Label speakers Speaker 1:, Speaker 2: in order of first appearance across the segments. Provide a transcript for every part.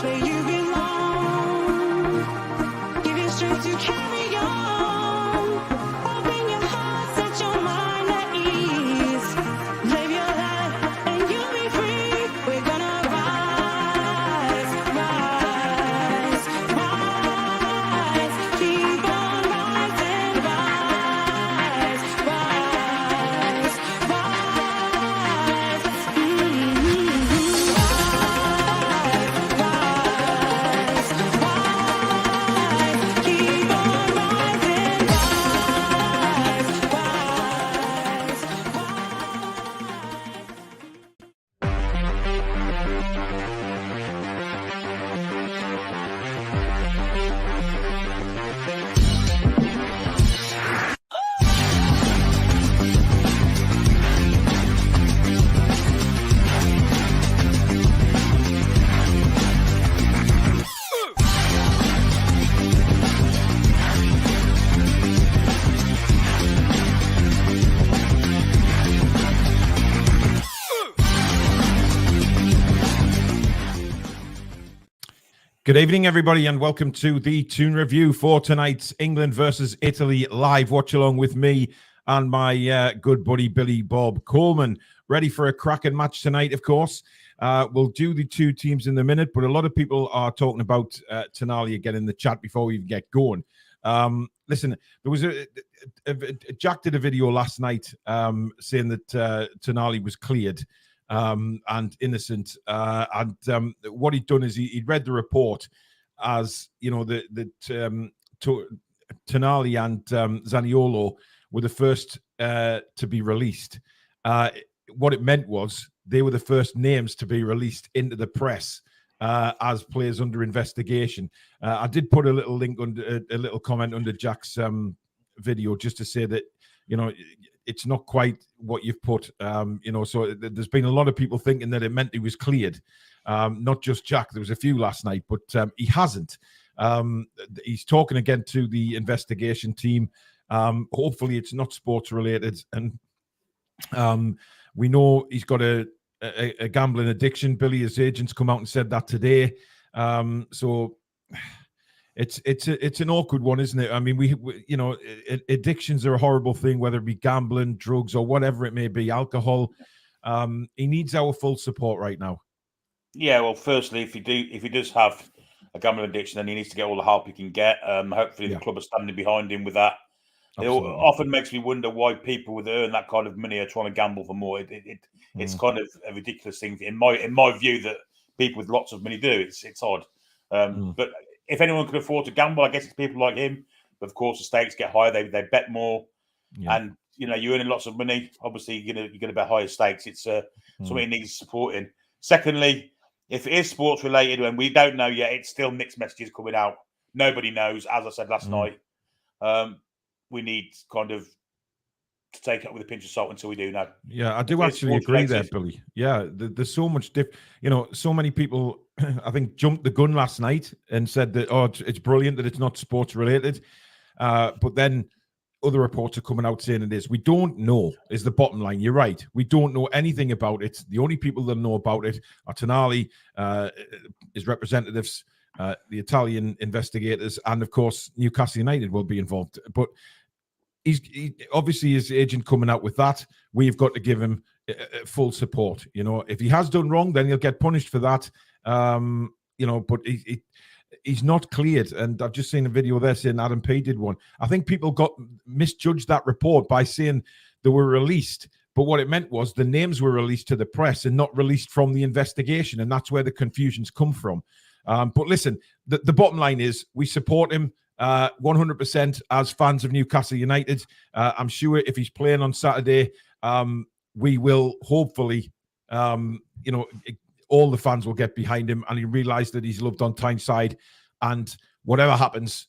Speaker 1: where you belong. Give you strength to carry on. Open your heart, set your mind at ease. Live your life and you'll be free. We're gonna rise, rise, rise. Keep on rising, rise, rise, rise. Keep on rising,
Speaker 2: Good evening, everybody, and welcome to the Toon review for tonight's England versus Italy live watch along with me and my good buddy Billy Bob Coleman. Ready for a cracking match tonight, of course. We'll do the two teams in a minute, but a lot of people are talking about Tonali again in the chat before we even get going. Listen, there was Jack did a video last night saying that Tonali was cleared and innocent. What he'd done is he'd read the report as, you know, Tonali and Zaniolo were the first to be released. What it meant was they were the first names to be released into the press as players under investigation. I did put a little link under a little comment under Jack's video just to say that, you know, it's not quite what you've put, you know, so there's been a lot of people thinking that it meant he was cleared. Not just Jack. There was a few last night, but he hasn't. He's talking again to the investigation team. Hopefully it's not sports related. And we know he's got a gambling addiction. Billy, his agents, come out and said that today. So it's an awkward one, isn't it? I mean, we you know, addictions are a horrible thing, whether it be gambling, drugs, or whatever it may be, alcohol. He needs our full support right now.
Speaker 3: Yeah, well, firstly, if he does have a gambling addiction, then he needs to get all the help he can get. Hopefully, the club are standing behind him with that. Absolutely. It often makes me wonder why people with earn that kind of money are trying to gamble for more. It's kind of a ridiculous thing in my view that people with lots of money do. It's odd, but if anyone can afford to gamble, I guess it's people like him. But of course, the stakes get higher; they bet more, and you know, you're earning lots of money. Obviously, you're going to bet higher stakes. It's something that needs supporting. Secondly, if it is sports related, and we don't know yet, it's still mixed messages coming out. Nobody knows. As I said last night, we need kind of to take it up with a pinch of salt until we do know.
Speaker 2: Yeah, I do actually agree there, Billy. Yeah, there's so much you know, so many people, I think, jumped the gun last night and said that, oh, it's brilliant that it's not sports related. But then other reports are coming out saying it is. We don't know, is the bottom line. You're right. We don't know anything about it. The only people that know about it are Tonali, his representatives, the Italian investigators, and of course, Newcastle United will be involved. But he obviously his agent coming out with that. We've got to give him full support. You know, if he has done wrong, then he'll get punished for that. You know, but he's not cleared. And I've just seen a video there saying Adam P did one. I think people misjudged that report by saying they were released. But what it meant was the names were released to the press and not released from the investigation. And that's where the confusions come from. But listen, the bottom line is we support him 100% as fans of Newcastle United. I'm sure if he's playing on Saturday, we will hopefully, you know, all the fans will get behind him and he realised that he's loved on Tyneside, and whatever happens,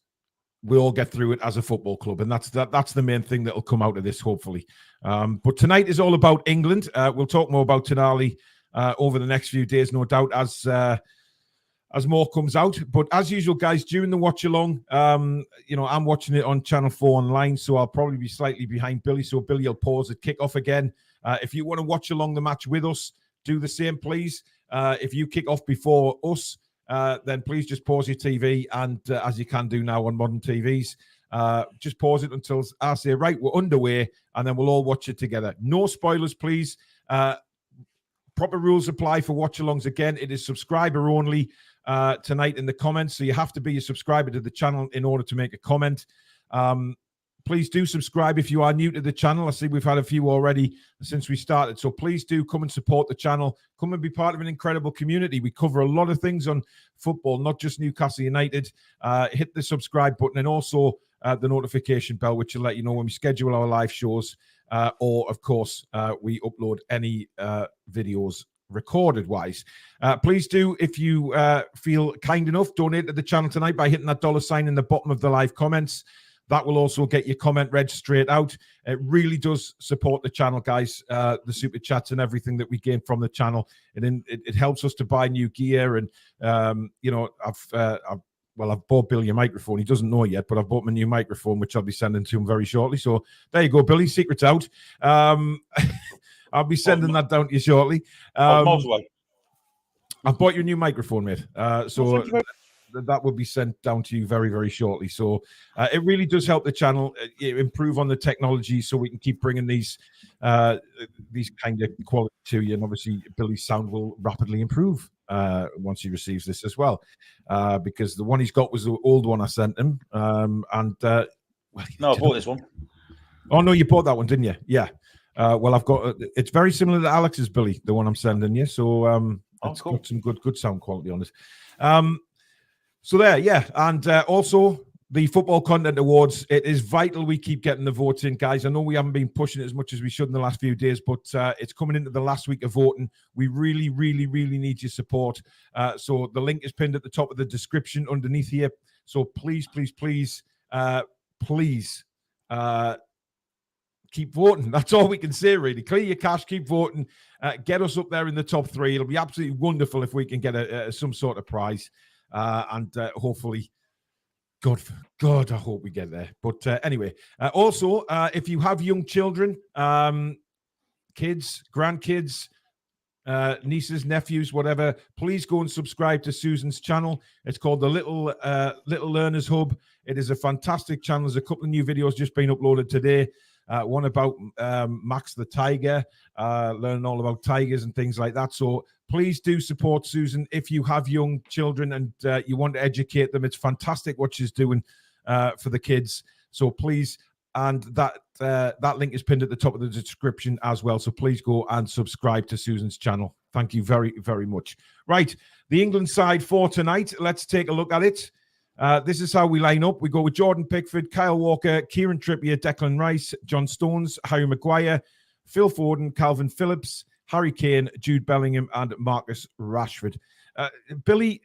Speaker 2: we all get through it as a football club, and that's the main thing that will come out of this, hopefully. But tonight is all about England. We'll talk more about Tonali over the next few days, no doubt, as more comes out. But as usual, guys, during the watch along, you know, I'm watching it on Channel 4 online, so I'll probably be slightly behind Billy. So Billy will pause at kick-off again. If you want to watch along the match with us, do the same, please. If you kick off before us, then please just pause your TV, and as you can do now on modern TVs, just pause it until I say, right, we're underway, and then we'll all watch it together. No spoilers, please. Proper rules apply for watch-alongs. Again, it is subscriber only tonight in the comments, so you have to be a subscriber to the channel in order to make a comment. Please do subscribe if you are new to the channel. I see we've had a few already since we started, so please do come and support the channel. Come and be part of an incredible community. We cover a lot of things on football, not just Newcastle United. Hit the subscribe button, and also the notification bell, which will let you know when we schedule our live shows, or, of course, we upload any videos recorded wise. Please do, if you feel kind enough, donate to the channel tonight by hitting that $sign in the bottom of the live comments. That will also get your comment read straight out. It really does support the channel, guys. The super chats and everything that we gain from the channel, and it helps us to buy new gear. And I've bought Billy a microphone. He doesn't know yet, but I've bought him a new microphone, which I'll be sending to him very shortly. So there you go, Billy. Secret's out. I'll be sending that down to you shortly. I've bought you a new microphone, mate. So that will be sent down to you very, very shortly. So it really does help the channel improve on the technology, so we can keep bringing these kind of quality to you. And obviously, Billy's sound will rapidly improve once he receives this as well, because the one he's got was the old one I sent him. No,
Speaker 3: I bought this one.
Speaker 2: Oh no, you bought that one, didn't you? Yeah. Well, I've got it's very similar to Alex's, Billy, the one I'm sending you. So it's
Speaker 3: cool.
Speaker 2: got some good sound quality on it. So there, yeah, and also the Football Content Awards. It is vital we keep getting the votes in, guys. I know we haven't been pushing it as much as we should in the last few days, but it's coming into the last week of voting. We really, really, really need your support. So the link is pinned at the top of the description underneath here. So please, please, please, please keep voting. That's all we can say, really. Clear your cash, keep voting, get us up there in the top 3. It'll be absolutely wonderful if we can get some sort of prize. And hopefully, God, I hope we get there. But anyway, also, if you have young children, kids, grandkids, nieces, nephews, whatever, please go and subscribe to Susan's channel. It's called the Little Learners Hub. It is a fantastic channel. There's a couple of new videos just been uploaded today. One about Max the Tiger, learning all about tigers and things like that. So please do support Susan if you have young children and you want to educate them. It's fantastic what she's doing for the kids. So please, and that link is pinned at the top of the description as well. So please go and subscribe to Susan's channel. Thank you very, very much. Right, the England side for tonight. Let's take a look at it. This is how we line up. We go with Jordan Pickford, Kyle Walker, Kieran Trippier, Declan Rice, John Stones, Harry Maguire, Phil Foden, Calvin Phillips, Harry Kane, Jude Bellingham, and Marcus Rashford. Billy,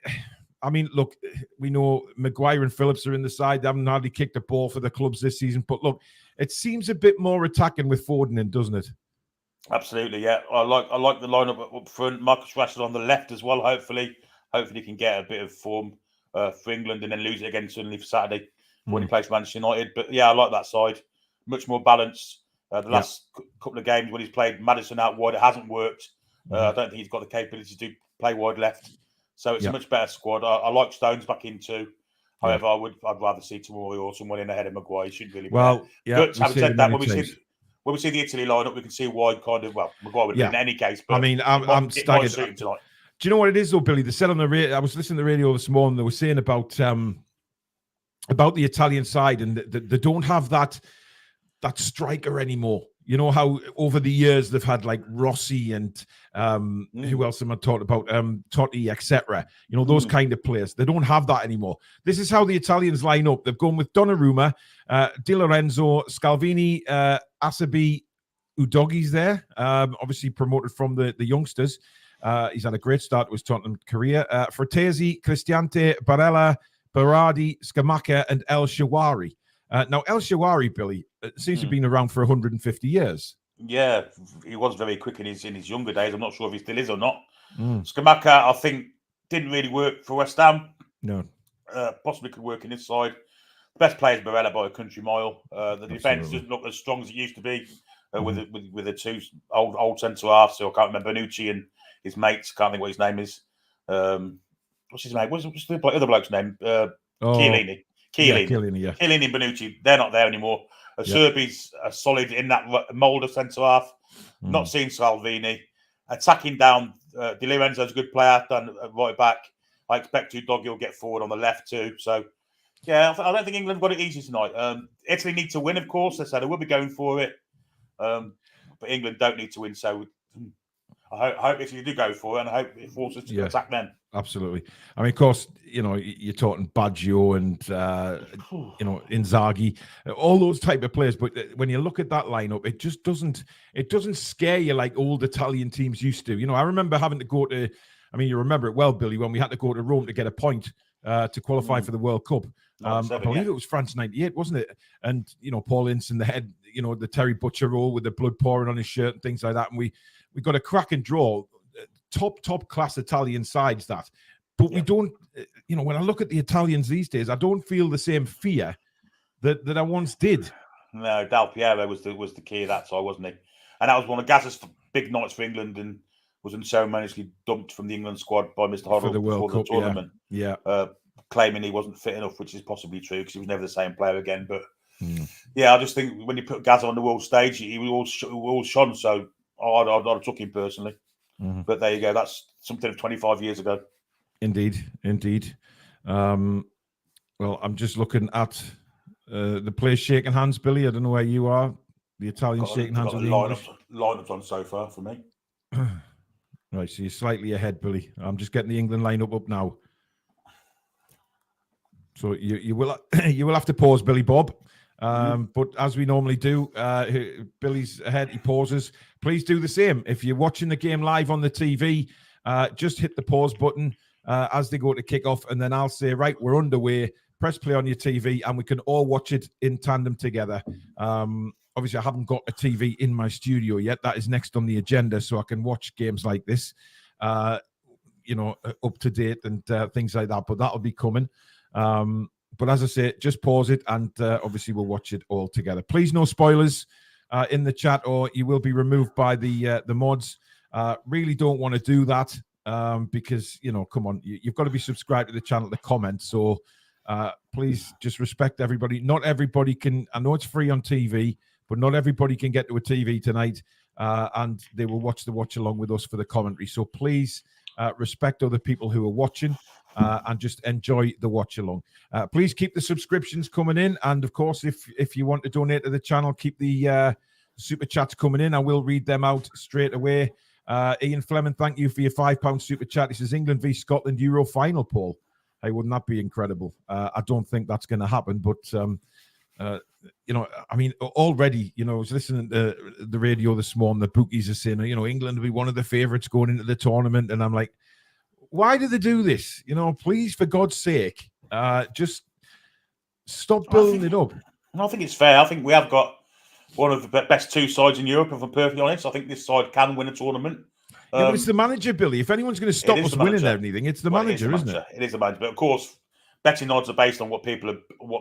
Speaker 2: I mean, look, we know Maguire and Phillips are in the side. They haven't hardly kicked a ball for the clubs this season. But look, it seems a bit more attacking with Foden in, doesn't it?
Speaker 3: Absolutely, yeah. I like the lineup up front. Marcus Rashford on the left as well. Hopefully he can get a bit of form for England and then lose it again suddenly for Saturday when he plays Manchester United. But yeah, I like that side. Much more balanced. The last couple of games when he's played Maddison out wide, it hasn't worked. I don't think he's got the capability to play wide left. So it's a much better squad. I like Stones back in too. However, I'd rather see Tomori or someone in ahead of Maguire. He shouldn't really be there. But having said that, when we see the Italy lineup, we can see why Maguire would be in any case. But
Speaker 2: I mean, I'm staggered.
Speaker 3: Tonight.
Speaker 2: Do you know what it is, though, Billy? They said on the radio. I was listening to the radio this morning. They were saying about the Italian side, and they don't have that striker anymore. You know how over the years they've had like Rossi and who else am I talking about? Totti, etc. You know, those kind of players. They don't have that anymore. This is how the Italians line up. They've gone with Donnarumma, Di Lorenzo, Scalvini, Acerbi, Udoghi's there. Obviously promoted from the youngsters. He's had a great start to his Tottenham career. Frattesi, Cristante, Barella, Berardi, Scamacca, and El Shawari. Now, El Shawari, Billy, seems to have been around for 150 years.
Speaker 3: Yeah, he was very quick in his younger days. I'm not sure if he still is or not. Scamacca, I think, didn't really work for West Ham.
Speaker 2: No.
Speaker 3: Possibly could work in this side. The best player is Barella by a country mile. The defence doesn't look as strong as it used to be with the two old centre halves. So I can't remember Bonucci and his mates. Can't think what his name is. what's his name? What's the other bloke's name?
Speaker 2: Chiellini.
Speaker 3: Chiellini,
Speaker 2: Yeah.
Speaker 3: Chiellini and Bonucci, they're not there anymore. Serbi's solid in that mould of centre half. Not seeing Salvini attacking down. Di Lorenzo's a good player, done right back. I expect Udogie will get forward on the left too. So, yeah, I don't think England got it easy tonight. Italy need to win, of course. They said they will be going for it, but England don't need to win. So, I hope if you do go for it, and I hope it forces us to attack them.
Speaker 2: Absolutely. I mean, of course, you're talking Baggio and Inzaghi, all those type of players. But when you look at that lineup, it just doesn't scare you like old Italian teams used to. I remember having to go to. I mean, you remember it well, Billy, when we had to go to Rome to get a point to qualify for the World Cup. I believe it was France '98, wasn't it? And Paul Ince in the head, the Terry Butcher role with the blood pouring on his shirt and things like that. And we got a cracking draw. Top class Italian sides that, but we don't. When I look at the Italians these days, I don't feel the same fear that I once did.
Speaker 3: No, Del Piero was the key of that side, wasn't he? And that was one of Gazza's big nights for England, and was unceremoniously dumped from the England squad by Mr. Hoddle
Speaker 2: for the World Cup
Speaker 3: tournament.
Speaker 2: Yeah.
Speaker 3: Claiming he wasn't fit enough, which is possibly true because he was never the same player again. But I just think when you put Gazza on the world stage, he was all shone. So I'd have took him personally. But there you go. That's something of 25 years ago. Indeed.
Speaker 2: Well, I'm just looking at the players shaking hands, Billy. I don't know where you are. The Italians shaking hands with the English.
Speaker 3: Lineups on so far for me.
Speaker 2: Right, so you're slightly ahead, Billy. I'm just getting the England lineup up now. So you will have to pause, Billy Bob. But as we normally do, Billy's ahead, he pauses. Please do the same. If you're watching the game live on the TV, just hit the pause button as they go to kick off, and then I'll say, right, we're underway. Press play on your TV, and we can all watch it in tandem together. Obviously, I haven't got a TV in my studio yet. That is next on the agenda, so I can watch games like this, up to date and things like that. But that'll be coming. But as I say, just pause it, and obviously we'll watch it all together. Please, no spoilers in the chat, or you will be removed by the mods. Really don't want to do that because come on, you've got to be subscribed to the channel to comment. So please just respect everybody. Not everybody can. I know it's free on TV, but not everybody can get to a TV tonight, and they will watch the watch along with us for the commentary. So please respect other people who are watching. And just enjoy the watch along. Please keep the subscriptions coming in, and of course, if you want to donate to the channel, keep the super chats coming in. I will read them out straight away. Ian Fleming, thank you for your £5 super chat. This is England v Scotland Euro final, Paul. Hey, wouldn't that be incredible? I don't think that's going to happen, but I mean, already, I was listening to the radio this morning. The bookies are saying, England will be one of the favourites going into the tournament, and I'm like, why do they do this? Please, for God's sake, just stop building it up.
Speaker 3: I think it's fair. I think we have got one of the best two sides in Europe, if I'm perfectly honest. I think this side can win a tournament.
Speaker 2: But it's the manager, Billy. If anyone's going to stop us winning anything, it's the manager, isn't it?
Speaker 3: It is the manager. But of course, betting odds are based on what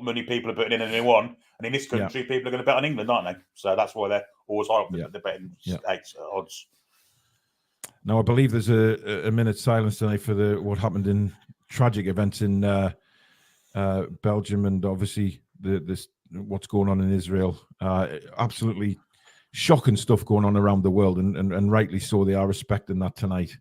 Speaker 3: money people are putting in any one. And in this country, people are going to bet on England, aren't they? So that's why they're always high up the betting odds.
Speaker 2: Now, I believe there's a minute's silence tonight for what happened in tragic events in Belgium, and obviously what's going on in Israel. Absolutely shocking stuff going on around the world, and rightly so. They are respecting that tonight.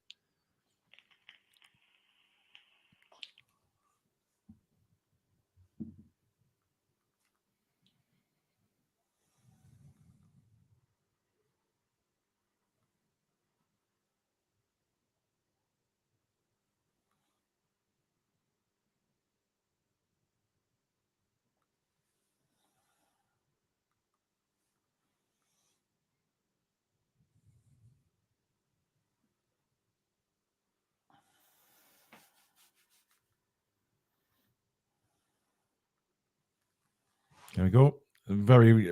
Speaker 2: There we go. Very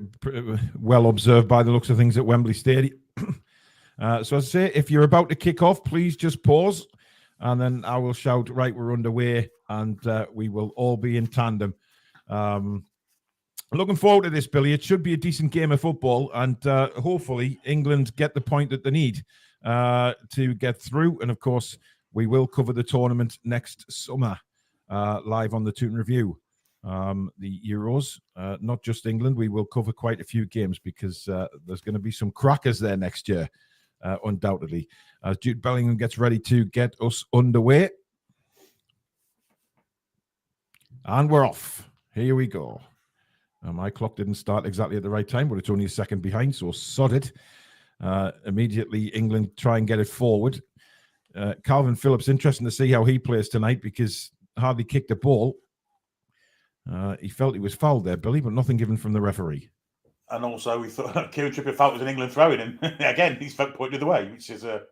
Speaker 2: well observed by the looks of things at Wembley Stadium. So as I say, if you're about to kick off, please just pause, and then I will shout, right, we're underway, and we will all be in tandem. Looking forward to this, Billy. It should be a decent game of football, and hopefully England get the point that they need to get through. And of course, we will cover the tournament next summer live on the Toon Review. The Euros, not just England. We will cover quite a few games because there's going to be some crackers there next year, undoubtedly. As Jude Bellingham gets ready to get us underway. And we're off. Here we go. My clock didn't start exactly at the right time, but it's only a second behind, so sod it. Immediately, England try and get it forward. Calvin Phillips, interesting to see how he plays tonight because hardly kicked a ball. He felt he was fouled there, Billy, but nothing given from the referee.
Speaker 3: And also, we thought Kieran Trippier felt it was an England throwing him. Again, he's pointed the way, which is a...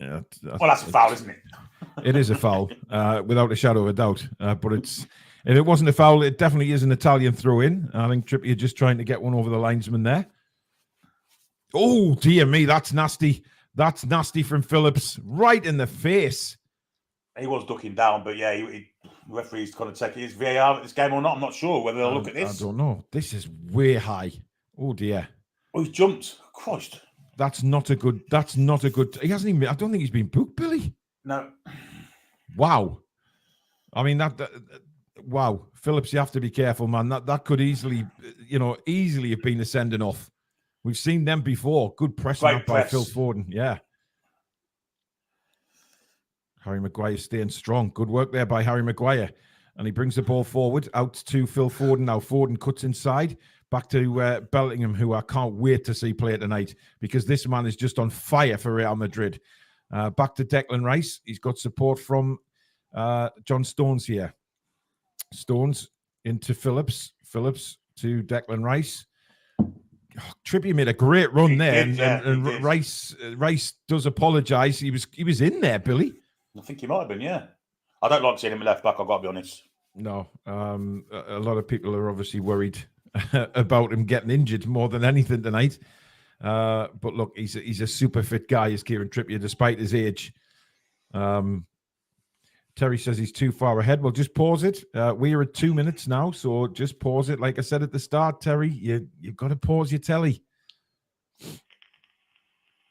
Speaker 2: Yeah,
Speaker 3: well, that's a foul, isn't it?
Speaker 2: It is a foul, without a shadow of a doubt. But if it wasn't a foul, it definitely is an Italian throw-in. I think Trippier just trying to get one over the linesman there. Oh, dear me, that's nasty. That's nasty from Phillips, right in the face.
Speaker 3: He was ducking down, but yeah, the referee's going to take his VAR at this game or not. I'm not sure whether they'll look at this.
Speaker 2: I don't know. This is way high. Oh, dear.
Speaker 3: Oh, he's jumped. Christ.
Speaker 2: That's not a good. He hasn't even. I don't think he's been booked, Billy.
Speaker 3: No.
Speaker 2: Wow. I mean wow, Phillips, you have to be careful, man. That could easily have been a sending off. We've seen them before. Good pressing up by Phil Foden. Yeah. Harry Maguire staying strong. Good work there by Harry Maguire. And he brings the ball forward out to Phil Foden. Now Foden cuts inside. Back to Bellingham, who I can't wait to see play tonight because this man is just on fire for Real Madrid. Back to Declan Rice. He's got support from John Stones here. Stones into Phillips. Phillips to Declan Rice. Oh, Trippier made a great run there, and Rice does apologise. He was in there, Billy.
Speaker 3: I think he might have been, yeah. I don't like seeing him left back, I've got to be honest.
Speaker 2: No, a lot of people are obviously worried about him getting injured more than anything tonight. But look, he's a super fit guy, is Kieran Trippier, despite his age. Terry says he's too far ahead. Well, just pause it. We are at 2 minutes now, so just pause it. Like I said at the start, Terry, you've got to pause your telly.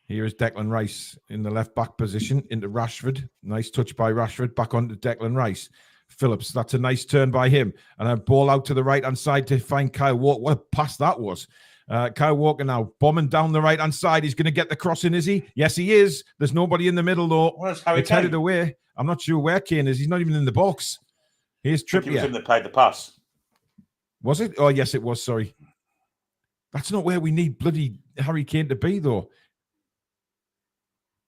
Speaker 2: Here is Declan Rice in the left-back position into Rashford. Nice touch by Rashford. Back onto Declan Rice. Phillips, that's a nice turn by him. And a ball out to the right-hand side to find Kyle Walker. What a pass that was. Kyle Walker now bombing down the right-hand side. He's going to get the crossing, is he? Yes, he is. There's nobody in the middle, though. It's headed away. I'm not sure where Kane is. He's not even in the box. Here's Trippier.
Speaker 3: It was him that played the pass.
Speaker 2: Was it? Oh, yes, it was. Sorry. That's not where we need bloody Harry Kane to be, though.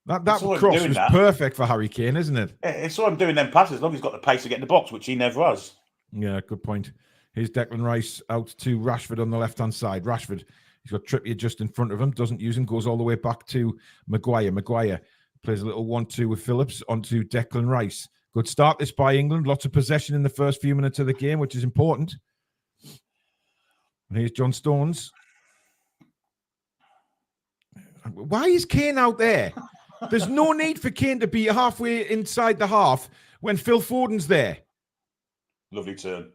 Speaker 2: That cross was perfect for Harry Kane, isn't it?
Speaker 3: It's saw him doing them passes as long as he's got the pace to get in the box, which he never has.
Speaker 2: Yeah, good point. Here's Declan Rice out to Rashford on the left-hand side. Rashford, he's got Trippier just in front of him, doesn't use him, goes all the way back to Maguire. Maguire plays a little 1-2 with Phillips onto Declan Rice. Good start this by England. Lots of possession in the first few minutes of the game, which is important. And here's John Stones. Why is Kane out there? There's no need for Kane to be halfway inside the half when Phil Foden's there.
Speaker 3: Lovely turn.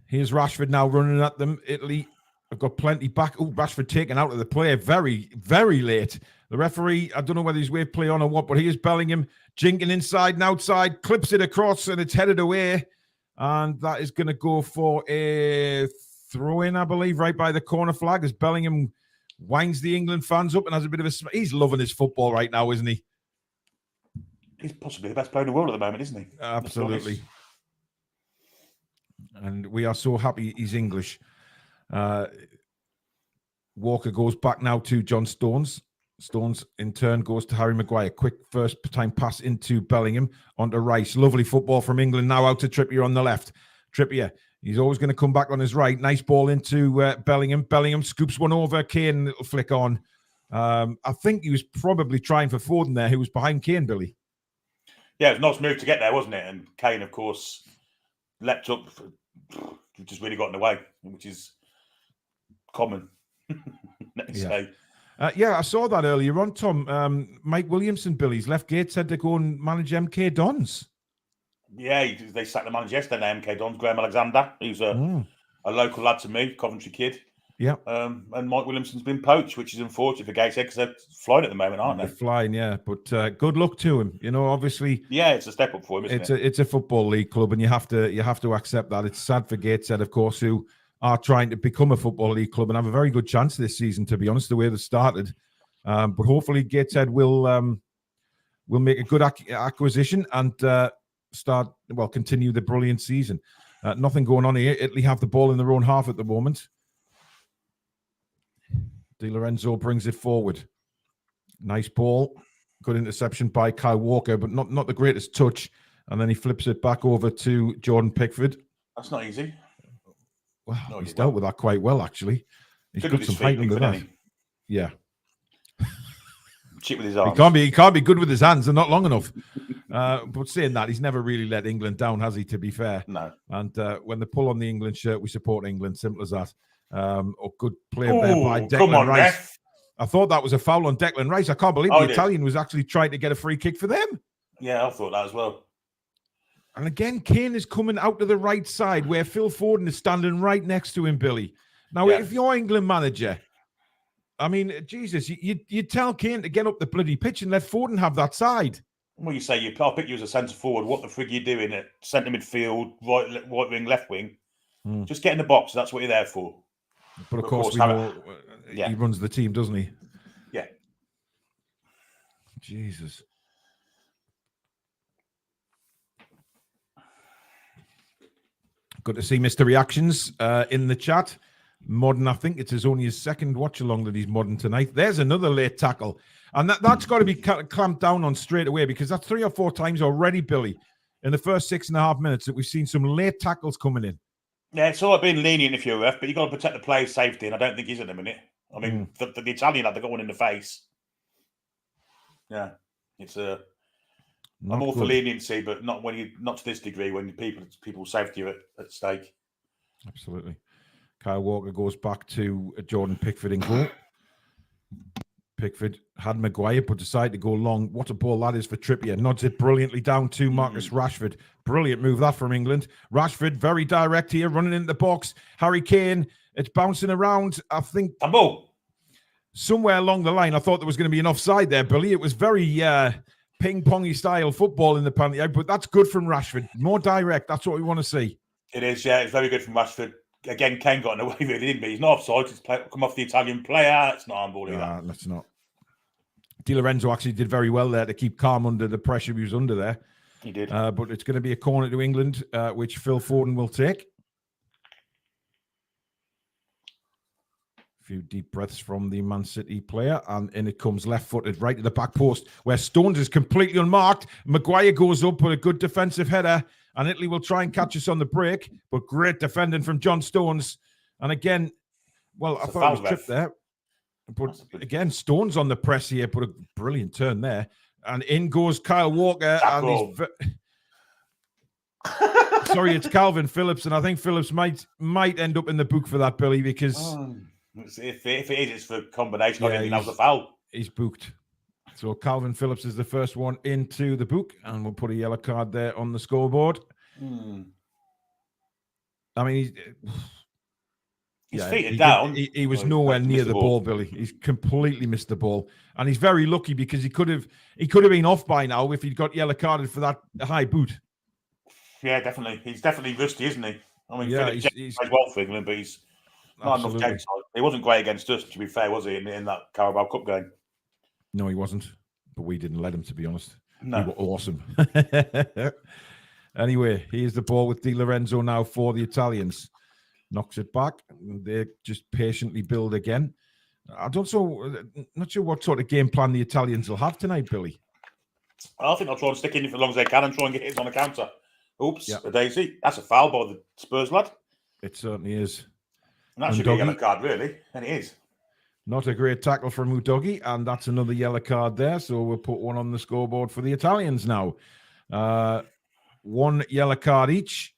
Speaker 2: Here's Rashford now running at them. Italy have got plenty back. Oh, Rashford taken out of the play very, very late. The referee, I don't know whether he's waved play on or what, but here's Bellingham jinking inside and outside, clips it across, and it's headed away. And that is going to go for a throw-in, I believe, right by the corner flag as Bellingham winds the England fans up and has a bit of a... He's loving his football right now, isn't he?
Speaker 3: He's possibly the best player in the world at the moment, isn't he?
Speaker 2: Absolutely. And we are so happy he's English. Walker goes back now to John Stones. Stones, in turn, goes to Harry Maguire. Quick first-time pass into Bellingham onto Rice. Lovely football from England. Now out to Trippier on the left. Trippier, he's always going to come back on his right. Nice ball into Bellingham. Bellingham scoops one over. Kane, little flick on. I think he was probably trying for Foden there, who was behind Kane, Billy.
Speaker 3: Yeah, it was a nice move to get there, wasn't it? And Kane, of course, leapt up, just really got in the way, which is common.
Speaker 2: Yeah, I saw that earlier on, Tom. Mike Williamson, Billy's left gate, said to go and manage MK Dons.
Speaker 3: Yeah, they sacked the manager yesterday, MK Dons, Graham Alexander. He's a local lad to me, Coventry kid.
Speaker 2: Yeah.
Speaker 3: And Mike Williamson's been poached, which is unfortunate for Gateshead because they're flying at the moment, aren't
Speaker 2: They're
Speaker 3: they?
Speaker 2: flying, yeah. But good luck to him. You know, obviously,
Speaker 3: Yeah, it's a step up for him, isn't it?
Speaker 2: it's a football league club, and you have to accept that. It's sad for Gateshead, of course, who are trying to become a football league club and have a very good chance this season, to be honest, the way they started. But hopefully, Gateshead will make a good acquisition and continue the brilliant season. Nothing going on here. Italy have the ball in their own half at the moment. Di Lorenzo brings it forward. Nice ball. Good interception by Kyle Walker, but not the greatest touch. And then he flips it back over to Jordan Pickford.
Speaker 3: That's not easy.
Speaker 2: Wow, he's dealt with that quite well, actually. He's got some height under that. Yeah.
Speaker 3: Cheap with his arms.
Speaker 2: He can't be good with his hands. They're not long enough. But saying that, he's never really let England down, has he, to be fair?
Speaker 3: No.
Speaker 2: And when they pull on the England shirt, we support England. Simple as that. Good play there by Declan Rice.
Speaker 3: Ref.
Speaker 2: I thought that was a foul on Declan Rice. I can't believe the Italian was actually trying to get a free kick for them.
Speaker 3: Yeah, I thought that as well.
Speaker 2: And again, Kane is coming out to the right side where Phil Foden is standing right next to him, Billy. Now, if you're England manager, I mean, Jesus, you tell Kane to get up the bloody pitch and let Foden have that side.
Speaker 3: Well, you say I'll pick you as a centre forward. What the frig are you doing at centre midfield, right wing, left wing? Just get in the box. That's what you're there for.
Speaker 2: But of course, we know he runs the team, doesn't he?
Speaker 3: Yeah.
Speaker 2: Jesus. Good to see Mr. Reactions in the chat. Modern, I think it's only his second watch along that he's modern tonight. There's another late tackle. And that's got to be clamped down on straight away because that's 3 or 4 times already, Billy, in the first 6.5 minutes that we've seen some late tackles coming in.
Speaker 3: Yeah, it's all about being lenient if you're a ref, but you've got to protect the player's safety, and I don't think he's at the minute. I mean, the Italian had to go one in the face. Yeah, it's I'm all for leniency, but not to this degree when people's safety are at stake.
Speaker 2: Absolutely. Kyle Walker goes back to Jordan Pickford in goal. Pickford had Maguire, but decided to go long. What a ball that is for Trippier. Nods it brilliantly down to Marcus Rashford. Brilliant move that from England. Rashford, very direct here, running into the box. Harry Kane, it's bouncing around. I think somewhere along the line, I thought there was going to be an offside there, Billy. It was very ping-pongy style football in the penalty area, but that's good from Rashford. More direct. That's what we want to see.
Speaker 3: It is, yeah. It's very good from Rashford. Again, Kane got in the way with it, didn't he? He's not offside. It's come off the Italian player. It's not handball either.
Speaker 2: That's not. Di Lorenzo actually did very well there to keep calm under the pressure he was under there.
Speaker 3: He did.
Speaker 2: But it's going to be a corner to England, which Phil Foden will take. A few deep breaths from the Man City player, and in it comes left-footed right to the back post, where Stones is completely unmarked. Maguire goes up with a good defensive header, and Italy will try and catch us on the break, but great defending from John Stones. And again, well, I thought it was tripped there. But again, Stones on the press here, put a brilliant turn there. And in goes Kyle Walker. And sorry, it's Calvin Phillips. And I think Phillips might end up in the book for that, Billy, because...
Speaker 3: If it is, it's for combination. I think that was a foul.
Speaker 2: He's booked. So Calvin Phillips is the first one into the book, and we'll put a yellow card there on the scoreboard. I mean,
Speaker 3: his feet are down.
Speaker 2: He was nowhere near the ball, Billy. He's completely missed the ball, and he's very lucky because he could have been off by now if he'd got yellow carded for that high boot.
Speaker 3: Yeah, definitely. He's definitely rusty, isn't he? I mean, he's plays well for England, but he's not enough game time. He wasn't great against us, to be fair, was he, in that Carabao Cup game?
Speaker 2: No, he wasn't. But we didn't let him, to be honest.
Speaker 3: No.
Speaker 2: We were awesome. Anyway, here's the ball with Di Lorenzo now for the Italians. Knocks it back. They just patiently build again. Not sure what sort of game plan the Italians will have tonight, Billy.
Speaker 3: I think they'll try and stick in for as long as they can and try and get hits on the counter. Oops, a daisy. That's a foul by the Spurs lad.
Speaker 2: It certainly is.
Speaker 3: And that should be a yellow card, really. And it is.
Speaker 2: Not a great tackle from Udogi, and that's another yellow card there. So we'll put one on the scoreboard for the Italians now. One yellow card each.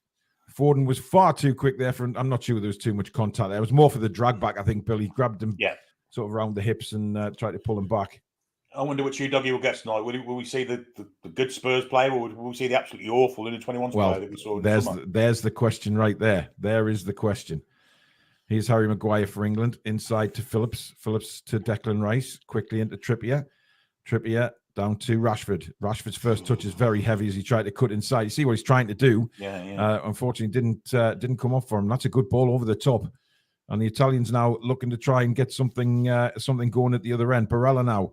Speaker 2: Foden was far too quick there. I'm not sure there was too much contact there. It was more for the drag back, I think. Billy grabbed him sort of around the hips and tried to pull him back.
Speaker 3: I wonder which Udogi will get tonight. Will we see the good Spurs player, or will we see the absolutely awful in the 21s player that we saw?
Speaker 2: There's the question right there. There is the question. Here's Harry Maguire for England. Inside to Phillips. Phillips to Declan Rice. Quickly into Trippier. Trippier down to Rashford. Rashford's first touch is very heavy as he tried to cut inside. You see what he's trying to do.
Speaker 3: Yeah.
Speaker 2: Unfortunately, didn't come off for him. That's a good ball over the top. And the Italians now looking to try and get something going at the other end. Barella now,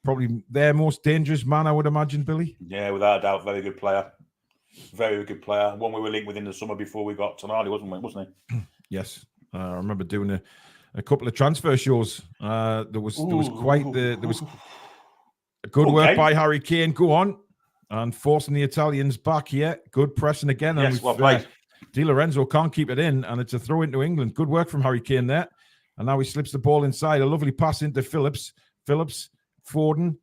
Speaker 2: probably their most dangerous man, I would imagine, Billy.
Speaker 3: Yeah, without a doubt, very good player. Very good player. One we were linked with in the summer before we got Tonali, wasn't he?
Speaker 2: Yes. I remember doing a couple of transfer shows. There was good work by Harry Kane. Go on. And forcing the Italians back here. Good pressing again.
Speaker 3: Yes, well played.
Speaker 2: Di Lorenzo can't keep it in, and it's a throw into England. Good work from Harry Kane there. And now he slips the ball inside. A lovely pass into Phillips. Phillips, Foden,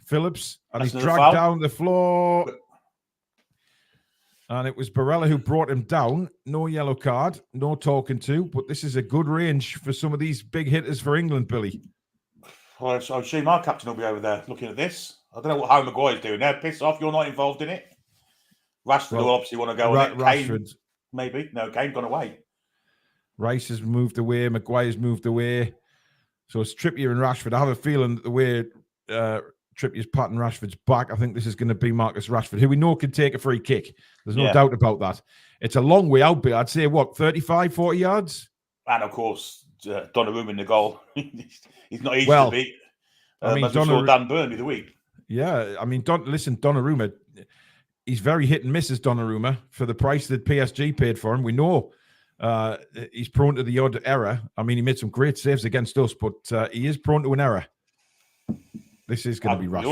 Speaker 2: Phillips. And he's dragged down the floor. And it was Barella who brought him down. No yellow card, no talking to. But this is a good range for some of these big hitters for England, Billy.
Speaker 3: Well, I'm sure my captain will be over there looking at this. I don't know what Harry Maguire's doing there. Piss off, you're not involved in it. Rashford will obviously want to go on it.
Speaker 2: Rashford.
Speaker 3: Kane, maybe. No, Kane gone away.
Speaker 2: Rice has moved away. Maguire's moved away. So it's Trippier and Rashford. I have a feeling that the way Trippier's patting Rashford's back, I think this is going to be Marcus Rashford, who we know can take a free kick. There's no doubt about that. It's a long way out, but I'd say, 35, 40 yards?
Speaker 3: And, of course, Donnarumma in the goal. He's not easy to beat.
Speaker 2: I mean,
Speaker 3: as we saw Dan Burn the other week.
Speaker 2: Yeah, I mean, Donnarumma, he's very hit and miss as Donnarumma for the price that PSG paid for him. We know he's prone to the odd error. I mean, he made some great saves against us, but he is prone to an error. This is going to be Rashford.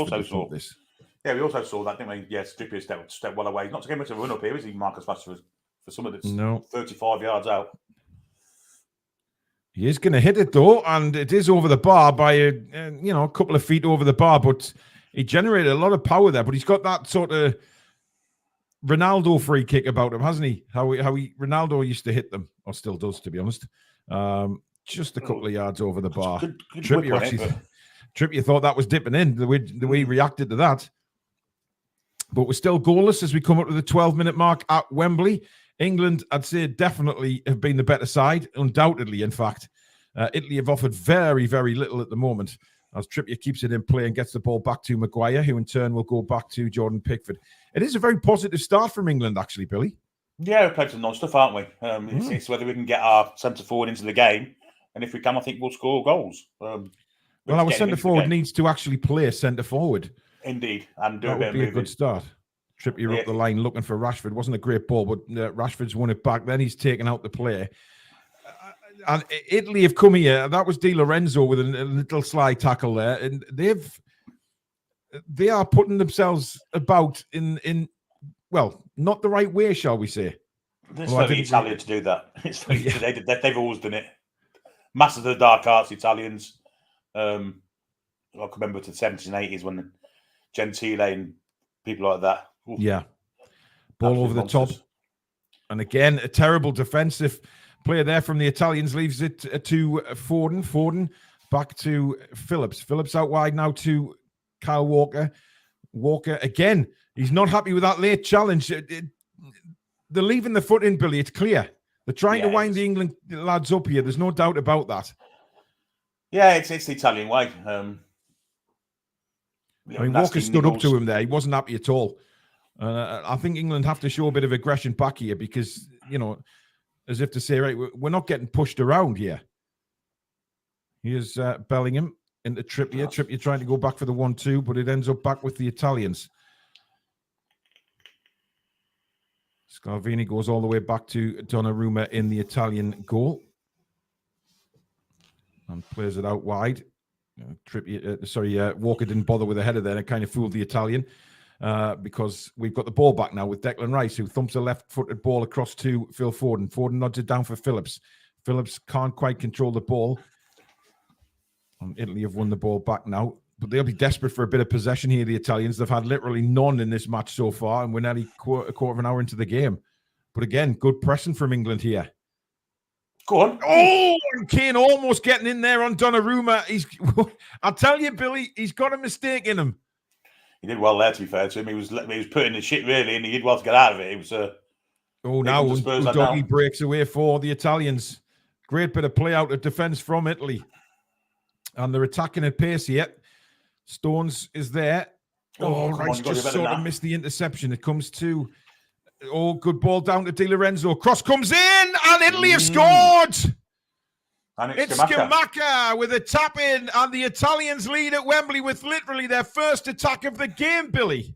Speaker 3: We also saw that, didn't we? Yes, Trippier stepped well away. Not to get much of a run up here, is he, Marcus Rashford? For someone that's 35 yards out.
Speaker 2: He is going to hit it, though, and it is over the bar by a couple of feet over the bar, but he generated a lot of power there. But he's got that sort of Ronaldo free kick about him, hasn't he? How Ronaldo used to hit them, or still does, to be honest. Just a couple of yards over the bar. Trippier thought that was dipping in, the way he reacted to that. But we're still goalless as we come up to the 12-minute mark at Wembley. England, I'd say, definitely have been the better side, undoubtedly, in fact. Italy have offered very, very little at the moment, as Trippier keeps it in play and gets the ball back to Maguire, who in turn will go back to Jordan Pickford. It is a very positive start from England, actually, Billy.
Speaker 3: Yeah, we've played some non-stuff, aren't we? It's whether we can get our centre-forward into the game, and if we can, I think we'll score goals.
Speaker 2: Our centre-forward needs to actually play centre-forward.
Speaker 3: Indeed, and
Speaker 2: that would be a good start. Trippier up the line looking for Rashford. Wasn't a great ball, but Rashford's won it back. Then he's taken out the play. And Italy have come here. That was Di Lorenzo with a little slide tackle there. And they are putting themselves about in not the right way, shall we say.
Speaker 3: It's very Italian to do that. It's very, they've always done it. Masters of the dark arts, Italians. I can remember to the 70s and 80s when Gentile and people like that. Ooh,
Speaker 2: yeah. Ball over the top. And again, a terrible defensive player there from the Italians leaves it to Foden. Foden back to Phillips. Phillips out wide now to Kyle Walker. Walker again. He's not happy with that late challenge. They're leaving the foot in, Billy. It's clear. They're trying to wind the England lads up here. There's no doubt about that.
Speaker 3: Yeah, it's the Italian way.
Speaker 2: Walker stood up to him there. He wasn't happy at all. I think England have to show a bit of aggression back here because, as if to say, right, we're not getting pushed around here. Here's Bellingham into Trippier. Trippier trying to go back for the 1-2, but it ends up back with the Italians. Scalvini goes all the way back to Donnarumma in the Italian goal. And plays it out wide. Walker didn't bother with a header there. It kind of fooled the Italian because we've got the ball back now with Declan Rice, who thumps a left-footed ball across to Phil Foden. Foden nods it down for Phillips. Phillips can't quite control the ball. And Italy have won the ball back now, but they'll be desperate for a bit of possession here, the Italians. They've had literally none in this match so far, and we're nearly a quarter of an hour into the game. But again, good pressing from England here.
Speaker 3: Go on.
Speaker 2: Oh, and Kane almost getting in there on Donnarumma. I'll tell you, Billy, he's got a mistake in him.
Speaker 3: He did well there, to be fair to him. He was putting the shit, really, and he did well to get out of it. It was
Speaker 2: now Doggy breaks away for the Italians. Great bit of play out of defence from Italy. And they're attacking at pace here. Stones is there.
Speaker 3: Oh, come on,
Speaker 2: Rice
Speaker 3: you've got to
Speaker 2: just
Speaker 3: do better
Speaker 2: sort
Speaker 3: than
Speaker 2: of
Speaker 3: that.
Speaker 2: missed the interception. It comes to, good ball down to Di Lorenzo. Cross comes in, and Italy have scored.
Speaker 3: And
Speaker 2: It's
Speaker 3: Scamacca.
Speaker 2: Scamacca with a tap in, and the Italians lead at Wembley with literally their first attack of the game, Billy.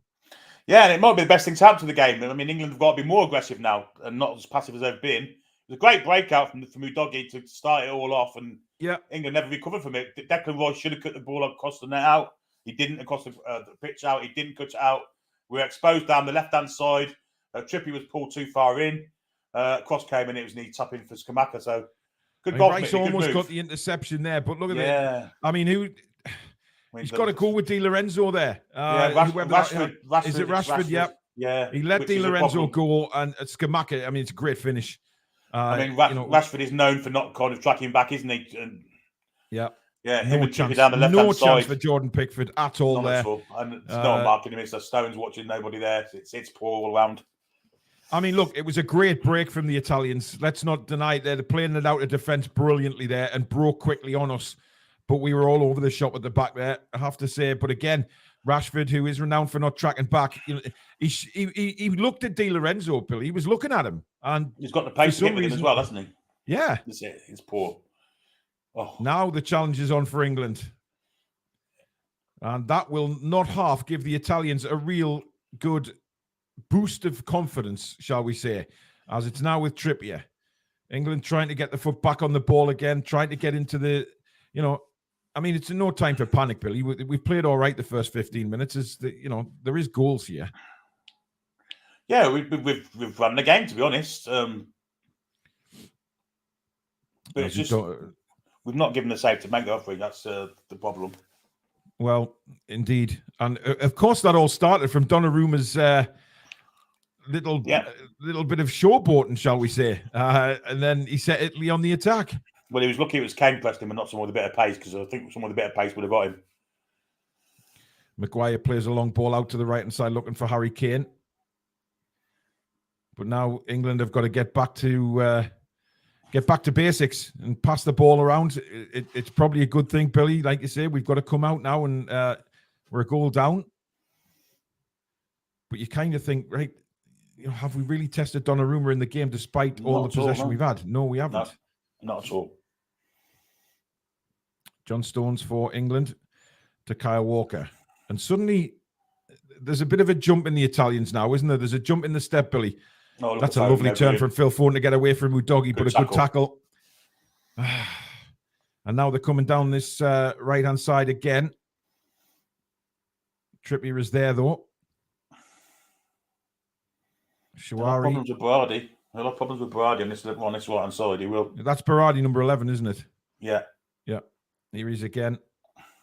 Speaker 3: Yeah, and it might be the best thing to happen to the game. I mean, England have got to be more aggressive now and not as passive as they've been. It was a great breakout from Udogie to start it all off, and
Speaker 2: Yeah.
Speaker 3: England never recovered from it. Declan Rice should have cut the ball across the net out. He didn't across the pitch out. He didn't cut it out. We were exposed down the left-hand side. Trippier was pulled too far in. Cross came and it was an tap in for Scamacca. So good goal.
Speaker 2: Rice almost got the interception there, but look at
Speaker 3: that.
Speaker 2: I mean, he's got to go with Di Lorenzo there.
Speaker 3: Rashford.
Speaker 2: Is it Rashford? Yeah.
Speaker 3: Yeah.
Speaker 2: He let Di Lorenzo go, and Scamacca, I mean, it's a great finish.
Speaker 3: Rashford is known for not kind of tracking back, isn't he? And
Speaker 2: yeah.
Speaker 3: Him
Speaker 2: No
Speaker 3: and
Speaker 2: chance.
Speaker 3: Trippier down the left-hand side.
Speaker 2: No chance for Jordan Pickford at all
Speaker 3: None
Speaker 2: there.
Speaker 3: at all. And it's not marking him. It's the Stones watching, nobody there. It's poor all around.
Speaker 2: I mean, look, it was a great break from the Italians. Let's not deny it. They're playing it out of defence brilliantly there and broke quickly on us. But we were all over the shop at the back there, I have to say. But again, Rashford, who is renowned for not tracking back, he looked at Di Lorenzo, Billy. He was looking at him. And
Speaker 3: he's got the pace to hit with him as well, hasn't he?
Speaker 2: Yeah.
Speaker 3: That's it. It's poor. Oh.
Speaker 2: Now the challenge is on for England. And that will not half give the Italians a real good boost of confidence, shall we say, as it's now with Trippier. England trying to get the foot back on the ball again, trying to get into the, I mean, it's no time for panic, Billy. We've played all right the first 15 minutes. There is goals here.
Speaker 3: Yeah, we've run the game, to be honest. But it's just we've not given the save to make the offering. That's the problem.
Speaker 2: Well, indeed. And of course, that all started from Donnarumma's little bit of showboating, shall we say. And then he set Italy on the attack.
Speaker 3: Well, he was lucky it was Kane pressed him and not someone with a bit of pace, because I think someone with a bit of pace would have got him.
Speaker 2: Maguire plays a long ball out to the right-hand side looking for Harry Kane. But now England have got to get back to basics and pass the ball around. It's probably a good thing, Billy. Like you say, we've got to come out now and we're a goal down. But you kind of think, right, have we really tested Donnarumma in the game despite all the possession we've had? No, we haven't.
Speaker 3: No, not at all.
Speaker 2: John Stones for England to Kyle Walker. And suddenly there's a bit of a jump in the Italians now, isn't there? There's a jump in the step, Billy.
Speaker 3: Oh,
Speaker 2: that's a lovely turn from Phil Foden to get away from Udogie, but a good tackle. And now they're coming down this right-hand side again. Trippier is there, though. Shawari.
Speaker 3: Problems with Berardi. He'll have problems with Berardi on this right-hand side. He will.
Speaker 2: That's Berardi, number 11, isn't it?
Speaker 3: Yeah.
Speaker 2: Yeah. Here he is again.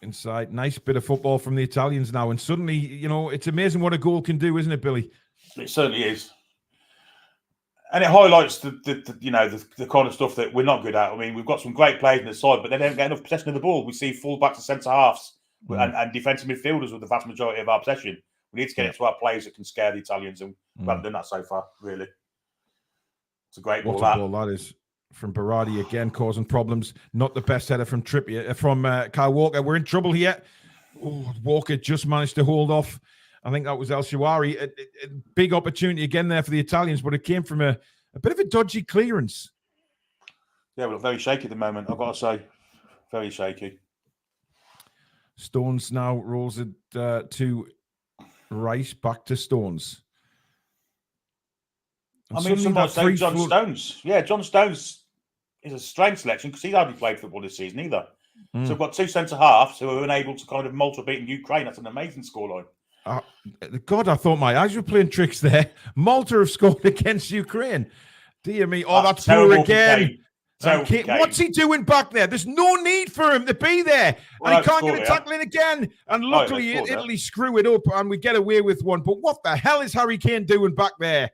Speaker 2: Inside. Nice bit of football from the Italians now. And suddenly, it's amazing what a goal can do, isn't it, Billy?
Speaker 3: It certainly is. And it highlights the kind of stuff that we're not good at. I mean, we've got some great players in the side, but they don't get enough possession of the ball. We see full-backs and centre-halves and defensive midfielders with the vast majority of our possession. We need to get it to our players that can scare the Italians, and we haven't done that so far, really. It's a great ball.
Speaker 2: What a ball that is. From Berardi again, causing problems. Not the best header from Trippier, from Kyle Walker. We're in trouble here. Oh, Walker just managed to hold off. I think that was El Shawari. A big opportunity again there for the Italians, but it came from a bit of a dodgy clearance.
Speaker 3: Yeah, we look very shaky at the moment, I've got to say. Very shaky.
Speaker 2: Stones now rolls it to Rice, back to Stones. And
Speaker 3: I mean, some might say John Stones. Yeah, John Stones is a strange selection because he's hardly played football this season either. So we've got two centre-halves who are unable to kind of Malta beating Ukraine. That's an amazing scoreline.
Speaker 2: God, I thought my eyes were playing tricks there. Malta have scored against Ukraine. Dear me. Oh, that's poor again. What's he doing back there? There's no need for him to be there.
Speaker 3: Well,
Speaker 2: and he can't get a tackle in again. And luckily, Italy screw it up and we get away with one. But what the hell is Harry Kane doing back there?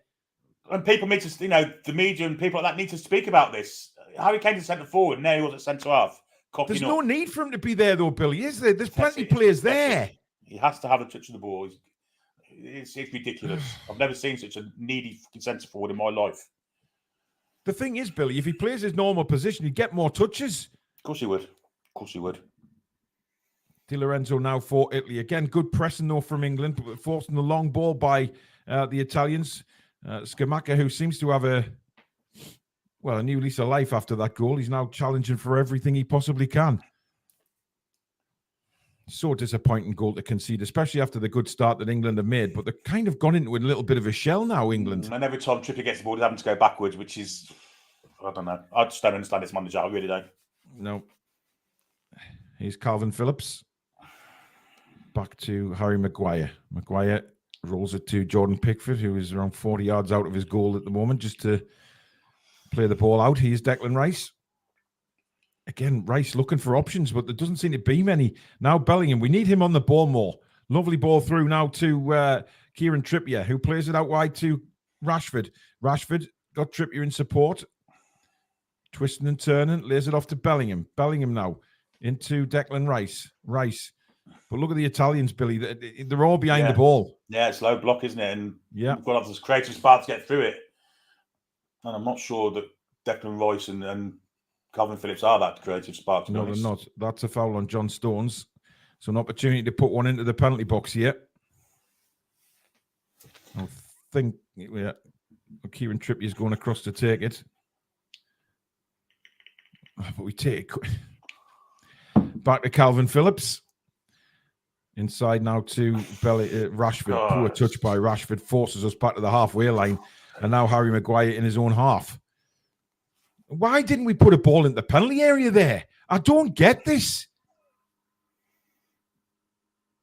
Speaker 3: And people need to, the media and people like that need to speak about this. Harry Kane's a centre forward, now he was at centre half.
Speaker 2: There's no need for him to be there, though, Billy, is there? There's plenty of players there.
Speaker 3: He has to have a touch of the ball. It's ridiculous. I've never seen such a needy centre forward in my life.
Speaker 2: the thing is, Billy, if he plays his normal position, he'd get more touches.
Speaker 3: Of course he would. Of course he would.
Speaker 2: Di Lorenzo now for Italy. Again, good pressing though from England, forcing the long ball by the Italians. Scamacca, who seems to have a new lease of life after that goal. He's now challenging for everything he possibly can. So disappointing goal to concede, especially after the good start that England have made. But they're kind of gone into a little bit of a shell now, England.
Speaker 3: And every time Trippier gets the ball, he's having to go backwards, which is, I don't know. I just don't understand this manager. I really don't.
Speaker 2: No. Here's Calvin Phillips. Back to Harry Maguire. Maguire rolls it to Jordan Pickford, who is around 40 yards out of his goal at the moment, just to play the ball out. Here's Declan Rice. Again, Rice looking for options, but there doesn't seem to be many. Now Bellingham, we need him on the ball more. Lovely ball through now to Kieran Trippier, who plays it out wide to Rashford. Rashford got Trippier in support. Twisting and turning, lays it off to Bellingham. Bellingham now into Declan Rice. Rice. But look at the Italians, Billy. They're all behind the ball.
Speaker 3: Yeah, it's low block, isn't it? And
Speaker 2: yeah,
Speaker 3: we've got to have this creative spark to get through it. And I'm not sure that Declan Rice and Calvin Phillips are that creative spark.
Speaker 2: No, they're not. That's a foul on John Stones. So an opportunity to put one into the penalty box here. I think Kieran Trippier is going across to take it. But we take it. Back to Calvin Phillips. Inside now to Rashford. Poor touch by Rashford forces us back to the halfway line. And now Harry Maguire in his own half. Why didn't we put a ball in the penalty area there? I don't get this.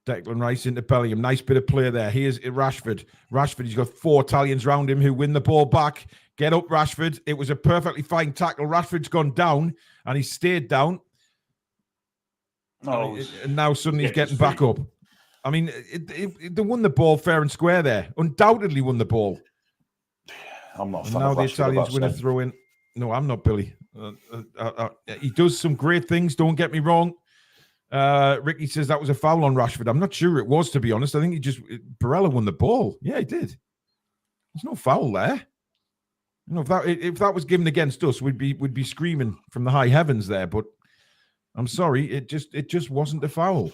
Speaker 2: Declan Rice into Bellingham. Nice bit of play there. Here's Rashford. Rashford, he's got 4 Italians round him who win the ball back. Get up, Rashford. It was a perfectly fine tackle. Rashford's gone down, and he stayed down. And now suddenly he's getting back up. I mean, they won the ball fair and square there. Undoubtedly won the ball.
Speaker 3: I'm not.
Speaker 2: And now the Italians win a throw in. No, I'm not, Billy. He does some great things. Don't get me wrong. Ricky says that was a foul on Rashford. I'm not sure it was, to be honest. I think Barella won the ball. Yeah, he did. There's no foul there. You know, if that was given against us, we'd be screaming from the high heavens there. But I'm sorry, it just wasn't a foul.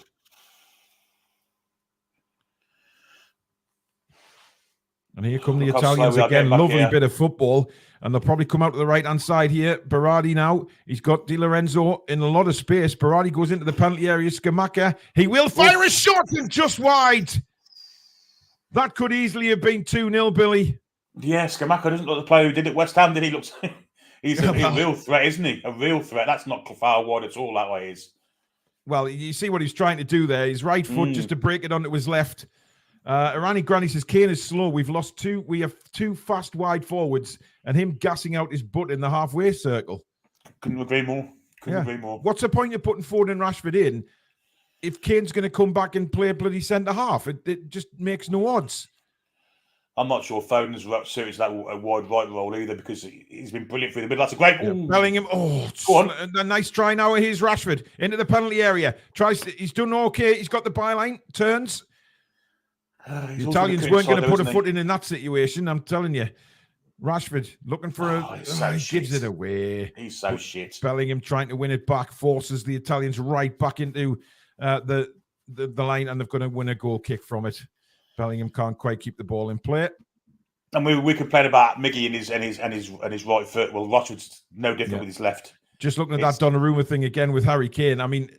Speaker 2: And here come the Italians again. Lovely bit of football. And they'll probably come out to the right-hand side here. Berardi now. He's got Di Lorenzo in a lot of space. Berardi goes into the penalty area. Scamacca. He will fire a shot and just wide. That could easily have been 2-0, Billy.
Speaker 3: Yeah, Scamacca doesn't look the player who did it West Ham, did he? Looks he's a real threat, isn't he? A real threat. That's not far wide at all, that way is.
Speaker 2: Well, you see what he's trying to do there. His right foot just to break it onto his left. Irani Granny says Kane is slow. We have 2 fast wide forwards and him gassing out his butt in the halfway circle.
Speaker 3: Couldn't agree more. Agree more.
Speaker 2: What's the point of putting Ford and Rashford in if Kane's going to come back and play bloody centre half? It just makes no odds.
Speaker 3: I'm not sure Foden's suited to that wide right role either because he's been brilliant through the middle. That's a great ball.
Speaker 2: Bellingham. A nice try now. Here's Rashford into the penalty area. He's done okay. He's got the byline. Turns. The Italians weren't going to put a foot in that situation. I'm telling you. Rashford looking for he gives it away.
Speaker 3: He's so shit.
Speaker 2: Bellingham trying to win it back, forces the Italians right back into the line, and they're going to win a goal kick from it. Bellingham can't quite keep the ball in play.
Speaker 3: And we complain about Miggy and his right foot. Well, Rashford's no different with his left.
Speaker 2: Just looking at that Donnarumma thing again with Harry Kane. I mean,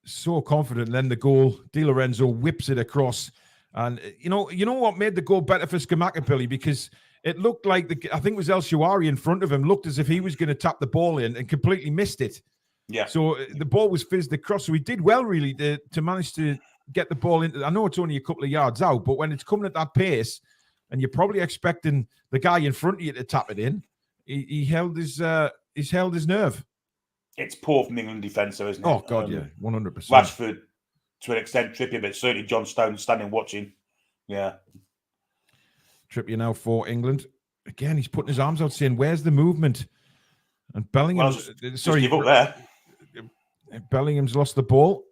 Speaker 2: so confident. And then the goal, Di Lorenzo whips it across. And you know what made the goal better for Scamacca, Billy? Because it looked like I think it was El Shawari in front of him, looked as if he was going to tap the ball in and completely missed it.
Speaker 3: Yeah.
Speaker 2: So the ball was fizzed across. So he did well, really, to manage to get the ball into. I know it's only a couple of yards out, but when it's coming at that pace, and you're probably expecting the guy in front of you to tap it in, he held his nerve.
Speaker 3: It's poor from England defence, though, isn't it?
Speaker 2: Oh God, yeah, 100%.
Speaker 3: Rashford, to an extent, Trippier, but certainly John Stones standing watching. Yeah.
Speaker 2: Trippier now for England. Again, he's putting his arms out saying, where's the movement? And Bellingham...
Speaker 3: Just give up there.
Speaker 2: Bellingham's lost the ball.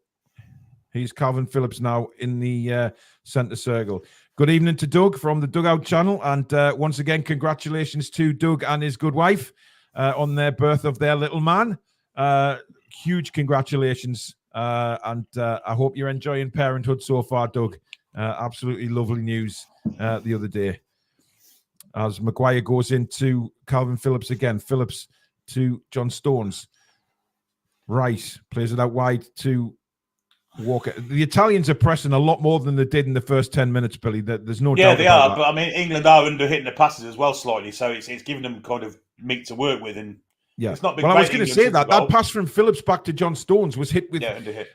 Speaker 2: He's Calvin Phillips now in the centre circle. Good evening to Doug from the Dugout channel. And once again, congratulations to Doug and his good wife on their birth of their little man. Huge congratulations. And I hope you're enjoying parenthood so far, Doug. Absolutely lovely news the other day. As Maguire goes into Calvin Phillips again. Phillips to John Stones. Rice plays it out wide to Walker. The Italians are pressing a lot more than they did in the first 10 minutes, Billy. There's no doubt.
Speaker 3: Yeah, they are.
Speaker 2: That.
Speaker 3: But I mean, England are under hitting the passes as well slightly, so it's giving them kind of meat to work with. And
Speaker 2: yeah,
Speaker 3: it's not been.
Speaker 2: Well, I was going to say that
Speaker 3: well.
Speaker 2: pass from Phillips back to John Stones was hit with
Speaker 3: under hit.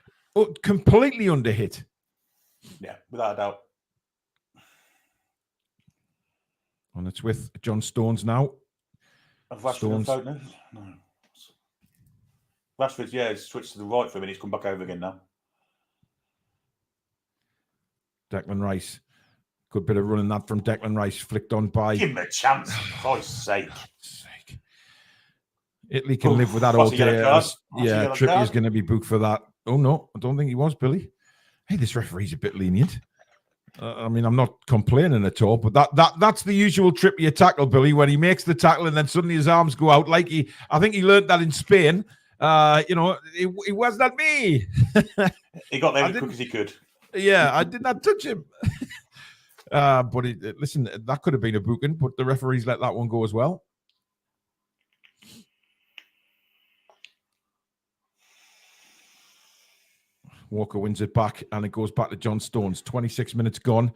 Speaker 2: Completely under hit.
Speaker 3: Yeah, without a doubt.
Speaker 2: And it's with John Stones now.
Speaker 3: Have Rashford out now? No. Rashford, he's switched to the right for a minute. He's come back over again now.
Speaker 2: Declan Rice. Good bit of running that from Declan Rice. Flicked on by...
Speaker 3: Give him a chance, for Christ's sake.
Speaker 2: Italy can live with that all day. Yeah, Trippier's going to be booked for that. Oh, no. I don't think he was, Billy. Hey, this referee's a bit lenient. I mean, I'm not complaining at all, but that's the usual Trippier tackle, Billy, when he makes the tackle and then suddenly his arms go out. Like I think he learned that in Spain. It was not me.
Speaker 3: He got there as quick as he could.
Speaker 2: Yeah, I did not touch him. But listen, that could have been a booking, but the referees let that one go as well. Walker wins it back, and it goes back to John Stones. 26 minutes gone,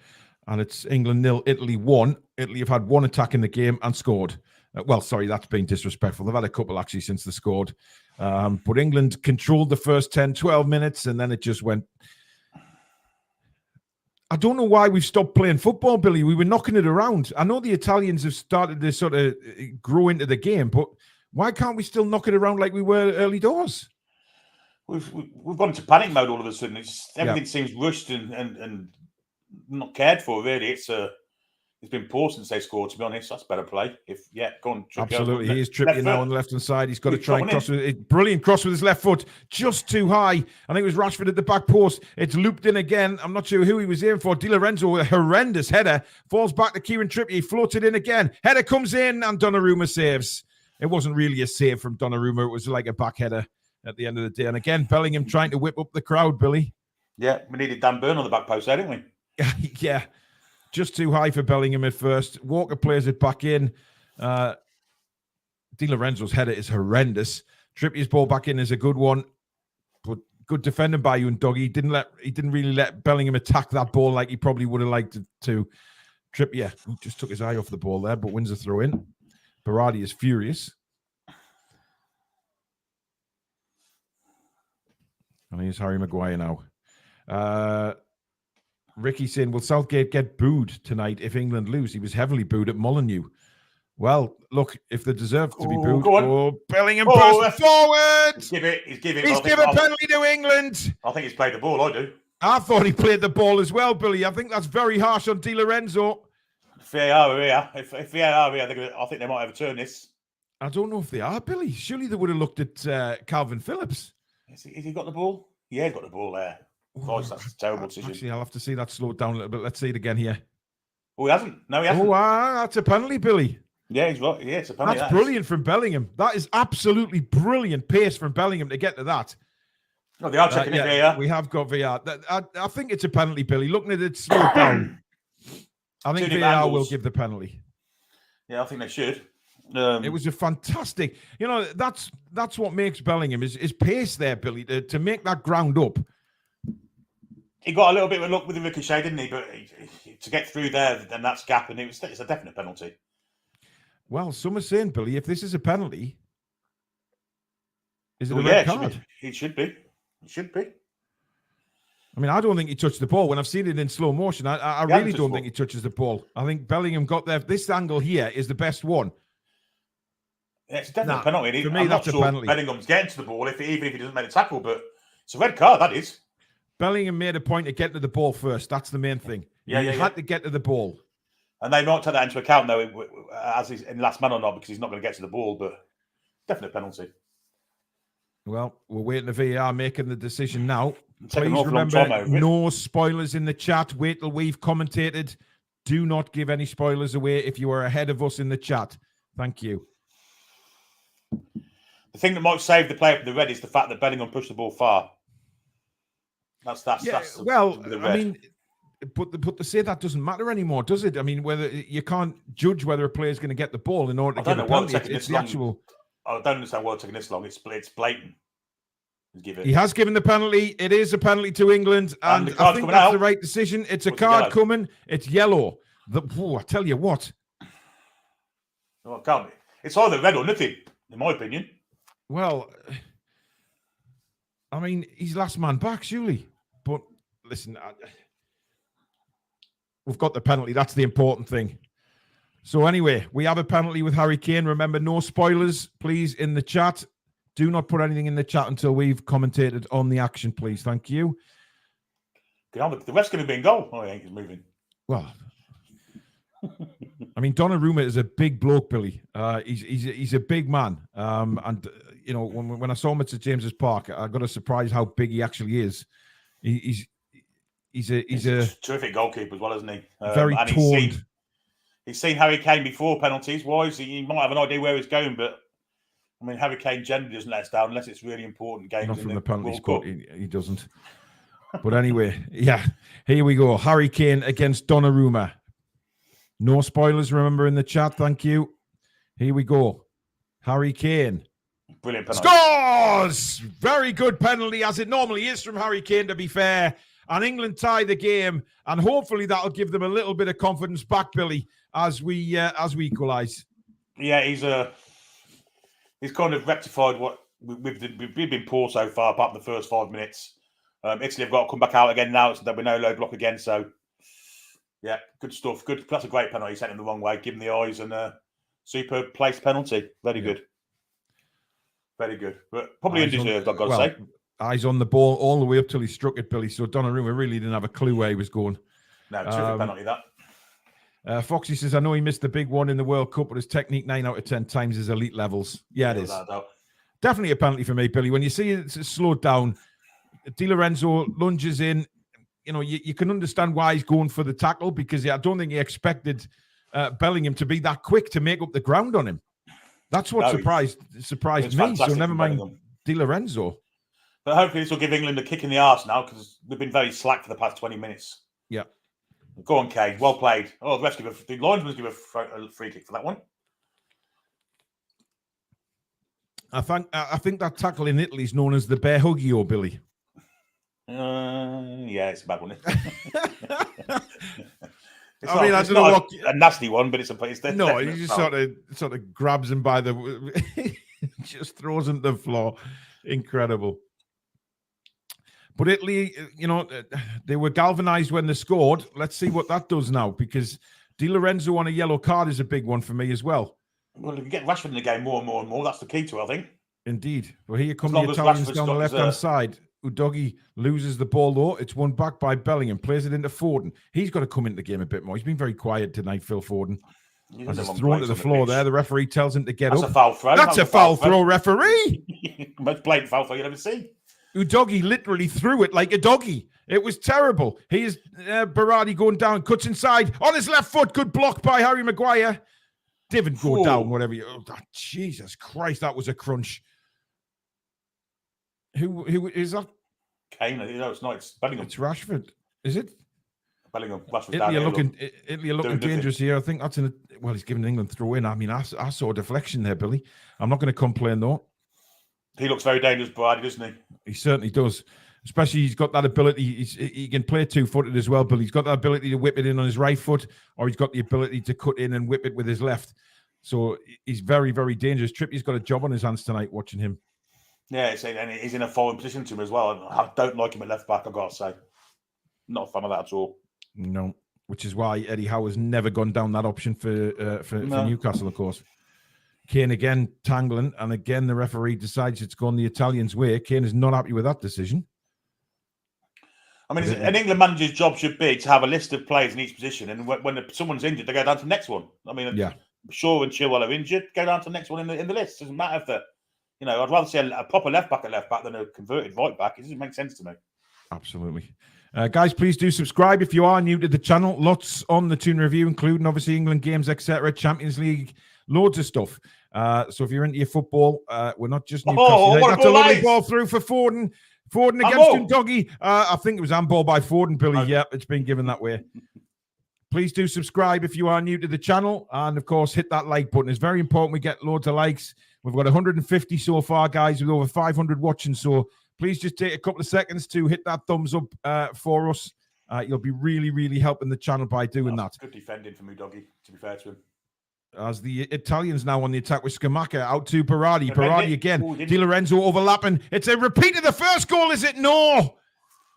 Speaker 2: and it's England 0, Italy 1. Italy have had one attack in the game and scored. That's been disrespectful. They've had a couple, actually, since they scored. But England controlled the first 10, 12 minutes, and then it just went... I don't know why we've stopped playing football, Billy. We were knocking it around. I know the Italians have started to sort of grow into the game, but why can't we still knock it around like we were early doors?
Speaker 3: We've gone into panic mode all of a sudden. Everything seems rushed and not cared for, really. It's been poor since they scored, to be honest. That's better play. Go on, Trippier.
Speaker 2: Absolutely. He is Trippier now on the left-hand side. He's got to try and cross with it. Brilliant cross with his left foot. Just too high. I think it was Rashford at the back post. It's looped in again. I'm not sure who he was aiming for. Di Lorenzo, a horrendous header. Falls back to Kieran Trippier. He floats it in again. Header comes in and Donnarumma saves. It wasn't really a save from Donnarumma. It was like a back header at the end of the day. And again, Bellingham trying to whip up the crowd, Billy.
Speaker 3: Yeah, we needed Dan Burn on the back post there, didn't we?
Speaker 2: Yeah. Just too high for Bellingham at first. Walker plays it back in. Di Lorenzo's header is horrendous. Trippier's ball back in is a good one. But good defending by you and Doggy. He didn't really let Bellingham attack that ball like he probably would have liked to. Trippier just took his eye off the ball there, but wins a throw in. Berardi is furious. And here's Harry Maguire now. Ricky saying, will Southgate get booed tonight if England lose? He was heavily booed at Molineux. Well, look, if they deserve to be booed. Bellingham bursts forward.
Speaker 3: He's given
Speaker 2: a penalty to England.
Speaker 3: I think he's played the ball, I do.
Speaker 2: I thought he played the ball as well, Billy. I think that's very harsh on Di Lorenzo.
Speaker 3: If VAR are here, I think they might overturn this.
Speaker 2: I don't know if they are, Billy. Surely they would have looked at Calvin Phillips.
Speaker 3: Has he got the ball? Yeah, he's got the ball there. Christ, that's a terrible decision.
Speaker 2: Actually, I'll have to see that slowed down a little bit. Let's see it again here.
Speaker 3: Oh, he hasn't. No, he hasn't.
Speaker 2: Oh, that's a penalty, Billy.
Speaker 3: Yeah, he's right. Yeah, it's a penalty.
Speaker 2: That's brilliant from Bellingham. That is absolutely brilliant pace from Bellingham to get to that.
Speaker 3: No, they are checking it VAR.
Speaker 2: We have got VAR. I think it's a penalty, Billy. Looking at it slowed down. I think VAR will give the penalty.
Speaker 3: Yeah, I think they should.
Speaker 2: It was a fantastic. That's what makes Bellingham is pace there, Billy, to make that ground up.
Speaker 3: He got a little bit of luck with the ricochet, didn't he? But to get through there, then that's gap, and it's a definite penalty. Well,
Speaker 2: some are saying, Billy, if this is a penalty, is it a red card?
Speaker 3: It should be. It should be.
Speaker 2: I mean, I don't think he touched the ball. When I've seen it in slow motion, I really don't think he touches the ball. I think Bellingham got there. This angle here is the best one.
Speaker 3: Yeah, it's definitely a penalty.
Speaker 2: For me, that's a penalty.
Speaker 3: Bellingham's getting to the ball, even if he doesn't make a tackle, but it's a red card, that is.
Speaker 2: Bellingham made a point of getting to the ball first. That's the main thing. He had to get to the ball.
Speaker 3: And they might take that into account, though, as he's in last man or not, because he's not going to get to the ball, but definite penalty.
Speaker 2: Well, we're waiting for VAR making the decision now. Please remember, no spoilers in the chat. Wait till we've commentated. Do not give any spoilers away if you are ahead of us in the chat. Thank you.
Speaker 3: The thing that might save the player for the red is the fact that Bellingham pushed the ball far. That's
Speaker 2: well,
Speaker 3: the red.
Speaker 2: I mean, but to say that doesn't matter anymore, does it? I mean, whether you can't judge whether a player is going to get the ball in order to get a penalty. It's the actual.
Speaker 3: I don't understand why it's taking this long. It's blatant.
Speaker 2: He has given the penalty. It is a penalty to England, and I think that's the right decision. It's a card coming. It's yellow. I tell you what.
Speaker 3: Well, it can't be. It's either red or nothing, in my opinion.
Speaker 2: Well, I mean, he's last man back, surely. But listen, we've got the penalty. That's the important thing. So anyway, we have a penalty with Harry Kane. Remember, no spoilers, please, in the chat. Do not put anything in the chat until we've commentated on the action, please. Thank you.
Speaker 3: The rest going to be in goal. Oh, I think he's moving.
Speaker 2: Well, I mean, Donnarumma is a big bloke, Billy. He's a big man. And you know, when I saw him at St James's Park, I got a surprise how big he actually is. He's a
Speaker 3: terrific goalkeeper as well, isn't he?
Speaker 2: Very toned.
Speaker 3: He's seen Harry Kane before penalties. Wise, he might have an idea where he's going, but I mean, Harry Kane generally doesn't let us down unless it's really important games.
Speaker 2: Not from the penalty spot, he doesn't. But anyway, yeah, here we go. Harry Kane against Donnarumma. No spoilers, remember, in the chat. Thank you. Here we go. Harry Kane.
Speaker 3: Brilliant penalty.
Speaker 2: Scores! Very good penalty, as it normally is from Harry Kane, to be fair. And England tie the game, and hopefully that'll give them a little bit of confidence back, Billy, as we equalise.
Speaker 3: Yeah, he's kind of rectified what we've been poor so far, apart from the first 5 minutes. Italy have got to come back out again now, so there'll be no low block again. So, yeah, good stuff. Good. That's a great penalty. He sent him the wrong way, give him the eyes, and superb placed penalty. Very good. Very good. But probably undeserved, I've got to say.
Speaker 2: Eyes on the ball all the way up till he struck it, Billy. So Donnarumma really didn't have a clue where he was going.
Speaker 3: No, terrific penalty, that.
Speaker 2: Foxy says, I know he missed the big one in the World Cup, but his technique 9 out of 10 times is elite levels. Yeah, it is. Definitely a penalty for me, Billy. When you see it slowed down, Di Lorenzo lunges in. You know, you can understand why he's going for the tackle, because I don't think he expected Bellingham to be that quick to make up the ground on him. That's what surprised me. So never mind Bellingham. Di Lorenzo.
Speaker 3: But hopefully this will give England a kick in the arse now, because they've been very slack for the past 20 minutes.
Speaker 2: Yeah.
Speaker 3: Go on, Kane. Well played. Oh, the linesman's give a free kick for that one.
Speaker 2: I think that tackle in Italy is known as the bear huggio, Billy.
Speaker 3: Yeah, it's a bad one.
Speaker 2: I don't know what
Speaker 3: a nasty one, but it's
Speaker 2: no. He just sort of grabs him by the, just throws him to the floor. Incredible. But Italy, you know, they were galvanized when they scored. Let's see what that does now, because Di Lorenzo on a yellow card is a big one for me as well.
Speaker 3: Well, if you get Rashford in the game more and more and more, that's the key to it, I think.
Speaker 2: Indeed. Well, here come the Italians down the left-hand side. Udogi loses the ball, though. It's won back by Bellingham. Plays it into Foden. He's got to come into the game a bit more. He's been very quiet tonight, Phil Foden. As he's thrown to the floor there, the referee tells him to get up.
Speaker 3: That's a foul throw.
Speaker 2: That's a foul throw, referee.
Speaker 3: Most blatant foul throw you'll ever see.
Speaker 2: Udogi literally threw it like a doggy. It was terrible. Here's Berardi going down, cuts inside on his left foot. Good block by Harry Maguire. Didn't go down, whatever. Jesus Christ, that was a crunch. Who is that?
Speaker 3: Kane. No, it's not. It's Bellingham.
Speaker 2: It's Rashford. Is it?
Speaker 3: Bellingham. Rashford.
Speaker 2: Italy are looking dangerous here. I think that's he's giving England throw in. I mean, I saw a deflection there, Billy. I'm not going to complain though.
Speaker 3: He looks very dangerous, Brady, doesn't he?
Speaker 2: He certainly does. Especially he's got that ability. He can play two-footed as well, Billy. He's got that ability to whip it in on his right foot, or he's got the ability to cut in and whip it with his left. So he's very, very dangerous. Trippier's got a job on his hands tonight watching him.
Speaker 3: Yeah, and he's in a foreign position to him as well. I don't like him at left back, I've got to say. Not a fan of that at all.
Speaker 2: No, which is why Eddie Howe has never gone down that option for Newcastle, of course. Kane again tangling, and again the referee decides it's gone the Italians' way. Kane is not happy with that decision.
Speaker 3: I mean, an England manager's job should be to have a list of players in each position, and when someone's injured, they go down to the next one. I mean, yeah. Shaw and Chilwell are injured, go down to the next one in the list. Doesn't matter if I'd rather see a proper left back at left back than a converted right back. It doesn't make sense to me.
Speaker 2: Absolutely. Guys, please do subscribe if you are new to the channel. Lots on the Toon Review, including obviously England games, etc., Champions League, loads of stuff. So if you're into your football, we're not just Newcastle.
Speaker 3: what a
Speaker 2: That's a
Speaker 3: ball
Speaker 2: lovely
Speaker 3: that is.
Speaker 2: ball through for Foden. Foden against Doggy. I think it was handball by Foden, Billy.
Speaker 3: Okay.
Speaker 2: Yeah, it's been given that way. Please do subscribe if you are new to the channel. And, of course, hit that like button. It's very important we get loads of likes. We've got 150 so far, guys, with over 500 watching. So please just take a couple of seconds to hit that thumbs up for us. You'll be really, really helping the channil by doing that.
Speaker 3: Good defending from Doggy, to be fair to him.
Speaker 2: As the Italians now on the attack with Scamacca out to Berardi. Berardi again.
Speaker 3: Ooh,
Speaker 2: Di Lorenzo overlapping. It's a repeat of the first goal, is it? No.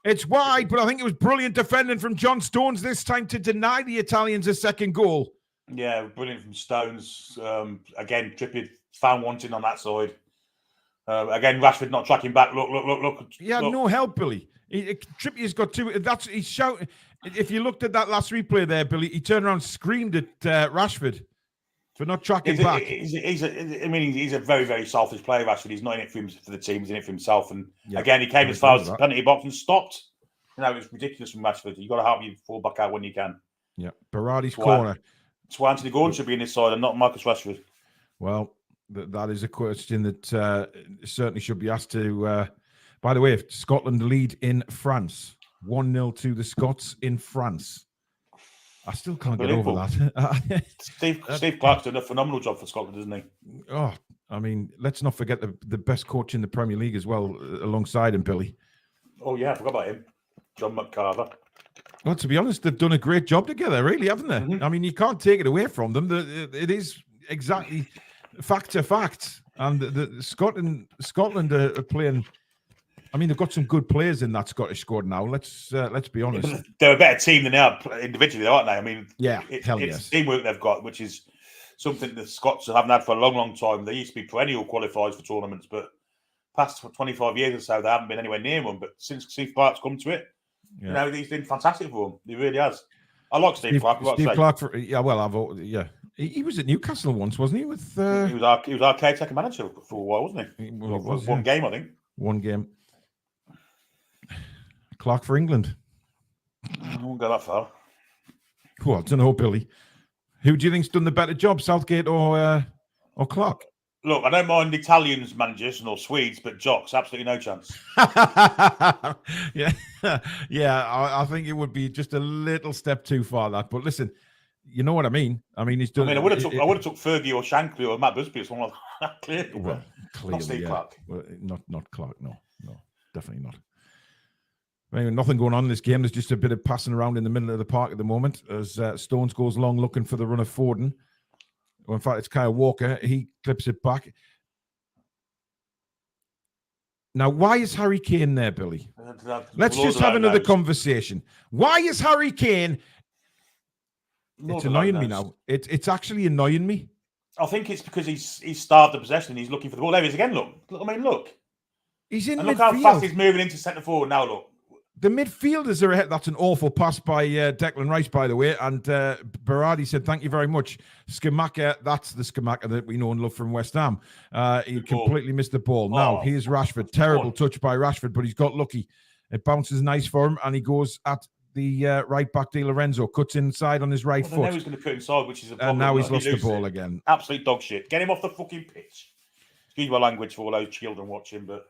Speaker 2: It's wide, but I think it was brilliant defending from John Stones this time to deny the Italians a second goal.
Speaker 3: Yeah, brilliant from Stones. Again, Trippier found wanting on that side. Again, Rashford not tracking back. Look.
Speaker 2: He had no help, Billy. Trippier's got two. He's shouting. If you looked at that last replay there, Billy, he turned around and screamed at Rashford for not tracking back.
Speaker 3: He's a very, very selfish player, Rashford. He's not in it for the team, he's in it for himself. And again, he came as far as the penalty box and stopped. You know, it's ridiculous from Rashford. You've got to help you fall back out when you can.
Speaker 2: Yeah, Berardi's corner.
Speaker 3: That's why Anthony Gordon should be in this side and not Marcus Rashford.
Speaker 2: Well, that is a question that certainly should be asked to. By the way, if Scotland lead in France, 1-0 to the Scots in France. I still can't get over that.
Speaker 3: Steve Clark's done a phenomenal job for Scotland, isn't he?
Speaker 2: Oh, I mean, let's not forget the best coach in the Premier League as well, alongside him, Billy.
Speaker 3: Oh, yeah, I forgot about him. John McCarver.
Speaker 2: Well, to be honest, they've done a great job together, really, haven't they?
Speaker 3: Mm-hmm.
Speaker 2: I mean, you can't take it away from them. It is exactly fact to fact. And Scotland are playing. I mean, they've got some good players in that Scottish squad now. Let's be honest.
Speaker 3: They're a better team than they are individually, aren't they? I mean,
Speaker 2: it's
Speaker 3: teamwork they've got, which is something the Scots haven't had for a long, long time. They used to be perennial qualifiers for tournaments, but past 25 years or so, they haven't been anywhere near one. But since Steve Clark's come to it, you know, he's been fantastic for them. He really has. I like Steve Clark.
Speaker 2: Steve Clark, he was at Newcastle once, wasn't he? With
Speaker 3: he was our caretaker manager for a while, wasn't he? One game, I think.
Speaker 2: One game. Clark for England.
Speaker 3: I won't go that far.
Speaker 2: Well, I don't know, Billy. Who do you think's done the better job, Southgate or Clark?
Speaker 3: Look, I don't mind Italians managers nor Swedes, but Jocks, absolutely no chance.
Speaker 2: yeah. I think it would be just a little step too far, that. But listen, you know what I mean. I mean, he's done.
Speaker 3: I would have took Fergie or Shankly or Matt Busby or someone like that. Clearly,
Speaker 2: well,
Speaker 3: not Steve Clark.
Speaker 2: Well, not Clark. No, definitely not. I mean, nothing going on in this game. There's just a bit of passing around in the middle of the park at the moment as Stones goes along looking for the run of Foden. Well, in fact, it's Kyle Walker. He clips it back. Now, why is Harry Kane there, Billy? Let's just have another conversation. Why is Harry Kane? It's annoying me now. It's actually annoying me.
Speaker 3: I think it's because he's starved the possession and he's looking for the ball. There he is again. Look.
Speaker 2: He's in midfield.
Speaker 3: Look how fast he's moving into centre forward now. Look.
Speaker 2: The midfielders are ahead. That's an awful pass by Declan Rice, by the way. And Berardi said, thank you very much. Scamacca, that's the Scamacca that we know and love from West Ham. He completely missed the ball. Now, here's Rashford. Terrible touch by Rashford, but he's got lucky. It bounces nice for him, and he goes at the right back, Di Lorenzo. Cuts inside on his right foot.
Speaker 3: Now he's going to cut inside, which is a problem.
Speaker 2: And now he's lost the ball again.
Speaker 3: Absolute dog shit. Get him off the fucking pitch. Excuse my language for all those children watching, but...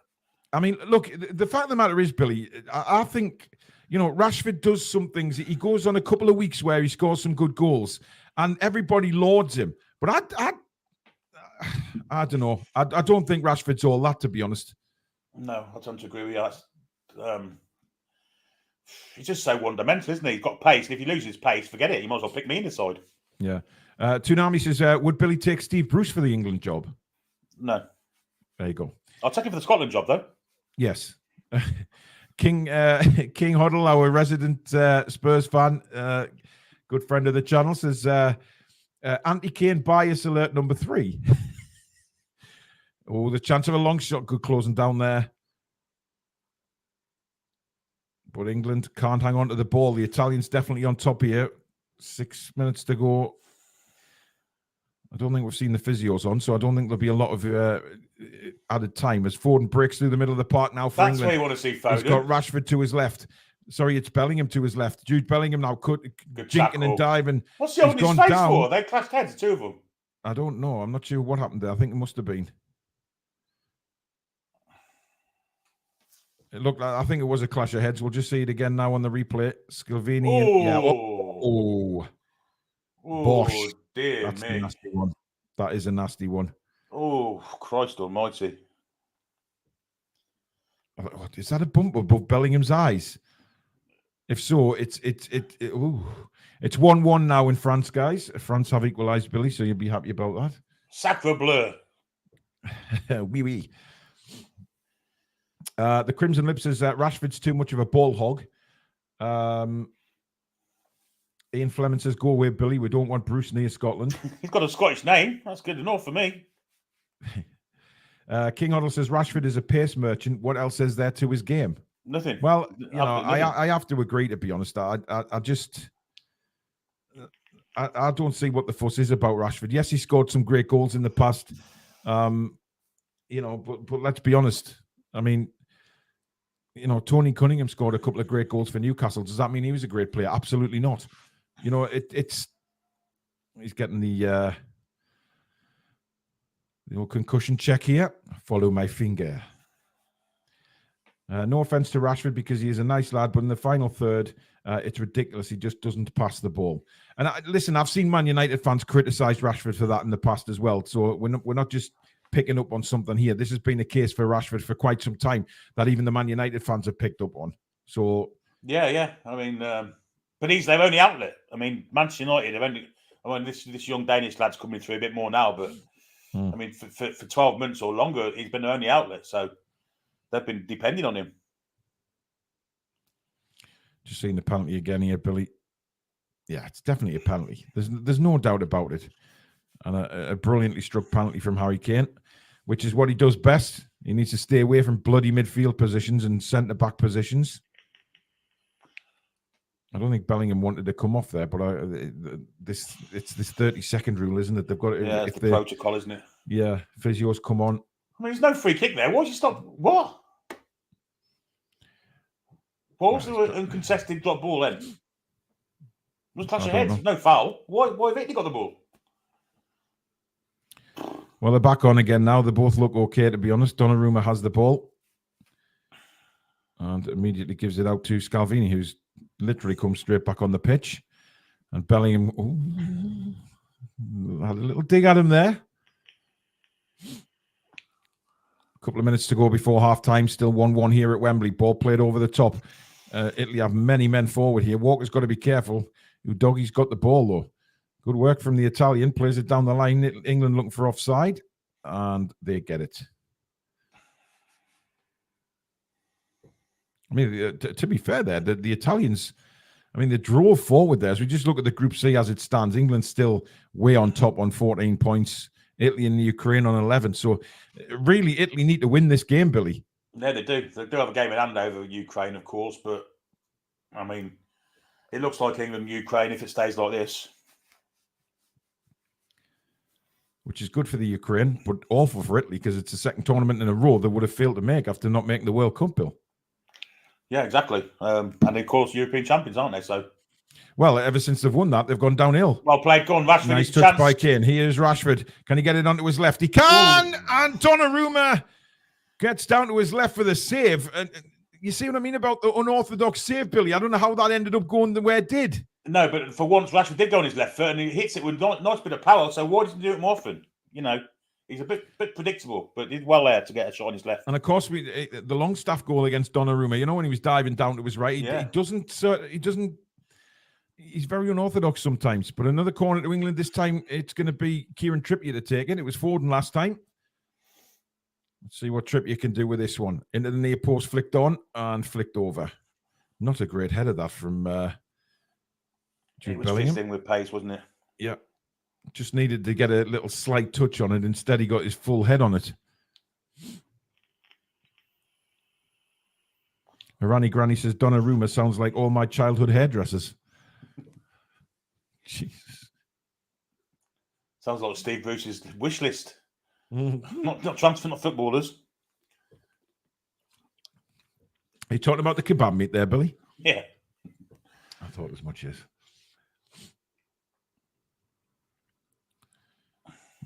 Speaker 2: I mean, look, the fact of the matter is, Billy, I think, you know, Rashford does some things. He goes on a couple of weeks where he scores some good goals and everybody lauds him. But I don't know. I don't think Rashford's all that, to be honest.
Speaker 3: No, I don't agree with you. He's just so one-dimensional, isn't he? He's got pace. And if he loses pace, forget it. You might as well pick me in the side.
Speaker 2: Yeah. Toonami says, would Billy take Steve Bruce for the England job?
Speaker 3: No.
Speaker 2: There you go.
Speaker 3: I'll take him for the Scotland job, though.
Speaker 2: Yes. King Huddle, our resident Spurs fan, good friend of the channel, says anti-Kane bias alert number 3. Oh, the chance of a long shot, good closing down there. But England can't hang on to the ball. The Italians definitely on top here. 6 minutes to go. I don't think we've seen the physios on, so I don't think there'll be a lot of added time. As Foden breaks through the middle of the park now for
Speaker 3: That's
Speaker 2: England.
Speaker 3: where you want to see Foden.
Speaker 2: He's got Rashford to his left. Sorry, it's Bellingham to his left. Jude Bellingham now jinking and diving.
Speaker 3: What's he holding his face for? They clashed heads, the two of them.
Speaker 2: I don't know. I'm not sure what happened there. I think it must have been. It looked like, I think it was a clash of heads. We'll just see it again now on the replay. Scalvini.
Speaker 3: Oh,
Speaker 2: Yeah. Bosh.
Speaker 3: Dear
Speaker 2: That's
Speaker 3: me.
Speaker 2: a nasty one. That is a nasty one.
Speaker 3: Oh, Christ almighty.
Speaker 2: Is that a bump above Bellingham's eyes? If so, it's 1-1 now in France, guys. France have equalised, Billy, so you'll be happy about that.
Speaker 3: Sacre bleu.
Speaker 2: Oui, oui. The Crimson Lip says Rashford's too much of a ball hog. Ian Fleming says, go away, Billy. We don't want Bruce near Scotland.
Speaker 3: He's got a Scottish name. That's good enough for me.
Speaker 2: King Hoddle says Rashford is a pace merchant. What else is there to his game?
Speaker 3: Nothing.
Speaker 2: Well, I have to agree, to be honest. I don't see what the fuss is about Rashford. Yes, he scored some great goals in the past. But let's be honest. I mean, Tony Cunningham scored a couple of great goals for Newcastle. Does that mean he was a great player? Absolutely not. He's getting the old concussion check here. Follow my finger. No offense to Rashford because he is a nice lad, but in the final third, it's ridiculous. He just doesn't pass the ball. And listen, I've seen Man United fans criticise Rashford for that in the past as well. So we're not just picking up on something here. This has been a case for Rashford for quite some time that even the Man United fans have picked up on. So
Speaker 3: yeah. I mean, but he's their only outlet. I mean, Manchester United have only. I mean, this young Danish lad's coming through a bit more now, but I mean, for 12 months or longer, he's been their only outlet. So they've been depending on him.
Speaker 2: Just seeing the penalty again here, Billy. Yeah, it's definitely a penalty. There's no doubt about it. And a brilliantly struck penalty from Harry Kane, which is what he does best. He needs to stay away from bloody midfield positions and centre-back positions. I don't think Bellingham wanted to come off there, but it's this 30-second rule, isn't it? They've got to.
Speaker 3: Yeah, it's the protocol, isn't it?
Speaker 2: Yeah, physios come on.
Speaker 3: I mean, there's no free kick there. Why did you stop? What? What was the uncontested drop ball then? It was clash of heads. No foul. Why have they got the ball?
Speaker 2: Well, they're back on again now. They both look okay, to be honest. Donnarumma has the ball and immediately gives it out to Scalvini, who's literally come straight back on the pitch. And Bellingham had a little dig at him there. A couple of minutes to go before half-time. Still 1-1 here at Wembley. Ball played over the top. Italy have many men forward here. Walker's got to be careful. Udoghi's got the ball, though. Good work from the Italian. Plays it down the line. England looking for offside. And they get it. I mean, to be fair there, the Italians, I mean, they drove forward there. As we just look at the Group C as it stands, England's still way on top on 14 points. Italy and the Ukraine on 11. So, really, Italy need to win this game, Billy.
Speaker 3: Yeah, they do. They do have a game in hand over Ukraine, of course. But, I mean, it looks like England and Ukraine if it stays like this.
Speaker 2: Which is good for the Ukraine, but awful for Italy because it's the second tournament in a row they would have failed to make after not making the World Cup, Bill.
Speaker 3: Yeah, exactly. And of course, European champions, aren't they? So,
Speaker 2: well, ever since they've won that, they've gone downhill.
Speaker 3: Well played, go on, Rashford.
Speaker 2: Nice touch by Kane. Here's Rashford. Can he get it onto his left? He can! Ooh. And Donnarumma gets down to his left for the save. And you see what I mean about the unorthodox save, Billy? I don't know how that ended up going the way it did.
Speaker 3: No, but for once, Rashford did go on his left foot and he hits it with a nice bit of power. So why doesn't he do it more often? He's a bit predictable, but he's well there to get a shot on his left.
Speaker 2: And of course, the Longstaff goal against Donnarumma, when he was diving down to his right, he doesn't. He's very unorthodox sometimes. But another corner to England this time. It's going to be Kieran Trippier to take it. It was Foden last time. Let's see what Trippier can do with this one. Into the near post, flicked on and flicked over. Not a great header that from Jude Bellingham.
Speaker 3: It was fisting with pace, wasn't it?
Speaker 2: Yeah. Just needed to get a little slight touch on it. Instead, he got his full head on it. Irani Granny says, Donnarumma sounds like all my childhood hairdressers. Jesus.
Speaker 3: Sounds like Steve Bruce's wish list.
Speaker 2: Mm.
Speaker 3: Not transfer, not footballers.
Speaker 2: Are you talking about the kebab meat there, Billy?
Speaker 3: Yeah.
Speaker 2: I thought as much as.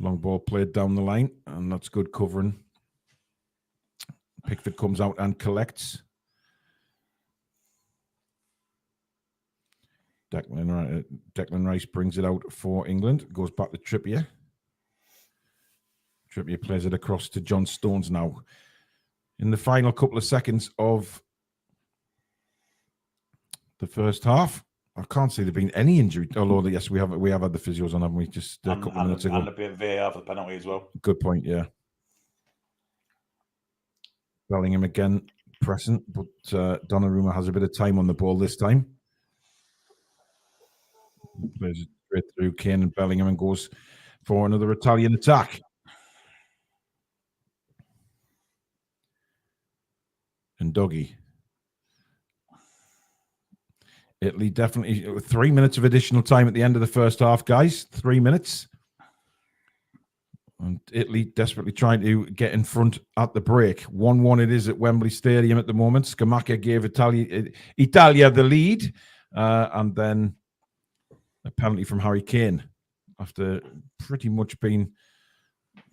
Speaker 2: Long ball played down the line, and that's good covering. Pickford comes out and collects. Declan Rice brings it out for England. Goes back to Trippier. Trippier plays it across to John Stones now. In the final couple of seconds of the first half, I can't see there being any injury. Although, yes, we have had the physios on, haven't we? Just a couple of minutes ago.
Speaker 3: And a bit of VAR for the penalty as well.
Speaker 2: Good point, yeah. Bellingham again pressing, but Donnarumma has a bit of time on the ball this time. Plays it straight through Kane and Bellingham and goes for another Italian attack. And Dougie. Italy definitely 3 minutes of additional time at the end of the first half, guys. 3 minutes. And Italy desperately trying to get in front at the break. 1-1 it is at Wembley Stadium at the moment. Scamacca gave Italia the lead. And then a penalty from Harry Kane after pretty much been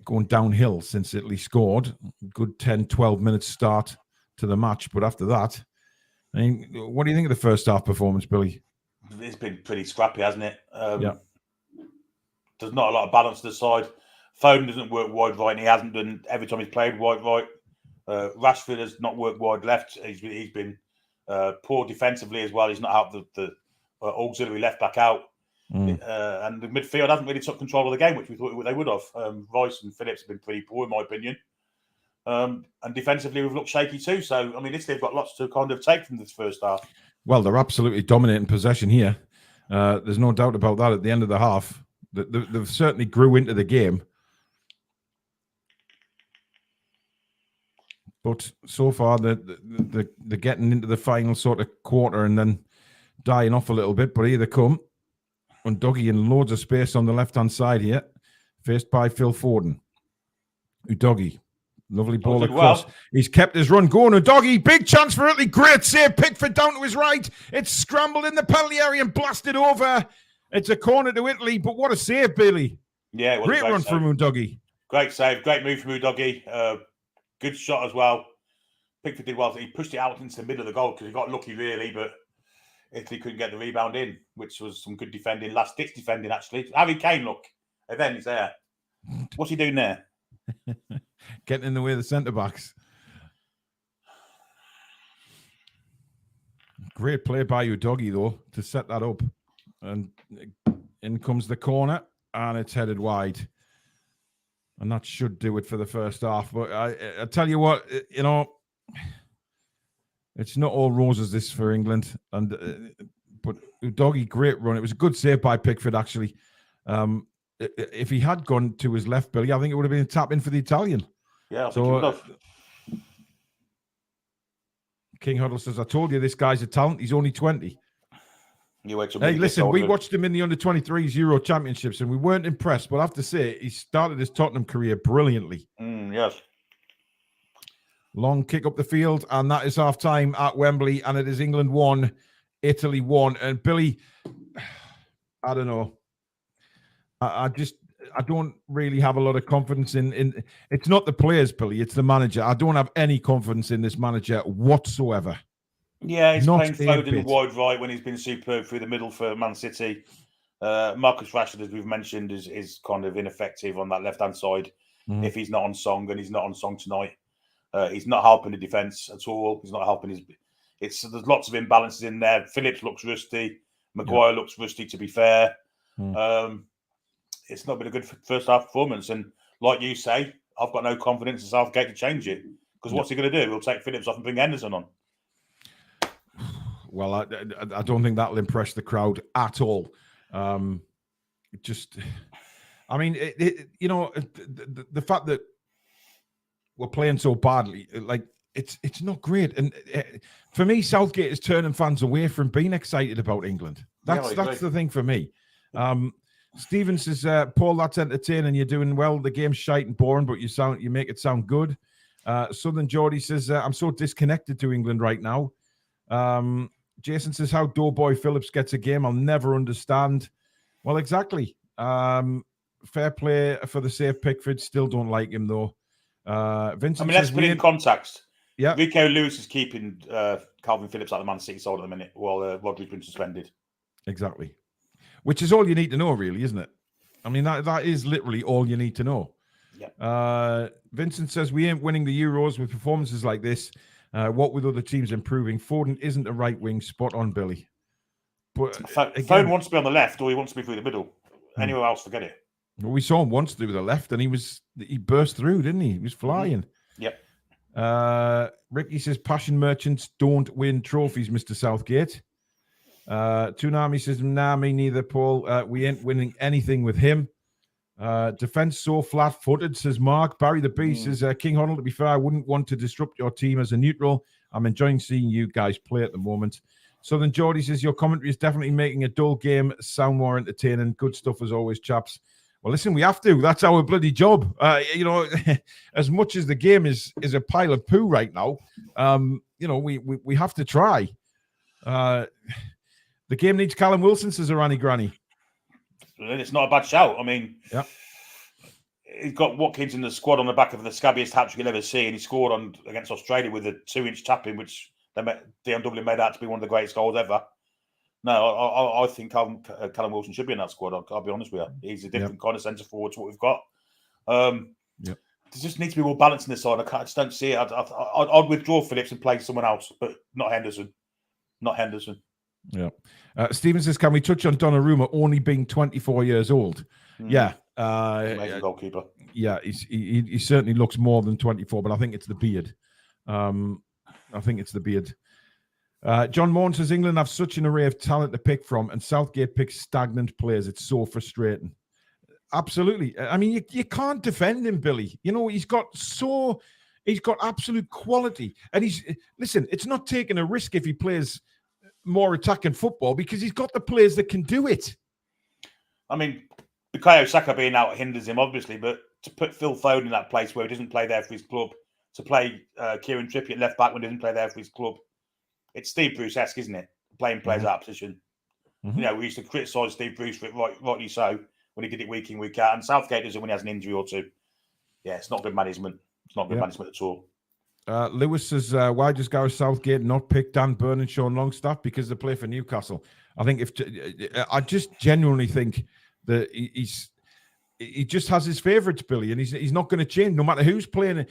Speaker 2: going downhill since Italy scored. Good 10, 12 minutes start to the match. But after that, I mean, what do you think of the first half performance, Billy?
Speaker 3: It's been pretty scrappy, hasn't it?
Speaker 2: Yeah.
Speaker 3: There's not a lot of balance to the side. Foden doesn't work wide right, and he hasn't done every time he's played wide right. Rashford has not worked wide left. He's been poor defensively as well. He's not helped the auxiliary left back out. And the midfield hasn't really took control of the game, which we thought they would have. Rice and Phillips have been pretty poor, in my opinion. And defensively, we've looked shaky too. So, I mean, Italy have got lots to kind of take from this first half.
Speaker 2: Well, they're absolutely dominating possession here. There's no doubt about that. At the end of the half, they've certainly grew into the game. But so far, they're getting into the final sort of quarter and then dying off a little bit. But here they come. And Dougie in loads of space on the left-hand side here, faced by Phil Foden. Udogie, lovely ball across. Well. He's kept his run going. Udogie, big chance for Italy. Great save. Pickford down to his right. It's scrambled in the penalty area and blasted over. It's a corner to Italy, but what a save, Billy.
Speaker 3: Yeah, it was
Speaker 2: great run save from Udogie.
Speaker 3: Great save. Great move from Udogie. Good shot as well. Pickford did well. He pushed it out into the middle of the goal because he got lucky, really, but Italy couldn't get the rebound in, which was some good defending. Last-ditch defending, actually. Harry Kane, look. And then he's there. What's he doing there?
Speaker 2: Getting in the way of the centre-backs. Great play by Udogie, though, to set that up. And in comes the corner, and it's headed wide. And that should do it for the first half. But I tell you what, you know, it's not all roses this for England. And but Udogie, great run. It was a good save by Pickford, actually. If he had gone to his left, Billy, I think it would have been a tap in for the Italian.
Speaker 3: Yeah, I think he would have.
Speaker 2: King Huddle says, I told you this guy's a talent. He's only 20.
Speaker 3: Hey,
Speaker 2: listen, we watched him in the under-23s Euro Championships and we weren't impressed. But I have to say, he started his Tottenham career brilliantly.
Speaker 3: Yes.
Speaker 2: Long kick up the field, and that is half-time at Wembley, and it is England 1, Italy 1. And Billy, I don't know. I don't really have a lot of confidence in it's not the players, Billy, it's the manager. I don't have any confidence in this manager whatsoever.
Speaker 3: Yeah, he's playing Foden wide right when he's been superb through the middle for Man City. Marcus Rashford, as we've mentioned, is kind of ineffective on that left-hand side. If he's not on song, and he's not on song tonight. He's not helping the defence at all. He's not helping there's lots of imbalances in there. Phillips looks rusty. Maguire looks rusty, to be fair. It's not been a good first half performance. And like you say, I've got no confidence in Southgate to change it. Because what's he going to do? He'll take Phillips off and bring Henderson on.
Speaker 2: Well, I don't think that'll impress the crowd at all. I mean, you know, the fact that we're playing so badly, like it's not great. And for me, Southgate is turning fans away from being excited about England. That's the thing for me. Stephen says, Paul, that's entertaining. You're doing well. The game's shite and boring, but you make it sound good. Southern Geordie says, I'm so disconnected to England right now. Jason says, how Doughboy Phillips gets a game, I'll never understand. Well, exactly. Fair play for the safe Pickford. Still don't like him, though. Vincent
Speaker 3: let's
Speaker 2: says,
Speaker 3: put it in context.
Speaker 2: Yeah.
Speaker 3: Rico Lewis is keeping Calvin Phillips at the Man City side at the minute while Rodri's been suspended.
Speaker 2: Exactly. Which is all you need to know, really, isn't it? I mean, that is literally all you need to know.
Speaker 3: Yeah.
Speaker 2: Vincent says, we ain't winning the Euros with performances like this. What with other teams improving? Foden isn't a right wing. Spot on, Billy. But
Speaker 3: Foden wants to be on the left or he wants to be through the middle. Anywhere else, forget it.
Speaker 2: Well, we saw him once through the left and he burst through, didn't he? He was flying.
Speaker 3: Yep.
Speaker 2: Ricky says, passion merchants don't win trophies, Mr. Southgate. Toonami says, nah, me neither, Paul. We ain't winning anything with him. Defense so flat-footed, says Mark. Barry the B says, King Hoddle, to be fair, I wouldn't want to disrupt your team as a neutral. I'm enjoying seeing you guys play at the moment. Southern Geordie says, your commentary is definitely making a dull game sound more entertaining. Good stuff as always, chaps. Well, listen, we have to. That's our bloody job. As much as the game is a pile of poo right now, we have to try. The game needs Callum Wilson, says Arani Granny.
Speaker 3: It's not a bad shout. I mean,
Speaker 2: yeah.
Speaker 3: He's got Watkins in the squad on the back of the scabbiest hat-trick you'll ever see, and he scored against Australia with a 2-inch tap-in, which DMW made out to be one of the greatest goals ever. No, I think Callum Wilson should be in that squad. I'll be honest with you. He's a different kind of centre forward to what we've got. There just needs to be more balance in this side. I just don't see it. I'd withdraw Phillips and play someone else, but not Henderson. Not Henderson.
Speaker 2: Yeah. Stephen says, can we touch on Donnarumma only being 24 years old? Yeah.
Speaker 3: Amazing goalkeeper.
Speaker 2: Yeah, he certainly looks more than 24, but I think it's the beard. John Morn says, England have such an array of talent to pick from, and Southgate picks stagnant players. It's so frustrating. Absolutely. I mean, you can't defend him, Billy. He's got absolute quality. And listen, it's not taking a risk if he plays more attacking football because he's got the players that can do it.
Speaker 3: I mean, Bukayo Saka being out hinders him, obviously, but to put Phil Foden in that place where he doesn't play there for his club, to play Kieran Trippier at left back when he doesn't play there for his club, it's Steve Bruce-esque, isn't it? Playing players out of position.
Speaker 2: Mm-hmm.
Speaker 3: We used to criticise Steve Bruce for it, rightly so, when he did it week in, week out. And Southgate does it when he has an injury or two. Yeah, it's not good management. It's not good management at all.
Speaker 2: Lewis says, why does Gareth Southgate not pick Dan Burn and Sean Longstaff? Because they play for Newcastle. I think I just genuinely think that he just has his favourites, Billy, and he's not going to change no matter who's playing.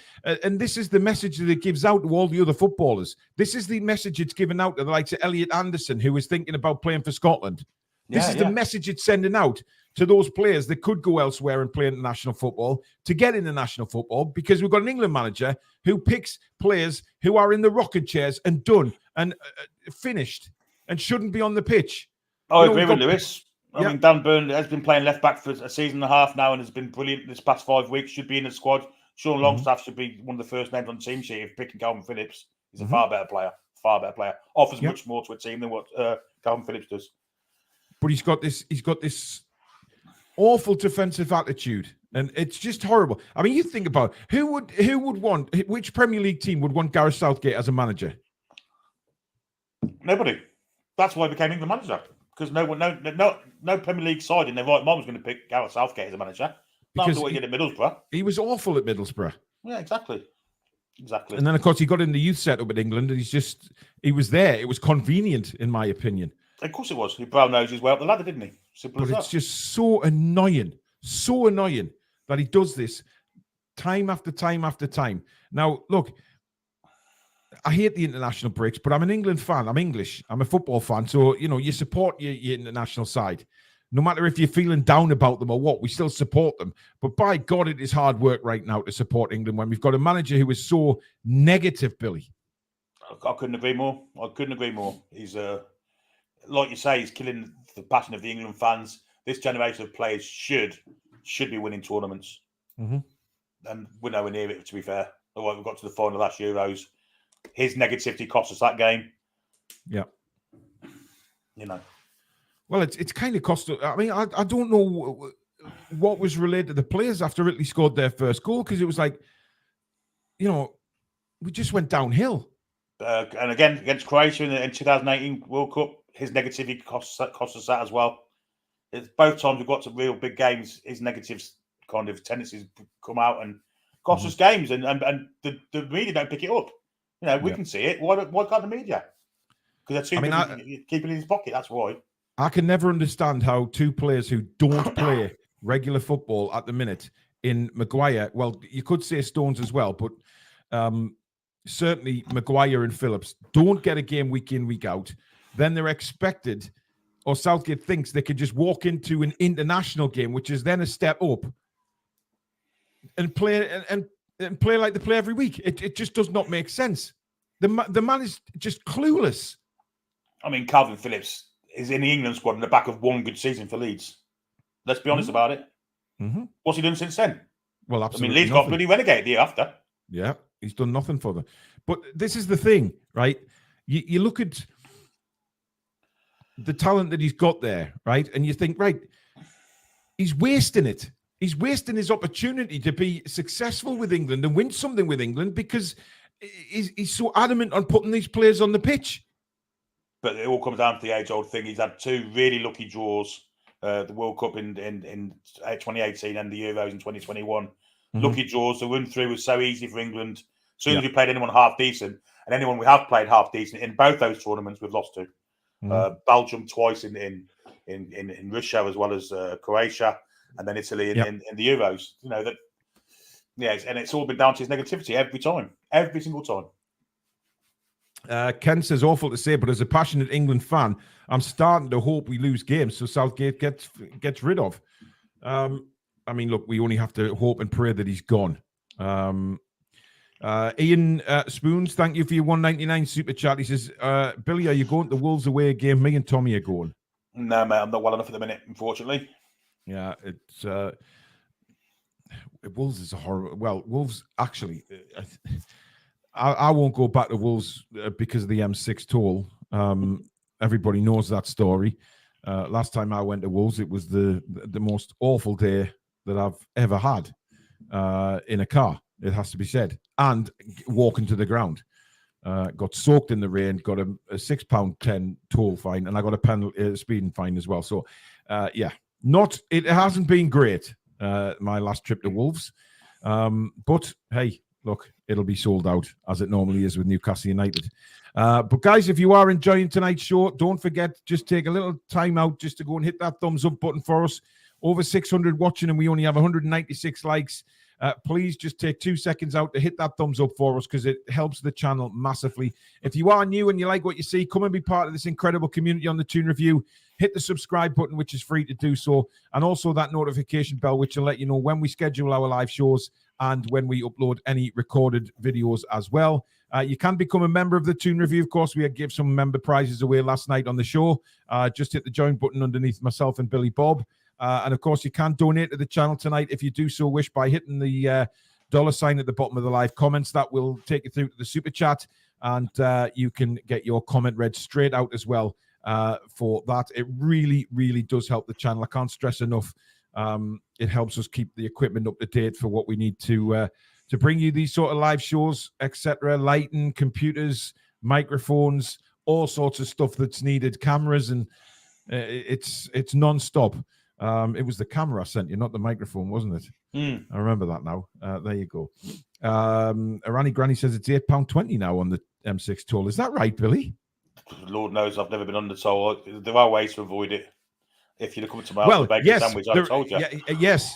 Speaker 2: And this is the message that it gives out to all the other footballers. This is the message it's given out to the likes of Elliot Anderson, who is thinking about playing for Scotland. This is the message it's sending out to those players that could go elsewhere and play international football to get international football, because we've got an England manager who picks players who are in the rocking chairs and done and finished and shouldn't be on the pitch.
Speaker 3: I agree with Lewis. I mean, Dan Burn has been playing left back for a season and a half now and has been brilliant this past 5 weeks. Should be in the squad. Sean Longstaff should be one of the first names on the team sheet if picking Calvin Phillips. He's a far better player. Offers much more to a team than what Calvin Phillips does.
Speaker 2: But he's got this awful defensive attitude, and it's just horrible. I mean, you think about which Premier League team would want Gareth Southgate as a manager?
Speaker 3: Nobody. That's why he became England manager, because no Premier League side in their right mind was going to pick Gareth Southgate as a manager. Not after what he did at Middlesbrough.
Speaker 2: He was awful at Middlesbrough.
Speaker 3: Yeah, exactly.
Speaker 2: And then, of course, he got in the youth setup at England, and he was there. It was convenient, in my opinion.
Speaker 3: Of course it was. He brown nosed his way up the ladder, didn't he? Simple as that.
Speaker 2: It's just so annoying that he does this time after time after time. Now, look, I hate the international breaks, but I'm an England fan. I'm English. I'm a football fan. So, you support your international side. No matter if you're feeling down about them or what, we still support them. But by God, it is hard work right now to support England when we've got a manager who is so negative, Billy.
Speaker 3: I couldn't agree more. He's like you say, he's killing the passion of the England fans. This generation of players should be winning tournaments.
Speaker 2: Mm-hmm.
Speaker 3: And we're nowhere near it, to be fair. Like we got to the final last Euros. His negativity cost us that game.
Speaker 2: Yeah. Well, it's kind of cost. I mean, I don't know what was related to the players after Italy scored their first goal, because it was like, we just went downhill.
Speaker 3: And again, against Croatia in 2018 World Cup, his negativity cost us that as well. It's both times we've got to real big games, his negatives kind of tendencies come out and cost us games, and the media don't pick it up. We can see it. Why can't the media? Because they're too keeping it in his pocket. That's why.
Speaker 2: I can never understand how two players who don't play regular football at the minute in Maguire, well, you could say Stones as well, but certainly Maguire and Phillips don't get a game week in, week out. Then they're expected, or Southgate thinks they could just walk into an international game, which is then a step up, and play and play like they play every week. It just does not make sense. The man is just clueless.
Speaker 3: I mean, Calvin Phillips is in the England squad in the back of one good season for Leeds. Let's be honest about it.
Speaker 2: Mm-hmm.
Speaker 3: What's he done since then?
Speaker 2: Well, absolutely.
Speaker 3: I mean, Leeds got bloody relegated the year after.
Speaker 2: Yeah, he's done nothing for them. But this is the thing, right? You look at the talent that he's got there, right? And you think, right, he's wasting it. He's wasting his opportunity to be successful with England and win something with England because he's so adamant on putting these players on the pitch.
Speaker 3: But it all comes down to the age-old thing. He's had two really lucky draws, the World Cup in 2018 and the Euros in 2021. Mm-hmm. Lucky draws. The run through was so easy for England. As soon as we played anyone half decent, and anyone we have played half decent in both those tournaments, we've lost to. Mm-hmm. Belgium twice in Russia, as well as Croatia, and then Italy in the Euros. And it's all been down to his negativity every single time.
Speaker 2: Ken says, awful to say, but as a passionate England fan, I'm starting to hope we lose games so Southgate gets rid of. I mean, look, we only have to hope and pray that he's gone. Ian Spoons, thank you for your $1.99 super chat. He says, Billy, are you going to the Wolves away game? Me and Tommy are going.
Speaker 3: No, mate, I'm not well enough at the minute, unfortunately.
Speaker 2: Yeah, it's Wolves is a horror. Well, Wolves actually, I won't go back to Wolves because of the M6 toll. Everybody knows that story. Last time I went to Wolves, it was the most awful day that I've ever had in a car. It has to be said, and walking to the ground. Got soaked in the rain, got a £6.10 toll fine, and I got a penalty, speeding fine as well. So, it hasn't been great, my last trip to Wolves. But hey, look, it'll be sold out as it normally is with Newcastle United. But guys, if you are enjoying tonight's show, don't forget, just take a little time out just to go and hit that thumbs up button for us. Over 600 watching, and we only have 196 likes. Please just take 2 seconds out to hit that thumbs up for us because it helps the channel massively. If you are new and you like what you see, come and be part of this incredible community on the Toon Review. Hit the subscribe button, which is free to do so, and also that notification bell, which will let you know when we schedule our live shows and when we upload any recorded videos as well. You can become a member of the Toon Review. Of course, we gave some member prizes away last night on the show. Just hit the join button underneath myself and Billy Bob. And of course, you can donate to the channel tonight if you do so wish by hitting the $sign at the bottom of the live comments. That will take you through to the super chat, and you can get your comment read straight out as well for that. It really, really does help the channel. I can't stress enough. It helps us keep the equipment up to date for what we need to bring you these sort of live shows, etc. Lighting, computers, microphones, all sorts of stuff that's needed, cameras, and it's non-stop. It was the camera I sent you, not the microphone, wasn't it? I remember that now. There you go. Arani Granny says it's £8.20 now on the M6 toll. Is that right, Billy?
Speaker 3: Lord knows I've never been under toll. There are ways to avoid it. If you'd have come to my house with a bacon sandwich, I'd have told you.
Speaker 2: Yes.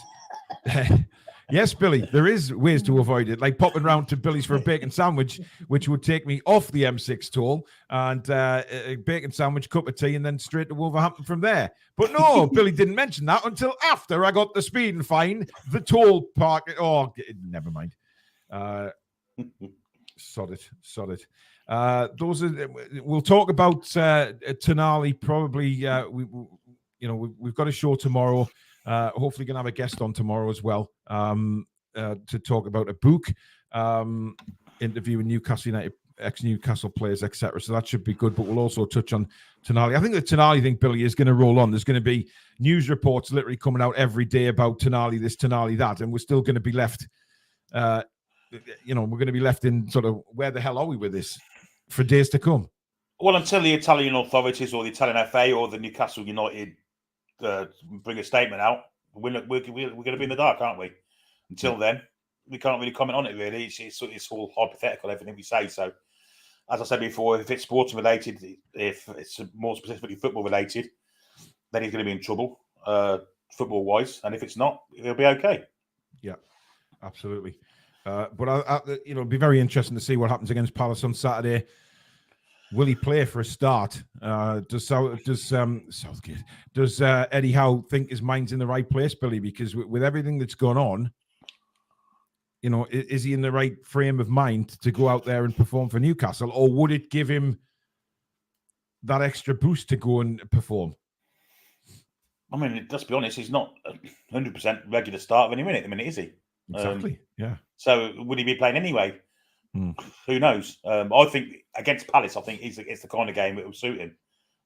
Speaker 2: Yes, Billy, there is ways to avoid it, like popping round to Billy's for a bacon sandwich, which would take me off the M6 toll, and a bacon sandwich, cup of tea, and then straight to Wolverhampton from there. But no, Billy didn't mention that until after I got the speeding fine, the toll park. Oh, never mind. Sod it. Those are. We'll talk about Tonali probably. We've got a show tomorrow. Hopefully going to have a guest on tomorrow as well to talk about a book interview with Newcastle United ex-Newcastle players, etc. So that should be good. But we'll also touch on Tonali. I think the Tonali thing, Billy, is going to roll on. There's going to be news reports literally coming out every day about Tonali this, Tonali that, and we're still going to be left. We're going to be left in sort of where the hell are we with this for days to come.
Speaker 3: Well, until the Italian authorities or the Italian FA or the Newcastle United bring a statement out, we're going to be in the dark, aren't we? Until then, we can't really comment on it, really. It's all hypothetical, everything we say. So, as I said before, if it's sports related, if it's more specifically football related, then he's going to be in trouble, football-wise. And if it's not, he'll be okay.
Speaker 2: Yeah, absolutely. But it'll be very interesting to see what happens against Palace on Saturday. Will he play for a start? Does Southgate, does Eddie Howe think his mind's in the right place, Billy? Because with everything that's gone on, is he in the right frame of mind to go out there and perform for Newcastle, or would it give him that extra boost to go and perform?
Speaker 3: I mean, let's be honest, he's not 100% regular start of any minute at the minute, is he?
Speaker 2: Exactly, yeah.
Speaker 3: So would he be playing anyway? Who knows? I think against Palace, I think it's the kind of game that will suit him.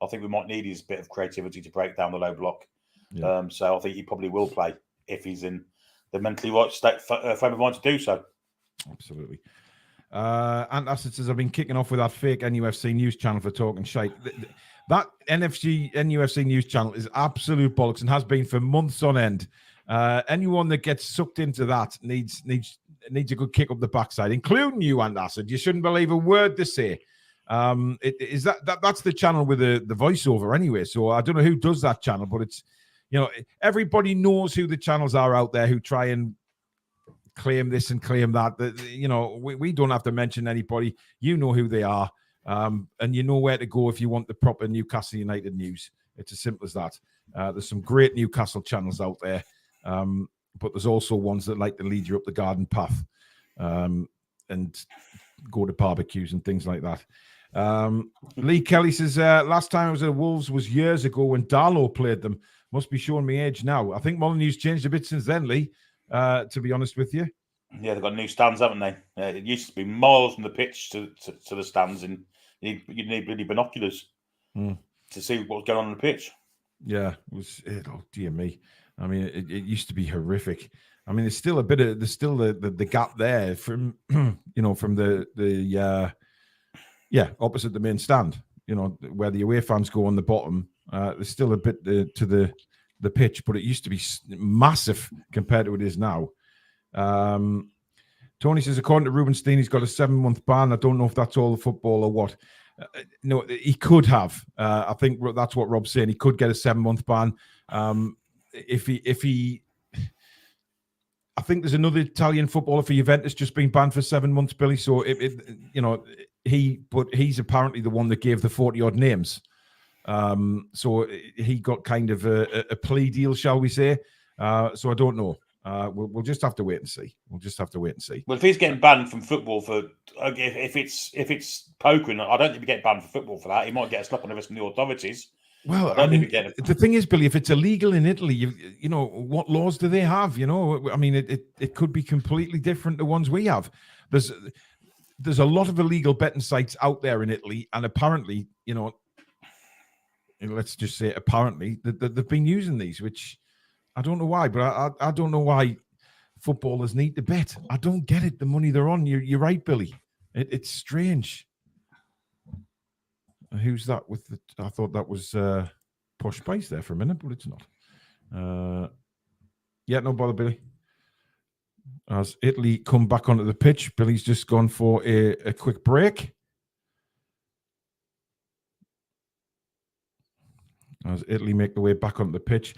Speaker 3: I think we might need his bit of creativity to break down the low block.
Speaker 2: Yeah.
Speaker 3: So I think he probably will play if he's in the mentally right frame of mind to do so.
Speaker 2: Absolutely. And Asset says, I've been kicking off with that fake NUFC news channel for talking shite. That NUFC news channel is absolute bollocks and has been for months on end. Anyone that gets sucked into that needs a good kick up the backside, including you and Acid. You shouldn't believe a word they say. That's the channel with the voiceover anyway. So I don't know who does that channel, but it's, everybody knows who the channels are out there who try and claim this and claim that. We don't have to mention anybody. You know who they are, and you know where to go if you want the proper Newcastle United news. It's as simple as that. There's some great Newcastle channels out there. But there's also ones that like to lead you up the garden path and go to barbecues and things like that. Lee Kelly says, last time I was at Wolves was years ago when Darlow played them. Must be showing me age now. I think Molyneux's changed a bit since then, Lee, to be honest with you.
Speaker 3: Yeah, they've got new stands, haven't they? It used to be miles from the pitch to the stands, and you'd need really binoculars to see what's going on the pitch.
Speaker 2: Yeah, oh dear me. I mean, it used to be horrific. I mean, there's still the gap there from from the opposite the main stand. Where the away fans go on the bottom. There's still a bit to the pitch, but it used to be massive compared to what it is now. Tony says, according to Rubenstein, he's got a 7-month ban. I don't know if that's all the football or what. No, he could have. I think that's what Rob's saying. He could get a 7-month ban. If he, I think there's another Italian footballer for Juventus just been banned for 7 months, Billy. So he's apparently the one that gave the 40-odd names. So he got kind of a plea deal, shall we say? So I don't know. We'll just have to wait and see.
Speaker 3: Well, if he's getting banned from football for if it's poking, I don't think he get banned for football for that. He might get a slap on the wrist from the authorities.
Speaker 2: Well, I mean, the thing is, Billy, if it's illegal in Italy, you know, what laws do they have? You know, I mean, it could be completely different to ones we have. There's a lot of illegal betting sites out there in Italy, and apparently, you know, let's just say apparently that they've been using these, which I don't know why, but I don't know why footballers need to bet. I don't get it. The money they're on. You're right, Billy. It's strange. Who's that with the? I thought that was Posh Spice there for a minute, but it's not. Yeah, no bother, Billy. As Italy come back onto the pitch, Billy's just gone for a quick break. As Italy make their way back onto the pitch.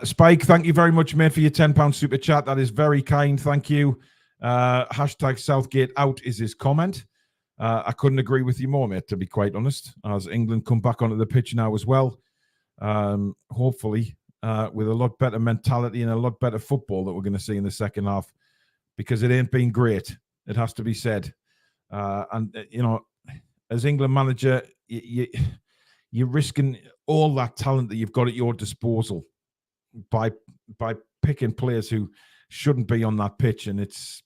Speaker 2: Spike, thank you very much, mate, for your £10 super chat. That is very kind. Thank you. Hashtag Southgate out is his comment. I couldn't agree with you more, mate, to be quite honest, as England come back onto the pitch now as well. Hopefully, with a lot better mentality and a lot better football that we're going to see in the second half, because it ain't been great. It has to be said. And, you know, as England manager, you're risking all that talent that you've got at your disposal by picking players who shouldn't be on that pitch. And it's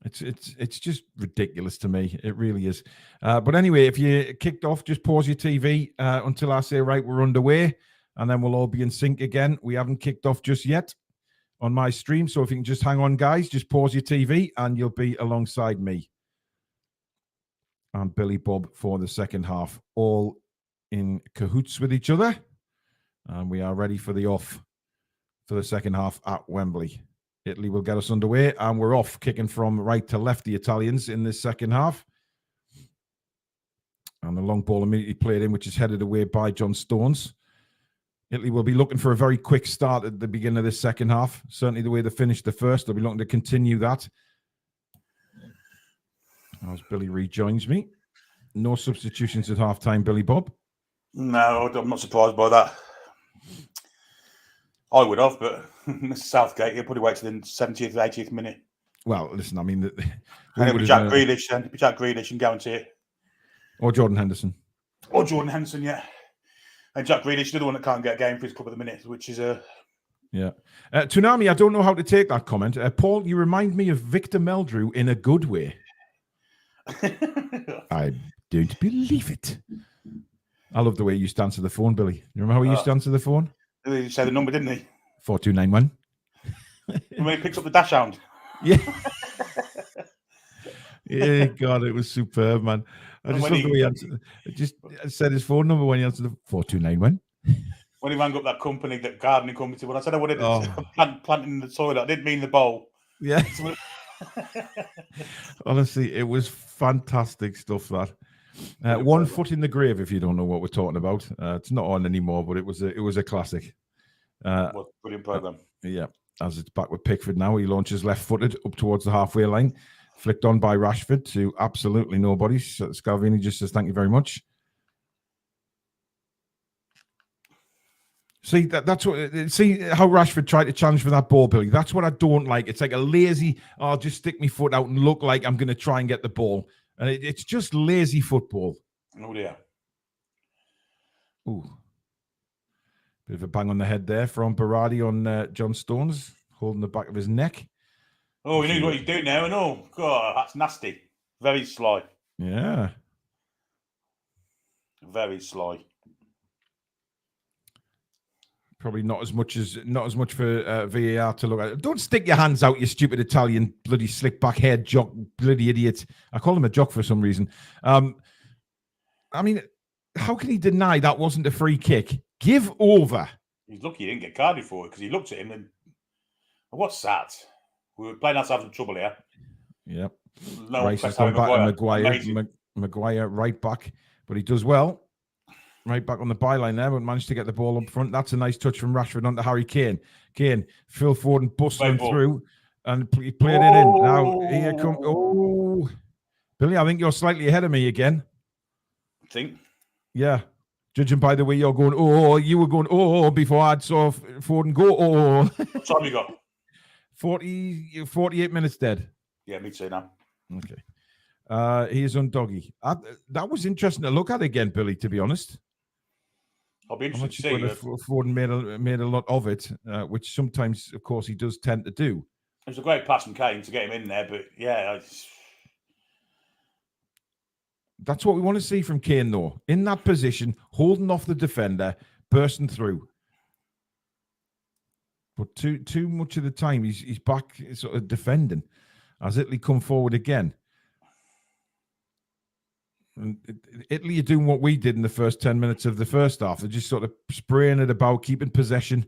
Speaker 2: It's just ridiculous to me. It really is. But anyway, if you kicked off, just pause your TV until I say, right, we're underway, and then we'll all be in sync again. We haven't kicked off just yet on my stream, so if you can just hang on, guys, just pause your TV, and you'll be alongside me and Billy Bob for the second half, all in cahoots with each other, and we are ready for the off for the second half at Wembley. Italy will get us underway, and we're off, kicking from right to left, the Italians in this second half. And the long ball immediately played in, which is headed away by John Stones. Italy will be looking for a very quick start at the beginning of this second half. Certainly the way they finished the first, they'll be looking to continue that. As Billy rejoins me. No substitutions at half-time, Billy Bob?
Speaker 3: No, I'm not surprised by that. I would have, but Mr. Southgate, he'll probably wait till the 70th, 80th minute.
Speaker 2: Well, listen, I mean...
Speaker 3: And it'll be Jack Grealish and guarantee it.
Speaker 2: Or Jordan Henderson.
Speaker 3: Or Jordan Henderson, yeah. And Jack Grealish, the other one that can't get a game for his club at the minute, which is a...
Speaker 2: Yeah. Toonami, I don't know how to take that comment. Paul, you remind me of Victor Meldrew in a good way. I don't believe it. I love the way you used to answer the phone, Billy. You remember how he used to answer the phone?
Speaker 3: He said the number, didn't he?
Speaker 2: 4291.
Speaker 3: When he picks up the dash hound.
Speaker 2: Yeah. Yeah, God, it was superb, man. I just love the way he answered. Just said his phone number when he answered the 4291.
Speaker 3: When he rang up that company, that gardening company, when I said I wanted to plant in the soil, I didn't mean the bowl.
Speaker 2: Yeah. Honestly, it was fantastic stuff, that. One Foot in the Grave, if you don't know what we're talking about. It's not on anymore, but it was a classic.
Speaker 3: Brilliant program.
Speaker 2: Yeah, as it's back with Pickford now. He launches left-footed up towards the halfway line. Flicked on by Rashford to absolutely nobody. Scalvini just says, thank you very much. See, that's what. See how Rashford tried to challenge for that ball, Billy. That's what I don't like. It's like a lazy, I'll just stick my foot out and look like I'm going to try and get the ball. And it's just lazy football.
Speaker 3: Oh, dear.
Speaker 2: Ooh. Bit of a bang on the head there from Berardi on John Stones, holding the back of his neck.
Speaker 3: Oh, he knows what he's doing now, and God, that's nasty. Very sly.
Speaker 2: Yeah.
Speaker 3: Very sly.
Speaker 2: Probably not as much for VAR to look at. Don't stick your hands out, you stupid Italian bloody slick back head jock, bloody idiot. I call him a jock for some reason. I mean, how can he deny that wasn't a free kick? Give over.
Speaker 3: He's lucky he didn't get carded for it, because he looked at him and what's that? We were playing ourselves in trouble here.
Speaker 2: Yep.
Speaker 3: No,
Speaker 2: Rice has gone back to Maguire right back, but he does well. Right back on the byline there, but managed to get the ball up front. That's a nice touch from Rashford onto Harry Kane. Kane, Phil Foden bustling through, and he played it in. Now, here comes... Oh, Billy, I think you're slightly ahead of me again.
Speaker 3: I think.
Speaker 2: Yeah. Judging by the way you're going, you were going, before I saw Foden go,
Speaker 3: What time you got?
Speaker 2: 48 minutes dead.
Speaker 3: Yeah, me too now.
Speaker 2: Okay. Here's on Doggy. That was interesting to look at again, Billy, to be honest.
Speaker 3: I'll be interested to see.
Speaker 2: Foden made a lot of it, which sometimes, of course, he does tend to do.
Speaker 3: It was a great pass from Kane to get him in there, but yeah.
Speaker 2: That's what we want to see from Kane, though. In that position, holding off the defender, bursting through. But too much of the time, he's back sort of defending. As Italy come forward again. And Italy are doing what we did in the first 10 minutes of the first half. They're just sort of spraying it about, keeping possession.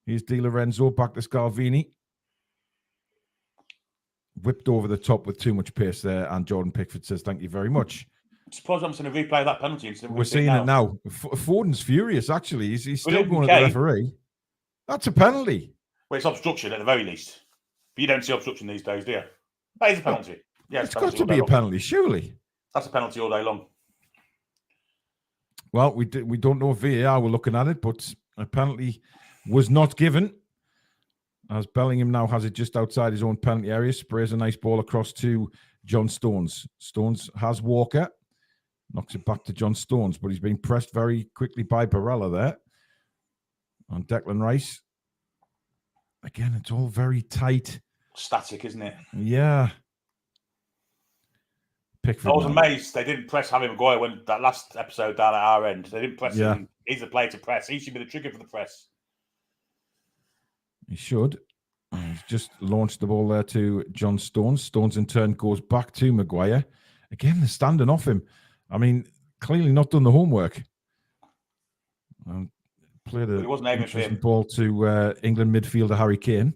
Speaker 2: Here's Di Lorenzo, back to Scalvini. Whipped over the top with too much pace there, and Jordan Pickford says, thank you very much.
Speaker 3: I suppose I'm going to replay that penalty.
Speaker 2: We're seeing it now. Foden's furious, actually. He's still going at the referee. That's a penalty.
Speaker 3: Well, it's obstruction at the very least. But you don't see obstruction these days, do you? That is a penalty. Yeah,
Speaker 2: it's got to be a penalty, surely.
Speaker 3: That's a penalty all day long.
Speaker 2: Well, we don't know if VAR were looking at it, but a penalty was not given. As Bellingham now has it just outside his own penalty area, sprays a nice ball across to John Stones. Stones has Walker, knocks it back to John Stones, but he's been pressed very quickly by Barella there. On Declan Rice. Again, it's all very tight.
Speaker 3: static, isn't it?
Speaker 2: Yeah. Pickford.
Speaker 3: I was amazed they didn't press Harry Maguire when that last episode down at our end. They didn't press him. He's the player to press. He should be the trigger for the press.
Speaker 2: He should. He's just launched the ball there to John Stones. Stones in turn goes back to Maguire. Again, they're standing off him. I mean, clearly not done the homework. Played a interesting ball to England midfielder Harry Kane.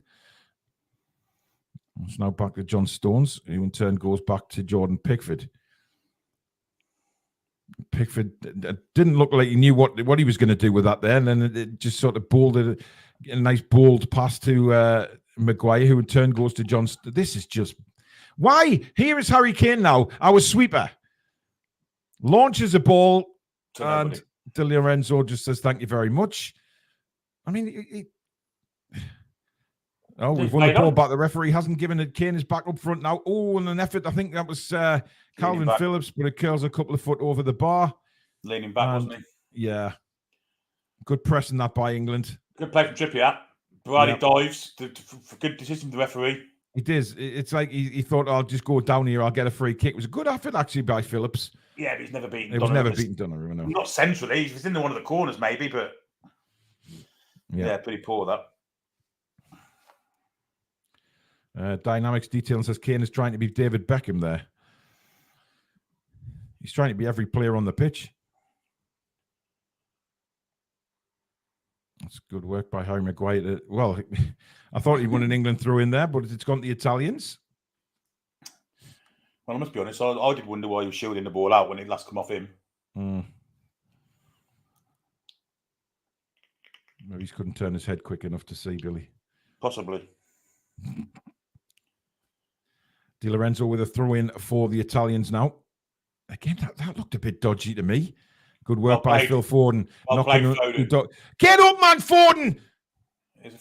Speaker 2: It's now back to John Stones, who in turn goes back to Jordan Pickford. Pickford didn't look like he knew what he was going to do with that there, and then it just sort of bowled a nice bowled pass to Maguire, who in turn goes to John. This is just why. Here is Harry Kane now, our sweeper, launches a ball, and Di Lorenzo just says thank you very much. I mean, we've won the ball back. The referee hasn't given it. Kane is back up front now. Oh, and an effort. I think that was Calvin Phillips, but it curls a couple of foot over the bar.
Speaker 3: Leaning back, wasn't he?
Speaker 2: Yeah. Good pressing that by England.
Speaker 3: Good play from Trippier. Brady dives. For good decision from the referee.
Speaker 2: He did. It's like he thought, I'll just go down here. I'll get a free kick. It was a good effort, actually, by Phillips.
Speaker 3: Yeah, but he's never beaten.
Speaker 2: It was never beaten Donnarumma. No.
Speaker 3: Not centrally. He was in one of the corners, maybe, but yeah, pretty poor that.
Speaker 2: Dynamics Detailing says Kane is trying to be David Beckham there. He's trying to be every player on the pitch. That's good work by Harry Maguire. Well, I thought he won an England throw in there, but it's gone to the Italians.
Speaker 3: Well, I must be honest, I did wonder why he was shielding the ball out when it last come off him.
Speaker 2: Maybe he couldn't turn his head quick enough to see, Billy.
Speaker 3: Possibly.
Speaker 2: Di Lorenzo with a throw-in for the Italians now. Again, that looked a bit dodgy to me. Good work by Phil Foden. Get up, man, Foden!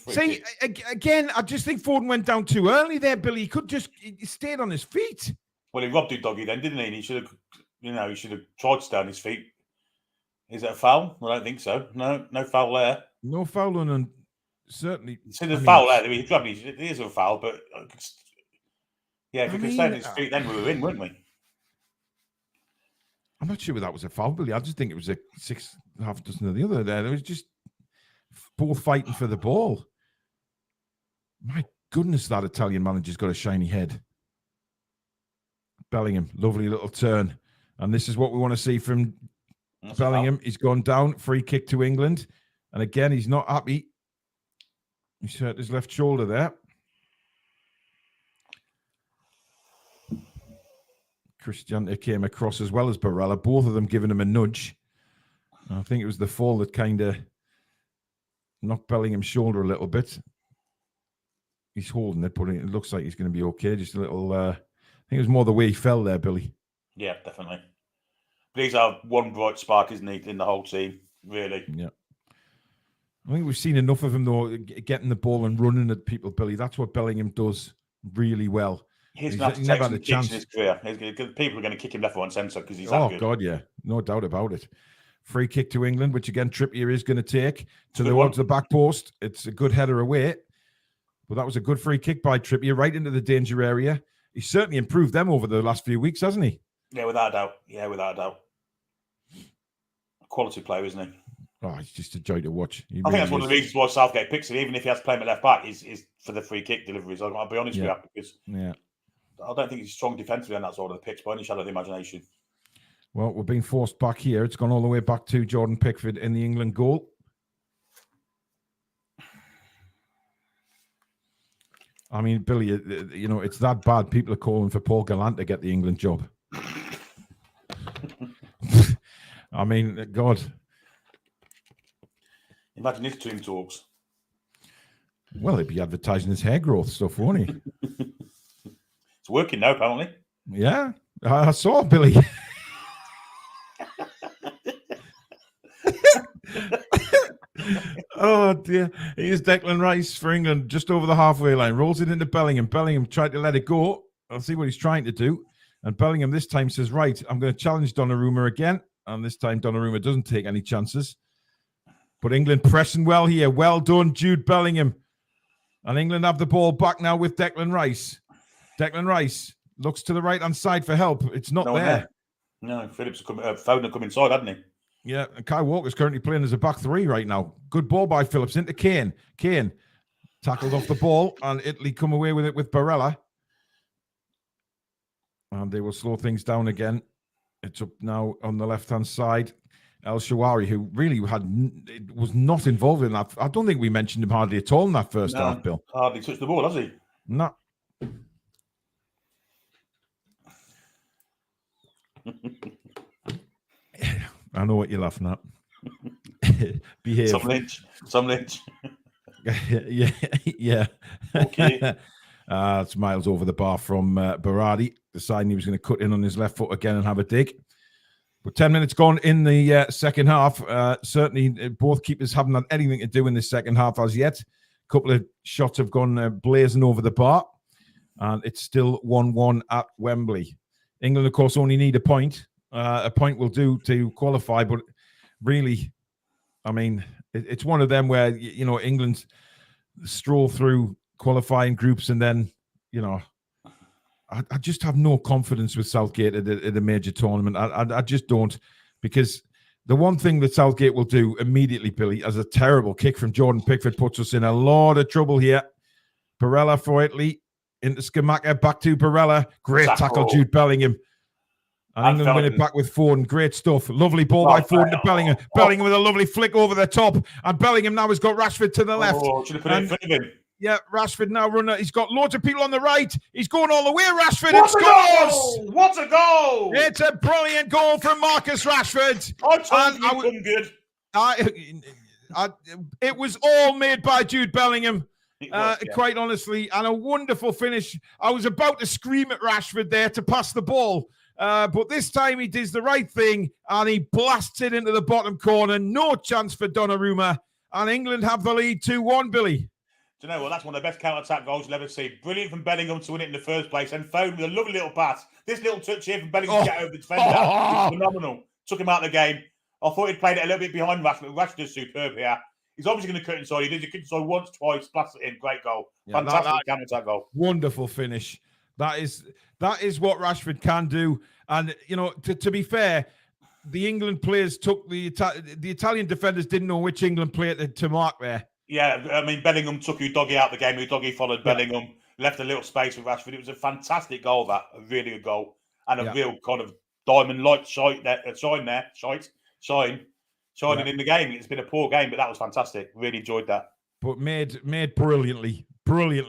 Speaker 2: See, again, I just think Foden went down too early there, Billy. He stayed on his feet.
Speaker 3: Well, he robbed Doggy then, didn't he? And he should have tried to stay on his feet. Is it a foul? I don't think so. No foul there.
Speaker 2: No foul on, certainly.
Speaker 3: There's a foul there. It is a foul, but yeah, if he could stay on his feet, then we were in, weren't we?
Speaker 2: I'm not sure that was a foul, Billy. I just think it was a half dozen of the other there. There was just both fighting for the ball. My goodness, that Italian manager's got a shiny head. Bellingham, lovely little turn. And this is what we want to see from Bellingham. He's gone down, free kick to England. And again, he's not happy. He's hurt his left shoulder there. Cristiano came across as well as Barella, both of them giving him a nudge. I think it was the fall that kind of knocked Bellingham's shoulder a little bit. He's holding it, but it looks like he's going to be okay. Just a little, I think it was more the way he fell there, Billy.
Speaker 3: Yeah, definitely. But he's our one bright spark, isn't he, in the whole team, really?
Speaker 2: Yeah. I think we've seen enough of him, though, getting the ball and running at people, Billy. That's what Bellingham does really well.
Speaker 3: He's going to have to take some kicks in his career. People are going to kick him left, right, and centre because he's that good.
Speaker 2: Oh, God, yeah. No doubt about it. Free kick to England, which, again, Trippier is going to take towards the back post. It's a good header away. But that was a good free kick by Trippier right into the danger area. He's certainly improved them over the last few weeks, hasn't he?
Speaker 3: Yeah, without a doubt. Quality player, isn't he?
Speaker 2: Oh, it's just a joy to watch.
Speaker 3: I think that's one of the reasons why Southgate picks him, even if he has to play him at left back, is for the free kick deliveries. I'll be honest with you, because I don't think he's strong defensively on that side of the pitch by any shadow of the imagination.
Speaker 2: Well, we're being forced back here. It's gone all the way back to Jordan Pickford in the England goal. I mean, Billy, it's that bad. People are calling for Paul Gallant to get the England job. I mean, God.
Speaker 3: Imagine his team talks.
Speaker 2: Well, he'd be advertising his hair growth stuff, won't he?
Speaker 3: It's working now, apparently.
Speaker 2: Yeah, I saw Billy. Oh, dear. Here's Declan Rice for England, just over the halfway line. Rolls it into Bellingham. Bellingham tried to let it go. I'll see what he's trying to do. And Bellingham this time says, right, I'm going to challenge Donnarumma again. And this time Donnarumma doesn't take any chances. But England pressing well here. Well done, Jude Bellingham. And England have the ball back now with Declan Rice. Declan Rice looks to the right-hand side for help. It's not there.
Speaker 3: No, Phillips Foden come inside, hadn't he?
Speaker 2: Yeah, and Kai Walker's currently playing as a back three right now. Good ball by Phillips into Kane. Kane tackled off the ball, and Italy come away with it with Barella. And they will slow things down again. It's up now on the left-hand side. El Shawari, who really was not involved in that. I don't think we mentioned him hardly at all in that first half, Bill.
Speaker 3: Hardly touched the ball, has he?
Speaker 2: No. I know what you're laughing at. Behave.
Speaker 3: Some Lynch.
Speaker 2: yeah.
Speaker 3: Okay.
Speaker 2: It's miles over the bar from Berardi, deciding he was going to cut in on his left foot again and have a dig. But 10 minutes gone in the second half. Certainly, both keepers haven't had anything to do in the second half as yet. A couple of shots have gone blazing over the bar. And it's still 1-1 at Wembley. England, of course, only need a point. A point will do to qualify. But really, I mean, it's one of them where, you know, England stroll through qualifying groups and then, you know, I just have no confidence with Southgate at a major tournament. I just don't, because the one thing that Southgate will do immediately, Billy, as a terrible kick from Jordan Pickford puts us in a lot of trouble here. Barella for Italy, into Scamacca, back to Barella. Great tackle, Jude Bellingham. And England win it back with Foden. Great stuff. Lovely ball by Foden to Bellingham. Bellingham with a lovely flick over the top. And Bellingham now has got Rashford to the left.
Speaker 3: Should have put it in front of him.
Speaker 2: Yeah, Rashford now running. He's got loads of people on the right. He's going all the way, Rashford.
Speaker 3: What
Speaker 2: and
Speaker 3: a
Speaker 2: scores!
Speaker 3: goal! What a goal!
Speaker 2: It's a brilliant goal from Marcus Rashford.
Speaker 3: I told you he'd come good.
Speaker 2: It was all made by Jude Bellingham.
Speaker 3: Yeah.
Speaker 2: Quite honestly, and a wonderful finish. I was about to scream at Rashford there to pass the ball, but this time he does the right thing and he blasts it into the bottom corner. No chance for Donnarumma, and England have the lead 2-1, Billy.
Speaker 3: Do you know what? That's one of the best counter-attack goals you'll ever see. Brilliant from Bellingham to win it in the first place, and Foden with a lovely little pass. This little touch here from Bellingham to get over the defender was phenomenal. Took him out of the game. I thought he'd played it a little bit behind Rashford. Rashford is superb here. He's obviously going to cut inside. He did. He cut inside once, twice, blast it in. Great goal.
Speaker 2: Yeah,
Speaker 3: fantastic counter-attack gool.
Speaker 2: Wonderful finish. That is what Rashford can do. And, you know, to be fair, the England players took the Italian defenders didn't know which England player to mark there.
Speaker 3: Yeah, I mean, Bellingham took Udogie out of the game. Udogie followed Bellingham, left a little space for Rashford. It was a fantastic goal, that. A really good goal. And a real kind of diamond-like shining in the game. It's been a poor game, but that was fantastic. Really enjoyed that.
Speaker 2: But made brilliantly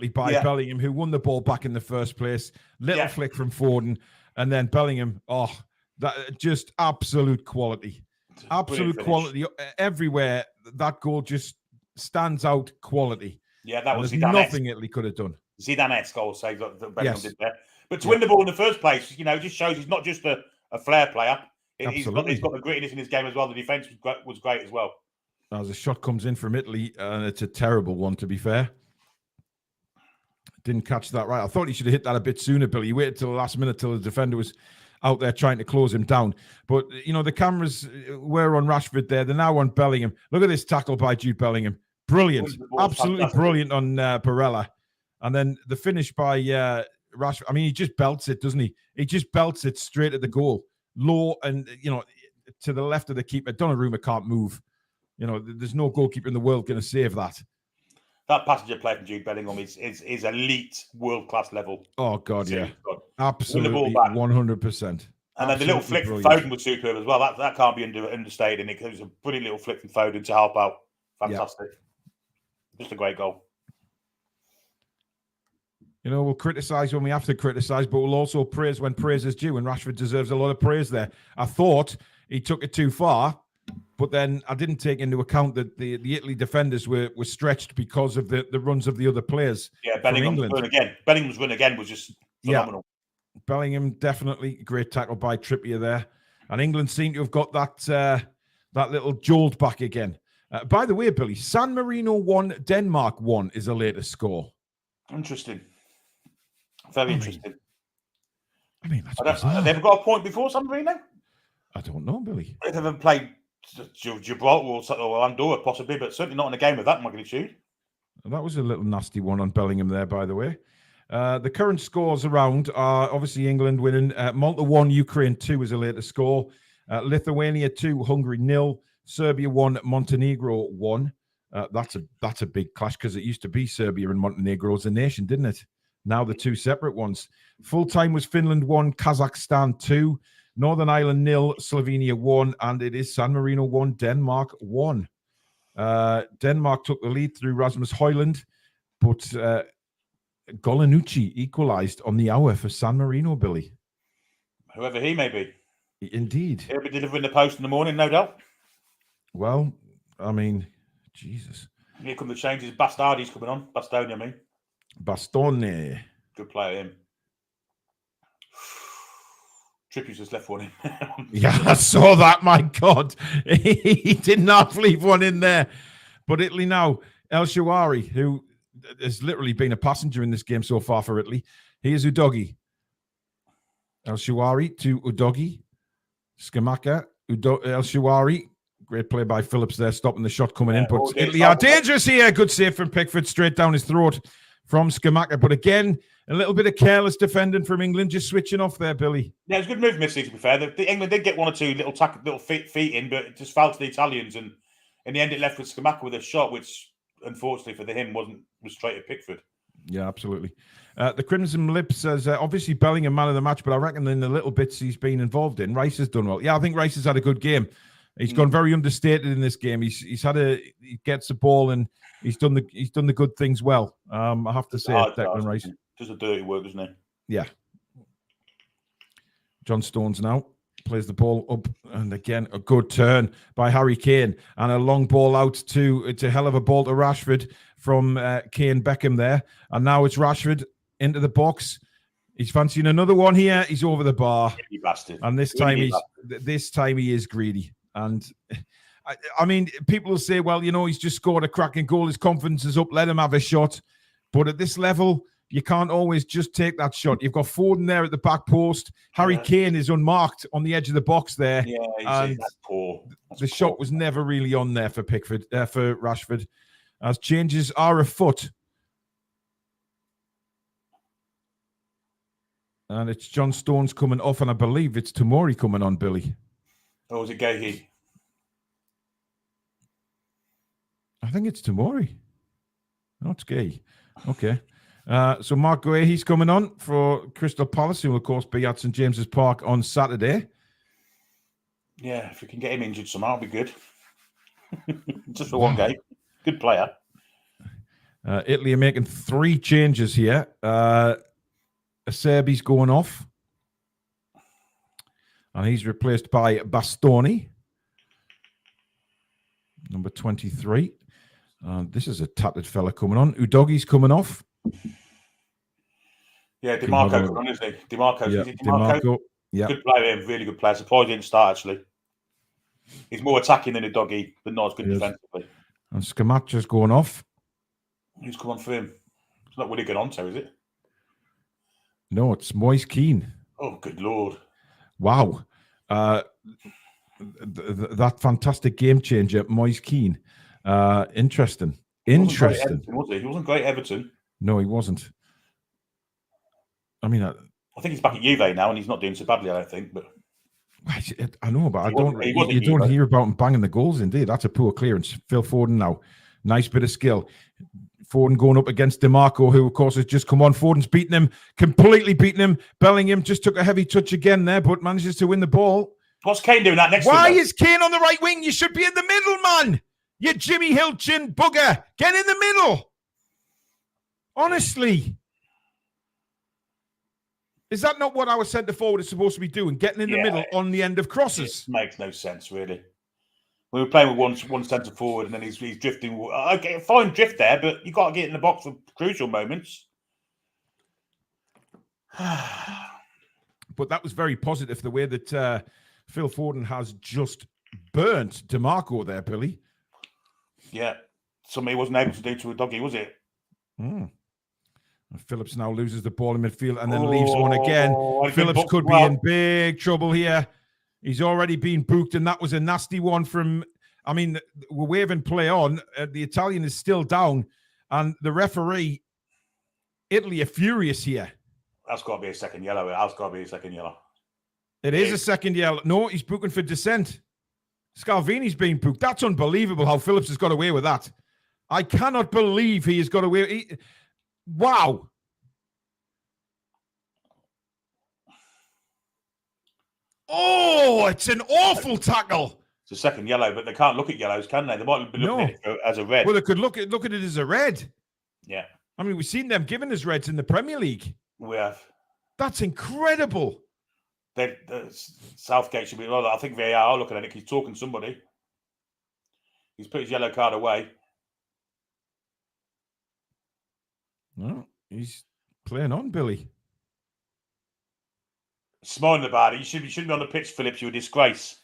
Speaker 2: by Bellingham, who won the ball back in the first place. Little flick from Foden. And then Bellingham, that just absolute quality. Absolute quality everywhere. That goal just stands out quality.
Speaker 3: Yeah, that was
Speaker 2: nothing Italy could have done.
Speaker 3: Zidane-esque goal save that Bellingham did there. But to win the ball in the first place, you know, just shows he's not just a flair player. He's got the grittiness in his game as well. The defence was great as well.
Speaker 2: As a shot comes in from Italy, and it's a terrible one, to be fair. Didn't catch that right. I thought he should have hit that a bit sooner, Billy. He waited till the last minute till the defender was out there trying to close him down. But, you know, the cameras were on Rashford there. They're now on Bellingham. Look at this tackle by Jude Bellingham. Brilliant. Absolutely brilliant on Barella. And then the finish by Rashford. I mean, he just belts it, doesn't he? He just belts it straight at the goal. Low and, you know, to the left of the keeper. Donnarumma can't move. You know, there's no goalkeeper in the world going to save that.
Speaker 3: That passenger play from Jude Bellingham is elite, world-class level.
Speaker 2: Oh, God, yeah. Absolutely, 100%.
Speaker 3: And then the little flick from Foden was superb as well. That can't be understated. It was a brilliant little flick from Foden to help out. Fantastic. Yeah. Just a great goal.
Speaker 2: You know, we'll criticise when we have to criticise, but we'll also praise when praise is due, and Rashford deserves a lot of praise there. I thought he took it too far, but then I didn't take into account that the Italy defenders were stretched because of the runs of the other players. Yeah,
Speaker 3: Bellingham's run again was just phenomenal.
Speaker 2: Yeah. Bellingham, definitely. Great tackle by Trippier there. And England seem to have got that little jolt back again. By the way, Billy, San Marino 1, Denmark 1 is the latest score.
Speaker 3: Interesting. Very interesting.
Speaker 2: I mean, that's
Speaker 3: have they ever got a point before San Marino?
Speaker 2: I don't know, Billy.
Speaker 3: They haven't played Gibraltar or Andorra, possibly, but certainly not in a game of that magnitude.
Speaker 2: That was a little nasty one on Bellingham there, by the way. The current scores around are obviously England winning. Malta 1, Ukraine 2 is a later score. Lithuania 2, Hungary 0. Serbia 1, Montenegro 1. That's a big clash because it used to be Serbia and Montenegro as a nation, didn't it? Now the two separate ones. Full time was Finland 1, Kazakhstan 2. Northern Ireland 0, Slovenia 1. And it is San Marino 1, Denmark 1. Denmark took the lead through Rasmus Højlund, but Golinucci equalised on the hour for San Marino, Billy.
Speaker 3: Whoever he may be.
Speaker 2: Indeed.
Speaker 3: He'll be delivering the post in the morning, no doubt.
Speaker 2: Well, I mean, Jesus.
Speaker 3: Here come the changes. Bastardi's coming on. Bastoni, I mean.
Speaker 2: Bastone.
Speaker 3: Good player, him. Trippier's just left one in.
Speaker 2: Yeah, I saw that, my God. He did not leave one in there. But Italy now, El Shawari, who has literally been a passenger in this game so far for Italy. Here's Udogi. El Shawari to Udogi. Scamacca. El Shawari. Great play by Phillips there, stopping the shot coming in. But Italy are dangerous here. Good save from Pickford, straight down his throat from Scamacca. But again, a little bit of careless defending from England, just switching off there, Billy.
Speaker 3: Yeah, it was a good move, Missy, to be fair. The England did get one or two little feet in, but it just fell to the Italians. And in the end, it left with Scamacca with a shot, which, unfortunately for him, was straight at Pickford.
Speaker 2: Yeah, absolutely. The Crimson Lip says, obviously Bellingham man of the match, but I reckon in the little bits he's been involved in, Rice has done well. Yeah, I think Rice has had a good game. He's gone very understated in this game. He gets the ball and he's done the good things well. I have to say, Declan Rice.
Speaker 3: Just a dirty work, isn't it?
Speaker 2: Yeah. John Stones now plays the ball up, and again a good turn by Harry Kane and a long ball out to it's a hell of a ball to Rashford from Kane Beckham there, and now it's Rashford into the box. He's fancying another one here. He's over the bar,
Speaker 3: bastard.
Speaker 2: And this time he is greedy. And I mean, people will say, well, he's just scored a cracking goal. His confidence is up. Let him have a shot. But at this level, you can't always just take that shot. You've got Foden there at the back post. Harry Kane is unmarked on the edge of the box there.
Speaker 3: Yeah, that's poor.
Speaker 2: The shot was never really on there for Pickford, for Rashford. As changes are afoot. And it's John Stones coming off, and I believe it's Tomori coming on, Billy.
Speaker 3: Or was it Gahey?
Speaker 2: I think it's Tomori. No, it's Gay. Okay. So Mark Guay, he's coming on for Crystal Palace, who will, of course, be at St. James's Park on Saturday.
Speaker 3: Yeah, if we can get him injured somehow, it'll be good. Just for one game. Good player.
Speaker 2: Italy are making 3 changes here. Acerbi's going off. And he's replaced by Bastoni. Number 23. This is a tattered fella coming on. Udogi's coming off.
Speaker 3: Yeah, DiMarco coming on, isn't he? DiMarco.
Speaker 2: Yeah,
Speaker 3: Is it DiMarco?
Speaker 2: Yeah.
Speaker 3: Good player, really good player. Surprised he didn't start, actually. He's more attacking than Udogi, but not as good defensively.
Speaker 2: And Scamacca's going off.
Speaker 3: Who's come on for him? It's not Willie Gononto, is it?
Speaker 2: No, it's Moise Keane.
Speaker 3: Oh, good Lord.
Speaker 2: Wow. That fantastic game changer, Moise Keane. Interesting.
Speaker 3: He wasn't great Everton.
Speaker 2: No, he wasn't. I mean, I
Speaker 3: think he's back at Juve now, and he's not doing so badly, I don't think. But
Speaker 2: I know, but you don't hear about him banging the goals, indeed. That's a poor clearance. Phil Foden now. Nice bit of skill. Foden going up against DiMarco, who, of course, has just come on. Foden's beaten him, completely beaten him. Bellingham just took a heavy touch again there, but manages to win the ball.
Speaker 3: What's Kane doing that next
Speaker 2: Why is Kane on the right wing? You should be in the middle, man. You Jimmy Hilchin bugger. Get in the middle. Honestly. Is that not what our centre forward is supposed to be doing? Getting in the middle on the end of crosses?
Speaker 3: It makes no sense, really. We were playing with one centre forward, and then he's drifting. Okay, fine drift there, but you got to get in the box for crucial moments.
Speaker 2: But that was very positive, the way that Phil Foden has just burnt DiMarco there, Billy.
Speaker 3: Yeah, something he wasn't able to do to a doggy, was it?
Speaker 2: Phillips now loses the ball in midfield and then leaves one again. Phillips could be in big trouble here. He's already been booked, and that was a nasty one from... I mean, we're waving play on. The Italian is still down, And the referee, Italy are furious here.
Speaker 3: That's got to be a second yellow. That's got to be a second yellow.
Speaker 2: It is a second yellow. No, he's booking for dissent. Scalvini's been booked. That's unbelievable how Phillips has got away with that. I cannot believe he has got away. Wow. Oh, it's an awful tackle.
Speaker 3: It's a second yellow, but they can't look at yellows, can they? They might be looking at it as a red.
Speaker 2: Well, they could look at it as a red.
Speaker 3: Yeah.
Speaker 2: I mean, we've seen them given as reds in the Premier League.
Speaker 3: We have.
Speaker 2: That's incredible.
Speaker 3: Southgate should be. Well, I think VAR are looking at it. He's talking to somebody. He's put his yellow card away.
Speaker 2: No, he's playing on, Billy.
Speaker 3: Smiling about it. You shouldn't be on the pitch, Phillips. You're a disgrace.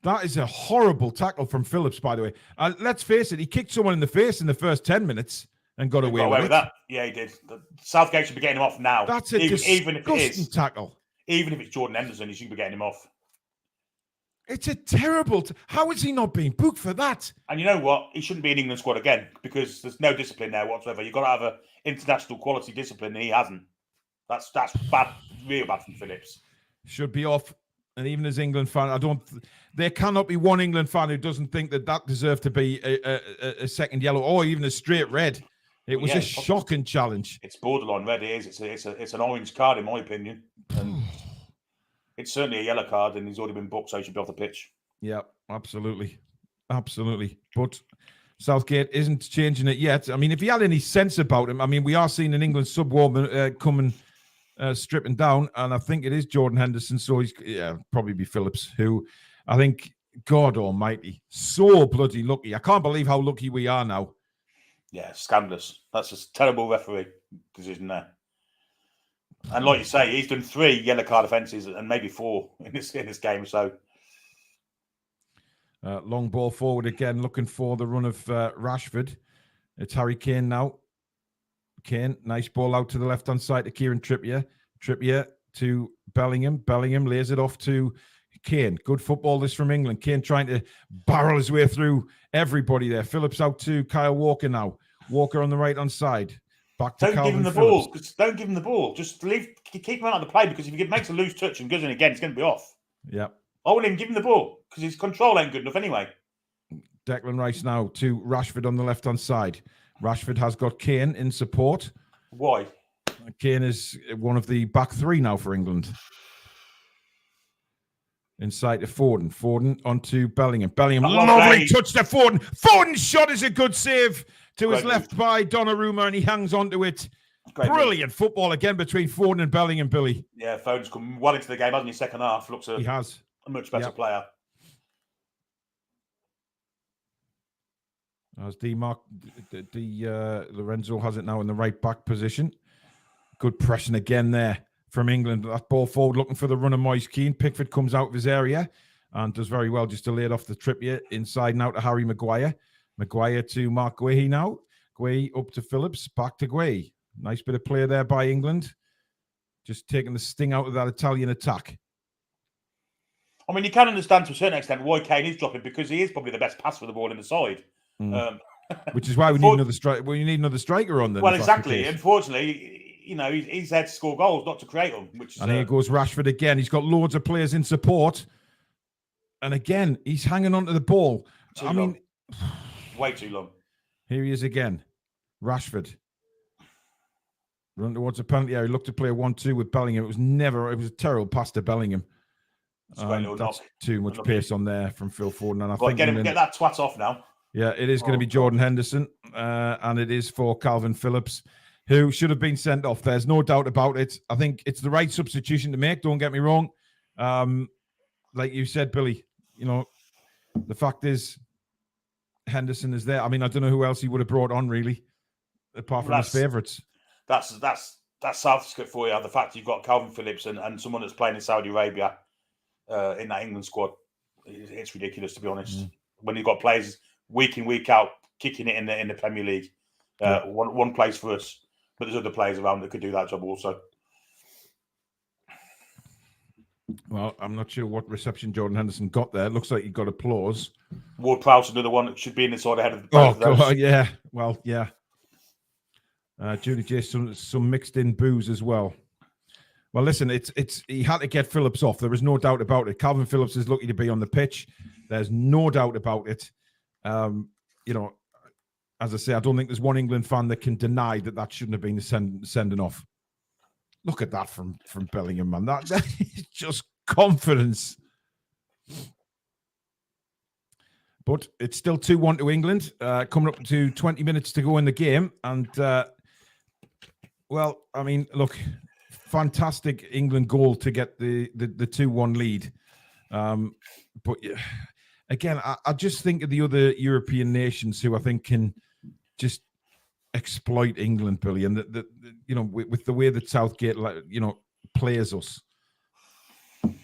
Speaker 2: That is a horrible tackle from Phillips, by the way. Let's face it, he kicked someone in the face in the first 10 minutes and got away with
Speaker 3: that. Yeah, he did. Southgate should be getting him off now.
Speaker 2: That's a disgusting tackle.
Speaker 3: Even if it's Jordan Henderson, he should be getting him off.
Speaker 2: It's a terrible... How is he not being booked for that?
Speaker 3: And you know what? He shouldn't be in England squad again because there's no discipline there whatsoever. You've got to have an international quality discipline, and he hasn't. That's bad, real bad from Phillips.
Speaker 2: Should be off. And even as England fan, there cannot be one England fan who doesn't think that deserved to be a second yellow or even a straight red. It was a shocking challenge.
Speaker 3: It's borderline red. It is. It's an orange card in my opinion. And it's certainly a yellow card, and he's already been booked, so he should be off the pitch. Yeah,
Speaker 2: absolutely. But Southgate isn't changing it yet. I mean, if he had any sense about him, I mean, we are seeing an England sub coming. Stripping down, and I think it is Jordan Henderson, so he's probably be Phillips, who I think, God almighty, so bloody lucky. I can't believe how lucky we are now.
Speaker 3: Yeah, scandalous. That's a terrible referee decision there. And like you say, he's done 3 yellow card offences and maybe 4 in this game. So
Speaker 2: long ball forward again, looking for the run of Rashford. It's Harry Kane now. Kane, nice ball out to the left-hand side to Kieran Trippier. Trippier to Bellingham. Bellingham lays it off to Kane. Good football this from England. Kane trying to barrel his way through everybody there. Phillips out to Kyle Walker now. Walker on the right-hand side. Back to Calvin Phillips.
Speaker 3: Don't give him the ball. Just keep him out of the play, because if he makes a loose touch and goes in again, it's going to be off.
Speaker 2: Yeah.
Speaker 3: I wouldn't even give him the ball because his control ain't good enough anyway.
Speaker 2: Declan Rice now to Rashford on the left-hand side. Rashford has got Kane in support.
Speaker 3: Why?
Speaker 2: Kane is one of the back 3 now for England. Inside to Foden. Foden onto Bellingham. Bellingham lovely touch to Foden. Foden's shot is a good save to his left by Donnarumma, and he hangs onto it. Brilliant football again between Foden and Bellingham, Billy.
Speaker 3: Yeah, Foden's come well into the game, hasn't he? Second half.
Speaker 2: He has.
Speaker 3: A much better player.
Speaker 2: As Lorenzo has it now in the right back position. Good pressing again there from England. That ball forward looking for the run of Moise Keane. Pickford comes out of his area and does very well just to lay it off the Trippier. Inside now to Harry Maguire. Maguire to Mark Guehi now. Guehi up to Phillips. Back to Guehi. Nice bit of play there by England. Just taking the sting out of that Italian attack.
Speaker 3: I mean, you can understand to a certain extent why Kane is dropping, because he is probably the best pass for the ball in the side.
Speaker 2: Which is why we need another striker. Well, you need another striker on them.
Speaker 3: Well, exactly. Unfortunately, he's there to score goals, not to create them.
Speaker 2: And here goes Rashford again. He's got loads of players in support, and again he's hanging onto the ball.
Speaker 3: Way too long.
Speaker 2: Here he is again, Rashford. Run towards the penalty area. He looked to play a 1-2 with Bellingham. It was a terrible pass to Bellingham. That's too much pace on there from Phil Foden. And I think
Speaker 3: get that twat off now.
Speaker 2: Yeah, it is going to be Jordan Henderson, and it is for Calvin Phillips, who should have been sent off. There's no doubt about it. I think it's the right substitution to make. Don't get me wrong. Like you said, Billy, the fact is Henderson is there. I mean, I don't know who else he would have brought on, really, apart from his favourites.
Speaker 3: That's Southgate for you. The fact you've got Calvin Phillips and someone that's playing in Saudi Arabia in that England squad, it's ridiculous, to be honest. When you've got players week in, week out kicking it in the Premier League, one place for us, but there's other players around that could do that job also.
Speaker 2: Well, I'm not sure what reception Jordan Henderson got there. It looks like he got applause.
Speaker 3: Ward Prowse, another one that should be in the side ahead of the
Speaker 2: God, yeah. Well, yeah. Judy J, some mixed in boos as well. Well, listen, he had to get Phillips off. There was no doubt about it. Calvin Phillips is lucky to be on the pitch. There's no doubt about it. As I say, I don't think there's one England fan that can deny that shouldn't have been sending off. Look at that from Bellingham, man. That is just confidence. But it's still 2-1 to England, coming up to 20 minutes to go in the game. And, look, fantastic England goal to get the 2-1 lead. But, again, I just think of the other European nations who I think can just exploit England, Billy. And, with the way that Southgate, plays us.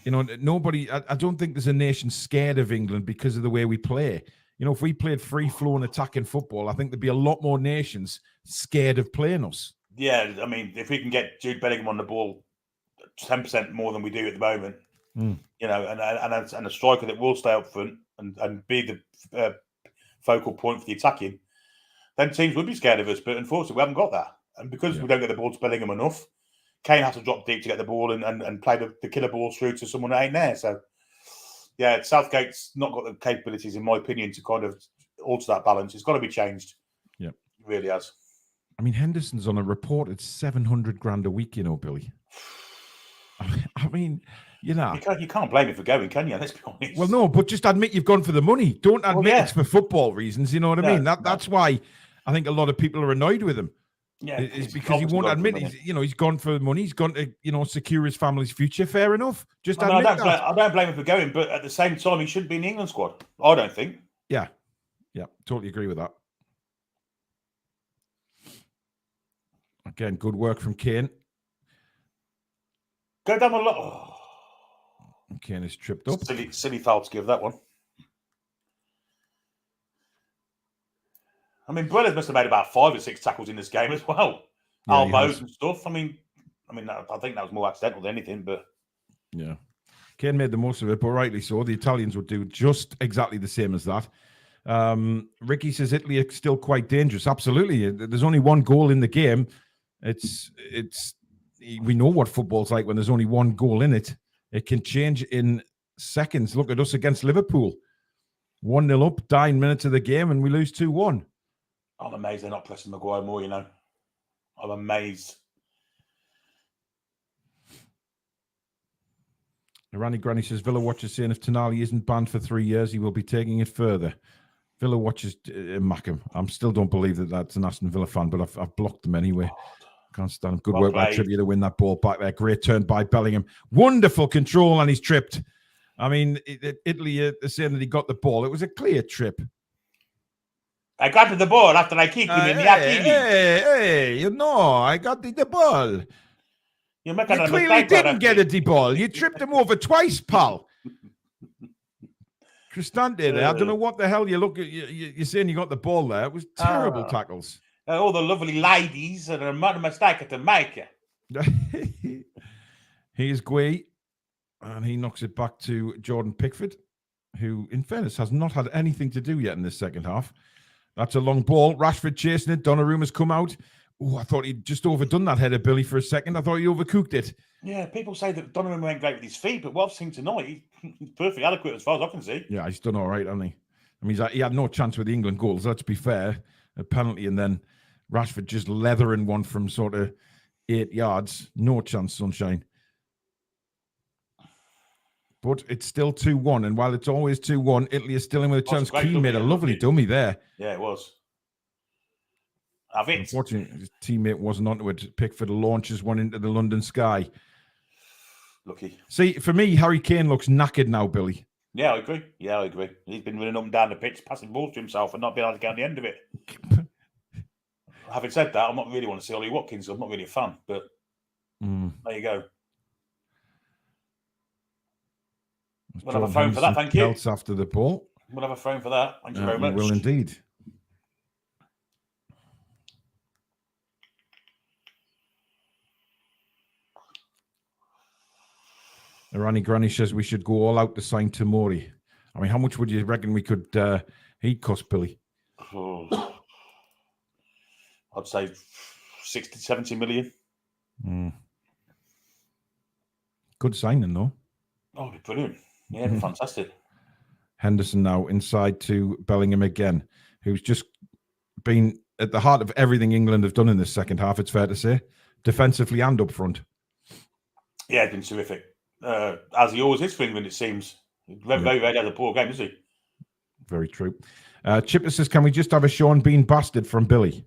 Speaker 2: Nobody, I don't think there's a nation scared of England because of the way we play. If we played free-flowing attacking football, I think there'd be a lot more nations scared of playing us.
Speaker 3: Yeah, I mean, if we can get Jude Bellingham on the ball 10% more than we do at the moment, and a striker that will stay up front and be the focal point for the attacking, then teams would be scared of us. But unfortunately, we haven't got that. And because we don't get the ball to Bellingham enough, Kane has to drop deep to get the ball and play the killer ball through to someone that ain't there. So, yeah, Southgate's not got the capabilities, in my opinion, to kind of alter that balance. It's got to be changed. Yeah, it really has.
Speaker 2: I mean, Henderson's on a reported $700,000 a week, Billy. I mean,
Speaker 3: you can't blame him for going, can you? Let's be honest.
Speaker 2: Well, no, but just admit you've gone for the money. Don't admit it's for football reasons. You know what I mean? That's why I think a lot of people are annoyed with him.
Speaker 3: Yeah,
Speaker 2: it's because he won't admit he's gone for the money. He's gone to secure his family's future. Fair enough. Just admit that.
Speaker 3: I don't blame him for going, but at the same time, he shouldn't be in the England squad. I don't think.
Speaker 2: Yeah, totally agree with that. Again, good work from Kane.
Speaker 3: Go down a lot. Oh.
Speaker 2: Kane is tripped up.
Speaker 3: Silly foul to give that one. I mean, Brellas must have made about 5 or 6 tackles in this game as well. Yeah, elbows and stuff. I mean, I think that was more accidental than anything, but
Speaker 2: yeah, Kane made the most of it, but rightly so. The Italians would do just exactly the same as that. Ricky says Italy are still quite dangerous. Absolutely. There's only one goal in the game. We know what football's like when there's only one goal in it. It can change in seconds. Look at us against Liverpool. 1-0 up, 9 minutes of the game, and we lose 2-1.
Speaker 3: I'm amazed they're not pressing Maguire more, I'm amazed.
Speaker 2: Irani Granny says, Villa Watch is saying if Tonali isn't banned for 3 years, he will be taking it further. Villa Watch is Mackham. I still don't believe that's an Aston Villa fan, but I've blocked them anyway. Can't stand him. Good work by Trippier to win that ball back there. Great turn by Bellingham. Wonderful control, and he's tripped. I mean, Italy are saying that he got the ball. It was a clear trip.
Speaker 3: I got the ball after I kicked him in the Achilles.
Speaker 2: Hey, I got the ball.
Speaker 3: You
Speaker 2: clearly didn't get the ball. You tripped him over twice, pal. Cristante there. I don't know what the hell you're saying you got the ball there. It was terrible tackles.
Speaker 3: All the lovely ladies that are a mistake to make.
Speaker 2: Here's Guay, and he knocks it back to Jordan Pickford, who, in fairness, has not had anything to do yet in this second half. That's a long ball. Rashford chasing it. Donnarumma's come out. Oh, I thought he'd just overdone that header, Billy, for a second. I thought he overcooked it.
Speaker 3: Yeah, people say that Donnarumma ain't great with his feet, but what I've seen tonight, he's perfectly adequate as far as I can see.
Speaker 2: Yeah, he's done all right, hasn't he? I mean, he had no chance with the England goals, let's be fair. A penalty, and then Rashford just leathering one from sort of 8 yards. No chance, sunshine. But it's still 2-1, and while it's always 2-1, Italy is still in with a chance. Keane made a lovely dummy there.
Speaker 3: Yeah, it was.
Speaker 2: Unfortunately, his teammate wasn't onto it. Pickford launches one into the London sky.
Speaker 3: Lucky. See,
Speaker 2: for me, Harry Kane looks knackered now, Billy.
Speaker 3: Yeah, I agree. He's been running up and down the pitch, passing balls to himself and not being able to get on the end of it. Having said that, I'm not really want to see Ollie Watkins. I'm not really a fan, but there you go. We'll have a phone for that, thank you.
Speaker 2: After the ball.
Speaker 3: We'll have a phone for that. Thank you very much.
Speaker 2: We will indeed. Irani Granny says we should go all out to sign Tomori. I mean, how much would you reckon we could he'd cost, Billy?
Speaker 3: I'd say 60, 70 million.
Speaker 2: Good signing, though.
Speaker 3: Oh, it'd be brilliant. Yeah, it'd be fantastic.
Speaker 2: Henderson now inside to Bellingham again, who's just been at the heart of everything England have done in this second half, it's fair to say, defensively and up front.
Speaker 3: Yeah, it's been terrific. As he always is for England, it seems. Very rarely has a poor game, does he?
Speaker 2: Very true. Chipper says, can we just have a Sean Bean bastard from Billy?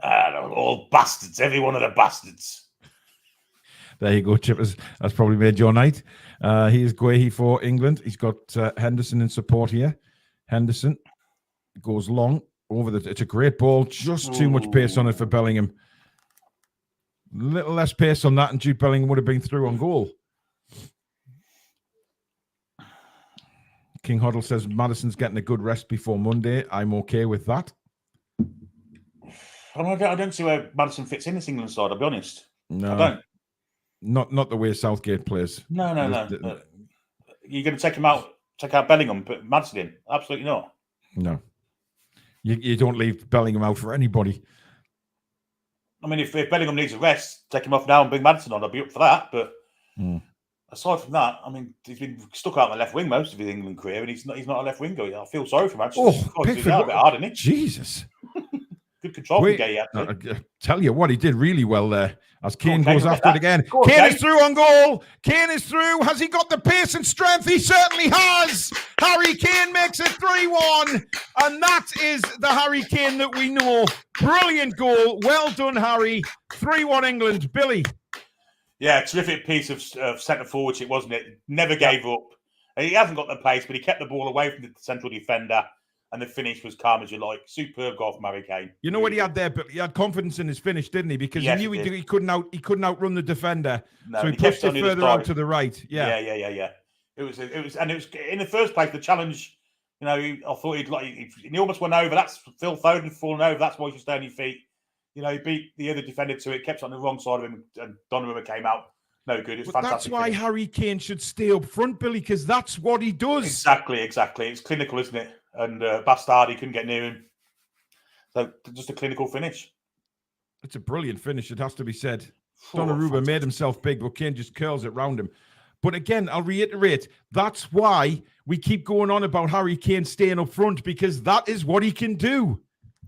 Speaker 3: All bastards, every one of the bastards.
Speaker 2: There you go, Chippers. That's probably made your night. He is Guehi for England. He's got Henderson in support here. Henderson goes long over the... It's a great ball. Just too much pace on it for Bellingham. A little less pace on that and Jude Bellingham would have been through on goal. King Hoddle says, Maddison's getting a good rest before Monday. I'm okay with that.
Speaker 3: I don't see where Maddison fits in this England side, I'll be honest.
Speaker 2: No.
Speaker 3: I don't.
Speaker 2: Not the way Southgate plays.
Speaker 3: No. You're going to take out Bellingham, put Maddison in? Absolutely not.
Speaker 2: No. You don't leave Bellingham out for anybody.
Speaker 3: I mean, if Bellingham needs a rest, take him off now and bring Maddison on. I'll be up for that. But aside from that, I mean, he's been stuck out on the left wing most of his England career, and he's not a left winger. I feel sorry for him, actually. He's a bit hard, isn't he?
Speaker 2: Jesus.
Speaker 3: Good control from Gay, actually.
Speaker 2: Tell you what, he did really well there. As Kane goes after it again.
Speaker 3: On,
Speaker 2: Kane is through on goal. Kane is through. Has he got the pace and strength? He certainly has. Harry Kane makes it 3-1. And that is the Harry Kane that we know. Brilliant goal. Well done, Harry. 3-1 England. Billy.
Speaker 3: Yeah, terrific piece of centre forward, wasn't it? Never gave up. He hasn't got the pace, but he kept the ball away from the central defender. And the finish was calm as you like. Superb goal from Harry Kane.
Speaker 2: You know what he had there, but he had confidence in his finish, didn't he? Because he knew he couldn't outrun the defender. No, so he pushed it further out to the right. Yeah. It was in the first place, the challenge, I thought he almost went over. That's Phil Foden falling over. That's why he should stay on your feet. He beat the other defender to it, kept it on the wrong side of him, and Donnarumma came out. No good. It's fantastic. That's why Harry Kane should stay up front, Billy, because that's what he does.
Speaker 3: Exactly. It's clinical, isn't it? And Bastardi couldn't get near him. So just a clinical finish.
Speaker 2: It's a brilliant finish, it has to be said. Donnarumma made himself big, but Kane just curls it round him. But again, I'll reiterate, that's why we keep going on about Harry Kane staying up front, because that is what he can do.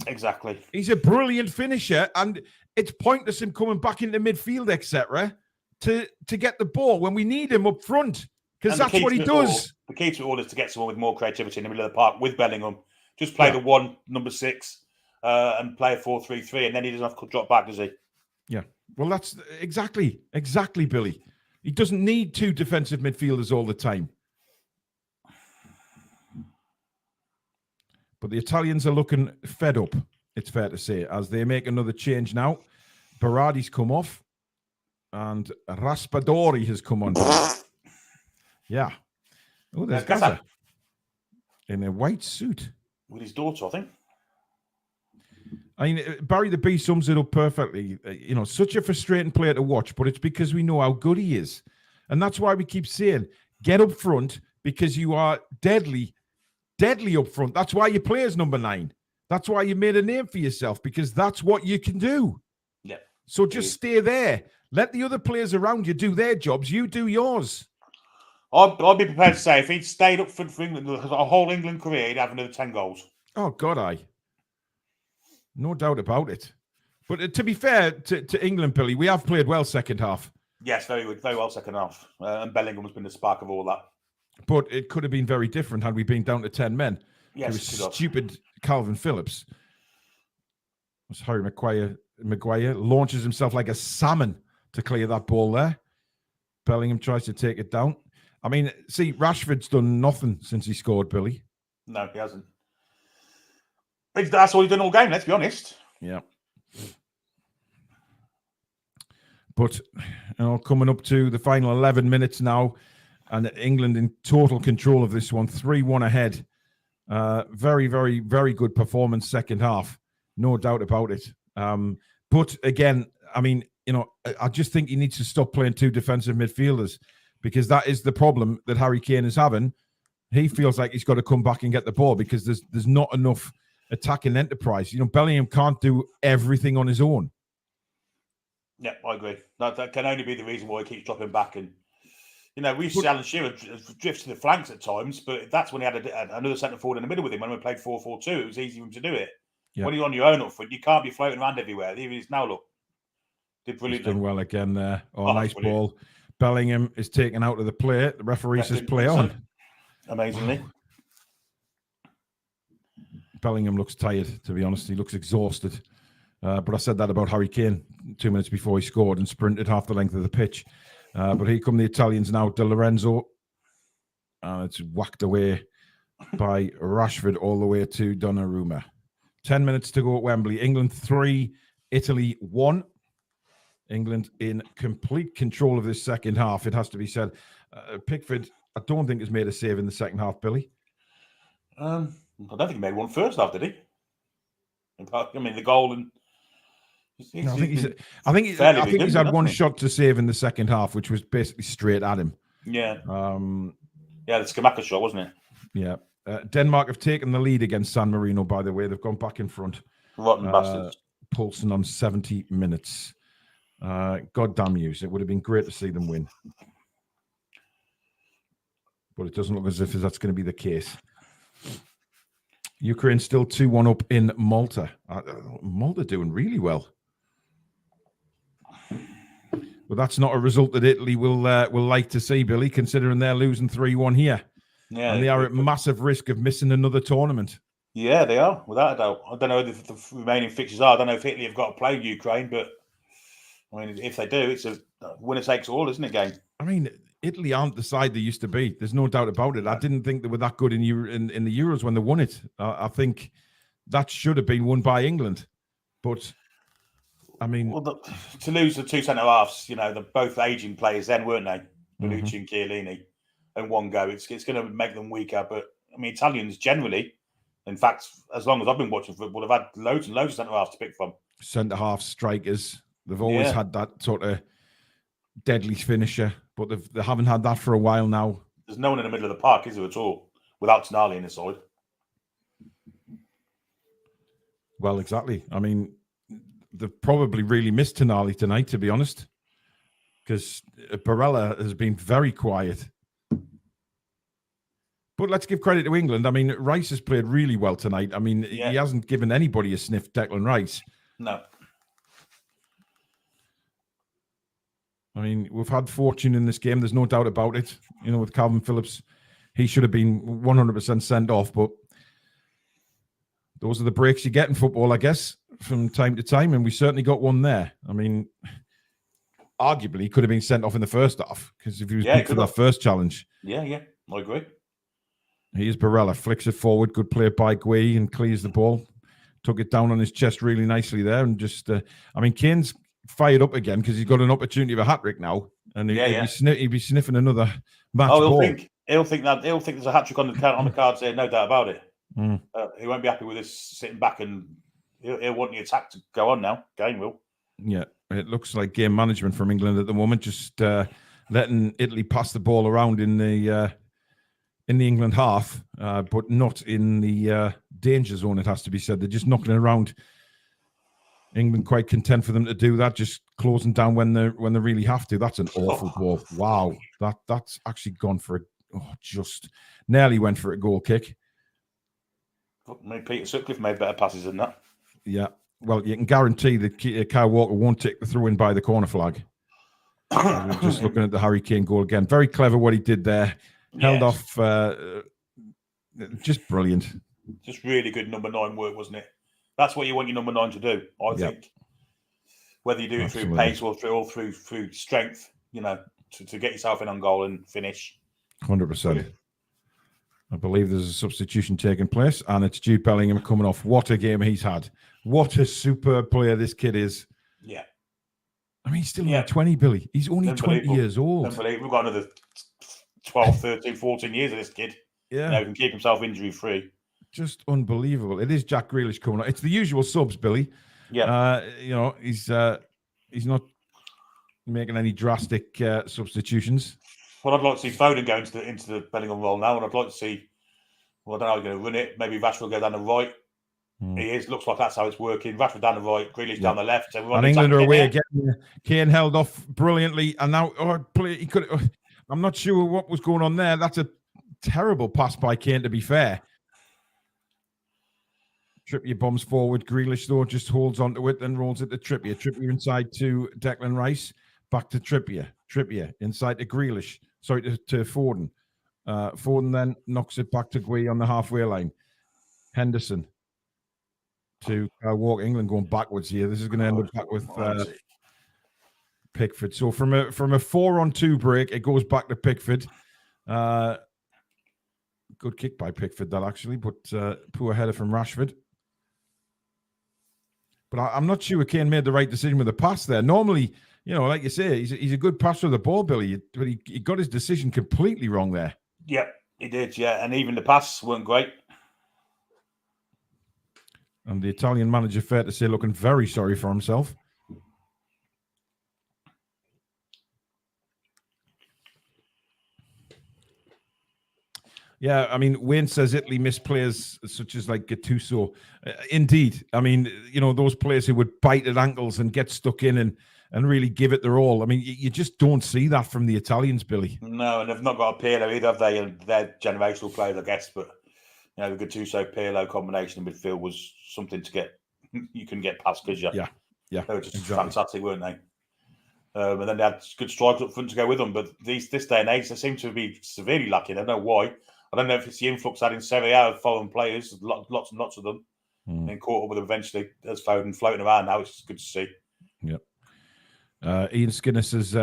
Speaker 3: Exactly.
Speaker 2: He's a brilliant finisher, and it's pointless him coming back into midfield, etc., to get the ball when we need him up front. Because that's what he does.
Speaker 3: The key to it all is to get someone with more creativity in the middle of the park with Bellingham. Just play the one, number 6, and play a 4-3-3, and then he doesn't have to drop back, does he?
Speaker 2: Yeah. Well, that's exactly, Billy. He doesn't need 2 defensive midfielders all the time. But the Italians are looking fed up, it's fair to say, as they make another change now. Berardi's come off, and Raspadori has come on. Yeah. Oh, there's Gaza in a white suit.
Speaker 3: With his daughter, I think.
Speaker 2: I mean, Barry the Bee sums it up perfectly. Such a frustrating player to watch, but it's because we know how good he is. And that's why we keep saying, get up front, because you are deadly up front. That's why you play as number 9. That's why you made a name for yourself, because that's what you can do.
Speaker 3: Yeah.
Speaker 2: So just stay there. Let the other players around you do their jobs. You do yours.
Speaker 3: I'd be prepared to say if he'd stayed up front for England, a whole England career, he'd have another 10 goals.
Speaker 2: Oh, God, no doubt about it. But to be fair to England, Billy, we have played well second half.
Speaker 3: Yes, very well second half. And Bellingham has been the spark of all that.
Speaker 2: But it could have been very different had we been down to 10 men.
Speaker 3: Yes,
Speaker 2: it was stupid Calvin Phillips. As Harry Maguire launches himself like a salmon to clear that ball there. Bellingham tries to take it down. I mean, see, Rashford's done nothing since he scored, Billy.
Speaker 3: No, he hasn't. That's all he's done all game, let's be honest.
Speaker 2: Yeah. But coming up to the final 11 minutes now, and England in total control of this one, 3-1 ahead. Very, very, very good performance second half. No doubt about it. But again, I mean, I just think he needs to stop playing 2 defensive midfielders, because that is the problem that Harry Kane is having. He feels like he's got to come back and get the ball because there's not enough attacking enterprise. Bellingham can't do everything on his own.
Speaker 3: Yeah, I agree. That can only be the reason why he keeps dropping back. And we used to see Alan Shearer drift to the flanks at times, but that's when he had another centre forward in the middle with him. When we played 4-4-2, it was easy for him to do it.
Speaker 2: Yeah.
Speaker 3: When you're on your own up front, you can't be floating around everywhere. Here he is now. Look, did
Speaker 2: He's
Speaker 3: brilliantly.
Speaker 2: done well again there. Oh, nice
Speaker 3: brilliant.
Speaker 2: ball. Bellingham is taken out of the play. The referee says play on.
Speaker 3: Amazingly.
Speaker 2: Wow. Bellingham looks tired, to be honest. He looks exhausted. But I said that about Harry Kane 2 minutes before he scored and sprinted half the length of the pitch. But here come the Italians now. Di Lorenzo. And it's whacked away by Rashford all the way to Donnarumma. 10 minutes to go at Wembley. England 3, Italy 1. England in complete control of this second half, it has to be said. Pickford, I don't think has made a save in the second half, Billy.
Speaker 3: I don't think he made one first half, did he? I mean, the goal and...
Speaker 2: I think he's had one shot to save in the second half, which was basically straight at him.
Speaker 3: Yeah. The Skamaka shot, wasn't it?
Speaker 2: Yeah. Denmark have taken the lead against San Marino, by the way. They've gone back in front.
Speaker 3: Rotten bastards.
Speaker 2: Poulsen on 70 minutes. God damn you. It would have been great to see them win. But it doesn't look as if that's going to be the case. Ukraine still 2-1 up in Malta. Malta doing really well. But that's not a result that Italy will like to see, Billy, considering they're losing 3-1 here. Yeah, and they are at massive risk of missing another tournament.
Speaker 3: Yeah, they are, without a doubt. I don't know if the remaining fixtures are. I don't know if Italy have got to play Ukraine, but I mean, if they do, it's a winner takes all, isn't it, game?
Speaker 2: I mean, Italy aren't the side they used to be. There's no doubt about it. I didn't think they were that good in the Euros when they won it. I think that should have been won by England. But, I mean...
Speaker 3: Well, to lose the two centre-halves, they're both aging players then, weren't they? Bonucci and Chiellini. In one go, it's going to make them weaker. But, I mean, Italians generally, in fact, as long as I've been watching football, have had loads and loads of centre-halves to pick from.
Speaker 2: Centre-half strikers. They've always had that sort of deadly finisher, but they haven't had that for a while now.
Speaker 3: There's no one in the middle of the park, is there, at all, without Tonali in the side?
Speaker 2: Well, exactly. I mean, they've probably really missed Tonali tonight, to be honest, because Barella has been very quiet. But let's give credit to England. I mean, Rice has played really well tonight. I mean, he hasn't given anybody a sniff, Declan Rice.
Speaker 3: No.
Speaker 2: I mean, we've had fortune in this game. There's no doubt about it. With Calvin Phillips, he should have been 100% sent off. But those are the breaks you get in football, I guess, from time to time. And we certainly got one there. I mean, arguably, he could have been sent off in the first half because if he was picked for that first challenge.
Speaker 3: Yeah, I agree.
Speaker 2: Here's Barella, flicks it forward. Good play by Gui and clears the ball. Took it down on his chest really nicely there. And just, Kane's fired up again because he's got an opportunity of a hat-trick now. And he'd be sniffing another match ball.
Speaker 3: He'll think there's a hat-trick on the cards there, no doubt about it. He won't be happy with us sitting back, and he'll want the attack to go on now. Kane will.
Speaker 2: Yeah, it looks like game management from England at the moment, just letting Italy pass the ball around in the England half, but not in the danger zone, it has to be said. They're just knocking it around. England quite content for them to do that, just closing down when they really have to. That's an awful ball. Wow, that's actually gone for just nearly went for a goal kick.
Speaker 3: Maybe Peter Sutcliffe made better passes than that.
Speaker 2: Yeah, well, you can guarantee that Kyle Walker won't take the throw-in by the corner flag. Just looking at the Harry Kane goal again. Very clever what he did there. Held off, just brilliant.
Speaker 3: Just really good number 9 work, wasn't it? That's what you want your number 9 to do, I think. Whether you do it through pace or through strength, to get yourself in on goal and finish.
Speaker 2: 100%. I believe there's a substitution taking place, and it's Jude Bellingham coming off. What a game he's had. What a superb player this kid is.
Speaker 3: Yeah.
Speaker 2: I mean, he's still only 20, Billy. He's only 20 years old.
Speaker 3: Unbelievable. We've got another 12, 13, 14 years of this kid.
Speaker 2: Yeah.
Speaker 3: He can keep himself injury-free.
Speaker 2: Just unbelievable. It is Jack Grealish coming on. It's the usual subs, Billy.
Speaker 3: Yeah.
Speaker 2: He's not making any drastic substitutions.
Speaker 3: Well, I'd like to see Foden go into the Bellingham role now, and I'd like to see. Well, I don't know how you're going to run it. Maybe Rashford will go down the right. He is. Looks like that's how it's working. Rashford down the right, Grealish down the left.
Speaker 2: And England are away again. Kane held off brilliantly, and now he could. I'm not sure what was going on there. That's a terrible pass by Kane, to be fair. Trippier bombs forward. Grealish, though, just holds onto it, then rolls it to Trippier. Trippier inside to Declan Rice. Back to Trippier. Trippier inside to Grealish. Sorry, to Foden. Foden then knocks it back to Gui on the halfway line. Henderson to Walker. England going backwards here. This is going to end up back with Pickford. So from a 4-on-2 break, it goes back to Pickford. Good kick by Pickford, that actually, but poor header from Rashford. But I'm not sure Kane made the right decision with the pass there. Normally, like you say, he's a good passer of the ball, Billy, but he got his decision completely wrong there.
Speaker 3: Yep, he did, yeah. And even the pass weren't great.
Speaker 2: And the Italian manager, fair to say, looking very sorry for himself. Yeah, I mean, Wayne says Italy miss players such as like Gattuso. Indeed. I mean, those players who would bite at ankles and get stuck in and really give it their all. I mean, you just don't see that from the Italians, Billy.
Speaker 3: No, and they've not got a Pirlo either, have they? And they're generational players, I guess. But, the Gattuso-Pirlo combination in midfield was something to get. You couldn't get past, because
Speaker 2: Yeah.
Speaker 3: They were just fantastic, weren't they? And then they had good strikers up front to go with them. But this day and age, they seem to be severely lacking. I don't know why. I don't know if it's the influx had in Serie A of foreign players, lots and lots of them, and caught up with them eventually as Foden floating around now. It's good to see.
Speaker 2: Yep. Ian Skinner says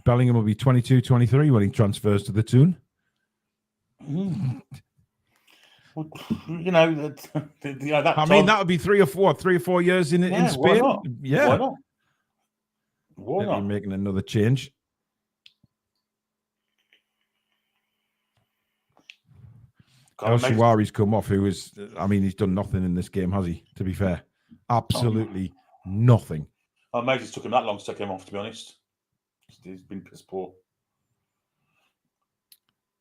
Speaker 2: Bellingham will be 22, 23 when he transfers to the Toon.
Speaker 3: Well, that
Speaker 2: I mean, that would be 3 or 4 years in Spain.
Speaker 3: Why not?
Speaker 2: Yeah.
Speaker 3: Why not? Why not?
Speaker 2: Making another change. El Shawari's come off, he's done nothing in this game, has he? To be fair, absolutely nothing.
Speaker 3: Oh, maybe it took him that long to take him off, to be honest. He's been piss poor.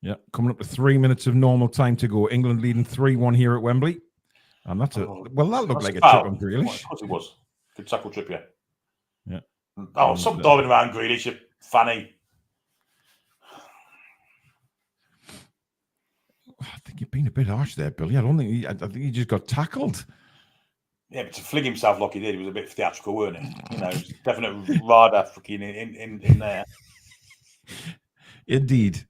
Speaker 2: Yeah, coming up to 3 minutes of normal time to go. England leading 3-1 here at Wembley. And that looked like a trip on Grealish.
Speaker 3: Of course it was. Good tackle, Trippier.
Speaker 2: Yeah.
Speaker 3: Oh, stop diving around Grealish, you fanny.
Speaker 2: I think you've been a bit harsh there, Billy. I think he just got tackled.
Speaker 3: Yeah, but to fling himself like he did, it was a bit theatrical, weren't it? It was definite radar fucking in there.
Speaker 2: Indeed.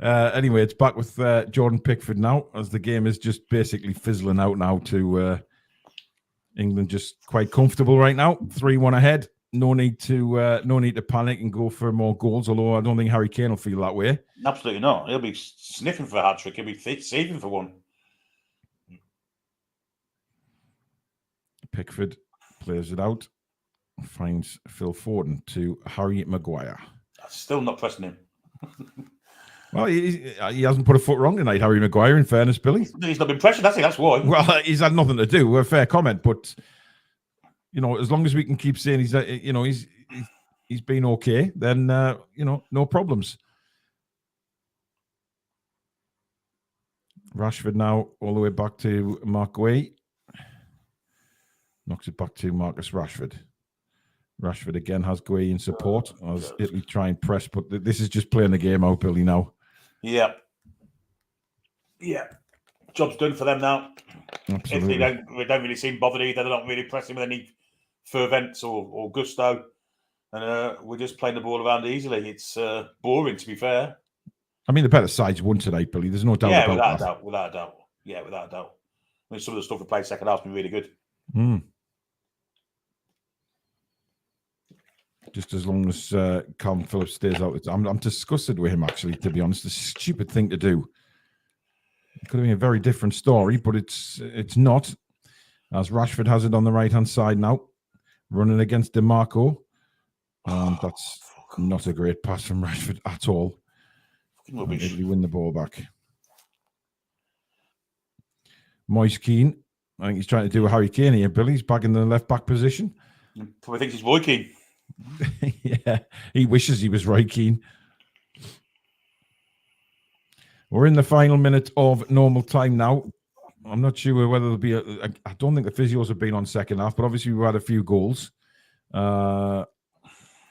Speaker 2: Anyway, it's back with Jordan Pickford now, as the game is just basically fizzling out now to England just quite comfortable right now. 3-1 ahead. No need to panic and go for more goals, although I don't think Harry Kane will feel that way.
Speaker 3: Absolutely not. He'll be sniffing for a hat-trick. He'll be saving for one.
Speaker 2: Pickford plays it out. Finds Phil Foden to Harry Maguire.
Speaker 3: Still not pressing him.
Speaker 2: Well, he hasn't put a foot wrong tonight, Harry Maguire, in fairness, Billy.
Speaker 3: He's not been pressured, has he? That's why.
Speaker 2: Well, he's had nothing to do. A fair comment, but as long as we can keep saying he's been okay, then no problems. Rashford now all the way back to Mark Guay. Knocks it back to Marcus Rashford. Rashford again has Guay in support as Italy try and press, but this is just playing the game out, Billy, now.
Speaker 3: Yeah. Job's done for them now.
Speaker 2: Absolutely.
Speaker 3: They don't really seem bothered either. They're not really pressing with any fervence or gusto. And we're just playing the ball around easily. It's boring, to be fair.
Speaker 2: I mean, the better sides won tonight, Billy. There's no doubt about that.
Speaker 3: Without a doubt. Yeah, without a doubt. I mean, some of the stuff we played second half has been really good.
Speaker 2: Just as long as Calvin Phillips stays out. I'm disgusted with him, actually, to be honest. It's a stupid thing to do. It could have been a very different story, but it's not. As Rashford has it on the right-hand side now. Running against DeMarco. And that's not a great pass from Rashford at all. Italy win the ball back. Moise Keane. I think he's trying to do a Harry Kane here, Billy. He's back in the left-back position.
Speaker 3: Probably thinks he's Roy Keane.
Speaker 2: Yeah, he wishes he was Roy Keane. We're in the final minute of normal time now. I'm not sure whether there'll be I don't think the physios have been on second half, but obviously we've had a few goals. I'm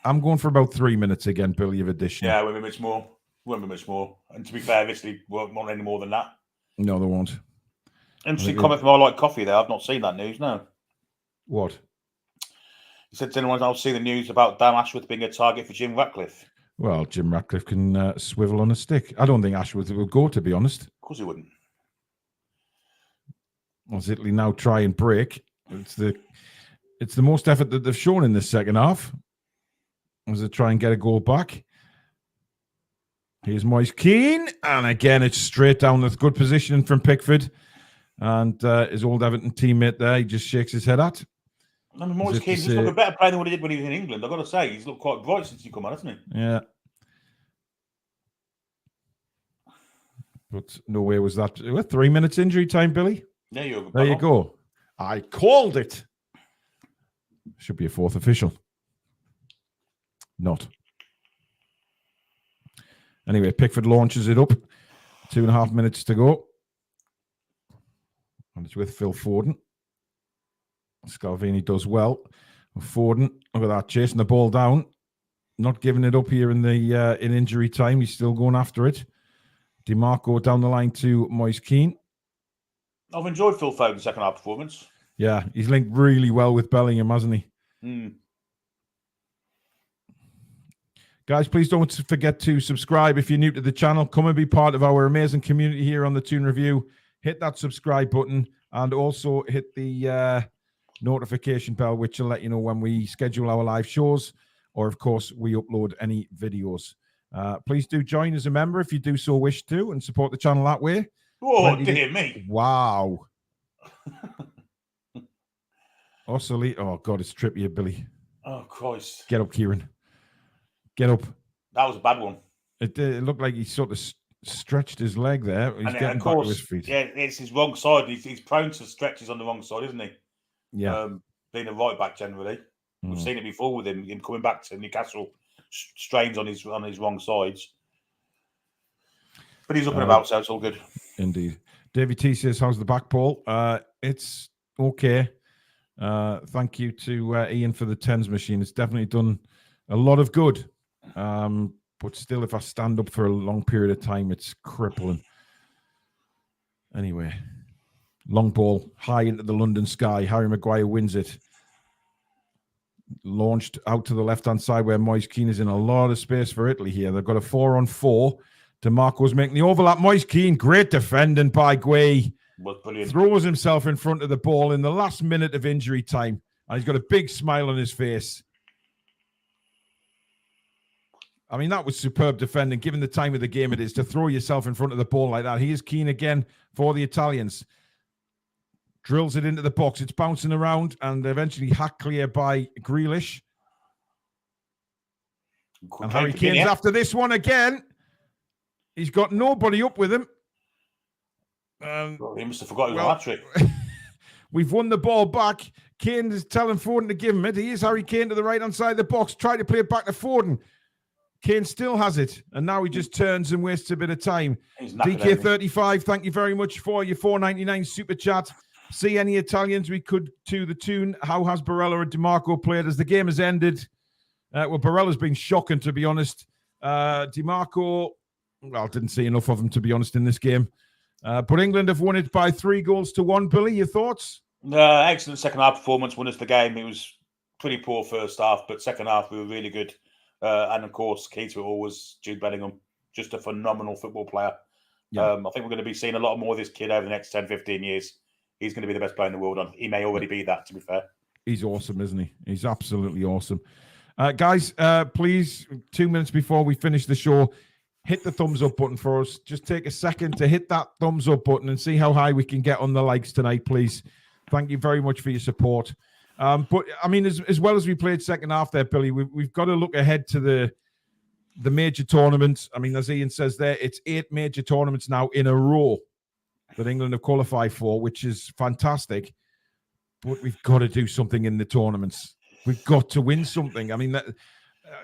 Speaker 2: going for about 3 minutes again, Billy, of addition.
Speaker 3: Yeah, won't be much more. Won't be much more. And to be fair, Italy won't want any more than that.
Speaker 2: No, they won't.
Speaker 3: Interesting comment from I Like Coffee there. I've not seen that news, no.
Speaker 2: What?
Speaker 3: He said, does anyone else see the news about Dan Ashworth being a target for Jim Ratcliffe?
Speaker 2: Well, Jim Ratcliffe can swivel on a stick. I don't think Ashworth will go, to be honest.
Speaker 3: Of course he wouldn't.
Speaker 2: As Italy now try and break, it's the most effort that they've shown in this second half as they try and get a goal back. Here's Moise Keane, and again it's straight down with good positioning from Pickford, and his old Everton teammate there, he just shakes his head at.
Speaker 3: I mean, Moise Keane's just looked a better player than what he did when he was in England. I've got to say, he's looked quite bright since he come on, hasn't he?
Speaker 2: Yeah. But no way was that. 3 minutes injury time, Billy.
Speaker 3: There
Speaker 2: you go. I called it. Should be a fourth official. Not. Anyway, Pickford launches it up. 2.5 minutes to go. And it's with Phil Foden. Scalvini does well. Foden, look at that, chasing the ball down. Not giving it up here in the in injury time. He's still going after it. DiMarco down the line to Moise Keane.
Speaker 3: I've enjoyed Phil Foden's second half performance.
Speaker 2: Yeah, he's linked really well with Bellingham, hasn't he? Guys, please don't forget to subscribe if you're new to the channel. Come and be part of our amazing community here on the Toon Review. Hit that subscribe button and also hit the notification bell, which will let you know when we schedule our live shows or, of course, we upload any videos. Please do join as a member if you do so wish to and support the channel that way.
Speaker 3: Oh, dear me.
Speaker 2: Wow. Oscillate. Oh, God, it's trippy, Billy.
Speaker 3: Oh, Christ.
Speaker 2: Get up, Kieran. Get up.
Speaker 3: That was a bad one.
Speaker 2: It looked like he sort of stretched his leg there. He's getting
Speaker 3: of course,
Speaker 2: back to his feet.
Speaker 3: Yeah, it's his wrong side. He's prone to stretches on the wrong side, isn't he?
Speaker 2: Yeah.
Speaker 3: Being a right back generally. We've seen it before with him coming back to Newcastle, strains on his wrong sides. But he's up and about, so it's all good.
Speaker 2: Indeed. Davey T says, how's the back, Paul? It's okay. Thank you to Ian for the tens machine. It's definitely done a lot of good. But still, if I stand up for a long period of time, it's crippling. Anyway, long ball high into the London sky. Harry Maguire wins it. Launched out to the left-hand side where Moise Keane is in a lot of space for Italy here. They've got a 4-on-4. DiMarco's making the overlap. Moise Keane, great defending by Guay. Throws himself in front of the ball in the last minute of injury time. And he's got a big smile on his face. I mean, that was superb defending, given the time of the game it is, to throw yourself in front of the ball like that. Here's Keane again for the Italians. Drills it into the box. It's bouncing around and eventually hacked clear by Grealish. And Harry Kane's after this one again. He's got nobody up with him.
Speaker 3: He must have forgotten his hat-trick.
Speaker 2: We've won the ball back. Kane is telling Foden to give him it. He is Harry Kane to the right-hand side of the box. Try to play it back to Foden. Kane still has it. And now he just turns and wastes a bit of time. DK35, thank you very much for your $4.99 super chat. See any Italians we could to the Toon. How has Barella and DiMarco played as the game has ended? Well, Barella's been shocking, to be honest. DiMarco, well, didn't see enough of him, to be honest, in this game. But England have won it by 3-1. Billy, your thoughts?
Speaker 3: Excellent second half performance. Won us the game. It was pretty poor first half, but second half we were really good. And of course, key to it all was Jude Bellingham. Just a phenomenal football player. Yeah. I think we're going to be seeing a lot more of this kid over the next 10, 15 years. He's going to be the best player in the world. And he may already be that, to be fair.
Speaker 2: He's awesome, isn't he? He's absolutely awesome. Guys, please, 2 minutes before we finish the show, hit the thumbs up button for us. Just take a second to hit that thumbs up button and see how high we can get on the likes tonight, please. Thank you very much for your support. But, I mean, as well as we played second half there, Billy, we've got to look ahead to the major tournaments. I mean, as Ian says there, it's 8 major tournaments now in a row that England have qualified for, which is fantastic. But we've got to do something in the tournaments. We've got to win something. I mean,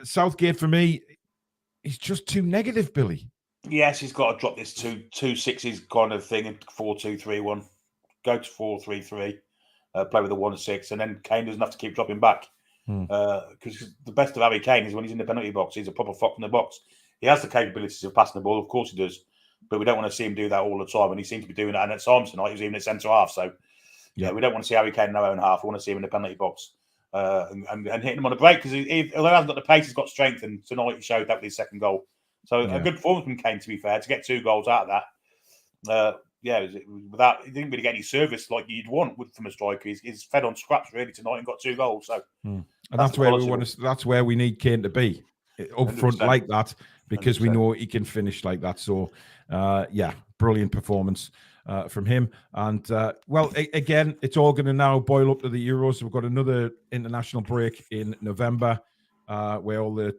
Speaker 2: Southgate, for me, he's just too negative, Billy.
Speaker 3: Yes, he's got to drop this 2-6s kind of thing and 4-2-3-1. go to 4-3-3, play with a 1-6, and then Kane doesn't have to keep dropping back. Because the best of Harry Kane is when he's in the penalty box. He's a proper fox in the box. He has the capabilities of passing the ball, of course he does, but we don't want to see him do that all the time. And he seems to be doing that. And at times tonight, he was even at centre half. So yeah, we don't want to see Harry Kane in our own half. We want to see him in the penalty box and hitting him on a break, because although he hasn't got the pace, he's got strength. And tonight he showed that with his second goal. So a good performance from Kane, to be fair, to get 2 goals out of that. Without, he didn't really get any service like you'd want from a striker. He's fed on scraps really tonight and got 2 goals. So
Speaker 2: and that's where we want to. That's where we need Kane to be, up front like that, because 100%. We know he can finish like that. So brilliant performance from him. And again, it's all going to now boil up to the Euros. We've got another international break in November, where all the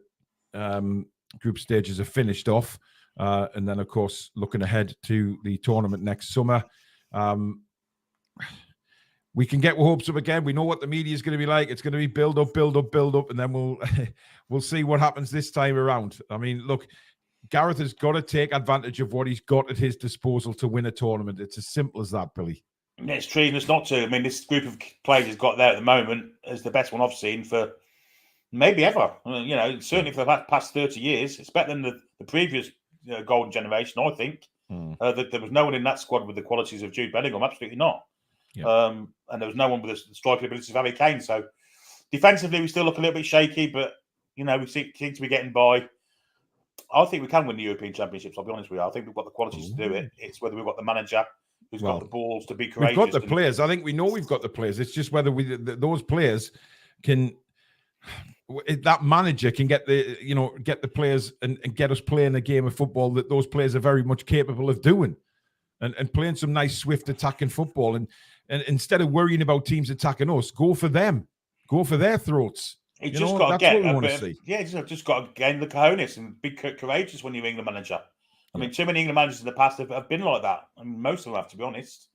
Speaker 2: group stages are finished off. And then, of course, looking ahead to the tournament next summer. We can get our hopes up again. We know what the media is going to be like. It's going to be build up, and then we'll see what happens this time around. I mean, look, Gareth has got to take advantage of what he's got at his disposal to win a tournament. It's as simple as that, Billy.
Speaker 3: It's treasonous not to. I mean, this group of players he's got there at the moment is the best one I've seen for maybe ever. Certainly for the past 30 years. It's better than the previous golden generation, I think. That there was no one in that squad with the qualities of Jude Bellingham. Absolutely not. And there was no one with the striking abilities of Harry Kane. So defensively, we still look a little bit shaky, but we seem to be getting by. I think we can win the European Championships. I'll be honest with you. I think we've got the qualities to do it. It's whether we've got the manager who's got the balls to be courageous.
Speaker 2: We've got the players. I think we know we've got the players. It's just whether those players can. That manager can get the players and get us playing a game of football that those players are very much capable of doing, and playing some nice swift attacking football. And instead of worrying about teams attacking us, go for them, go for their throats.
Speaker 3: He's just got to get a bit of, he's just got to gain the cojones and be courageous when you're England manager. I mean, too many England managers in the past have been like that. I mean, most of them have, to be honest.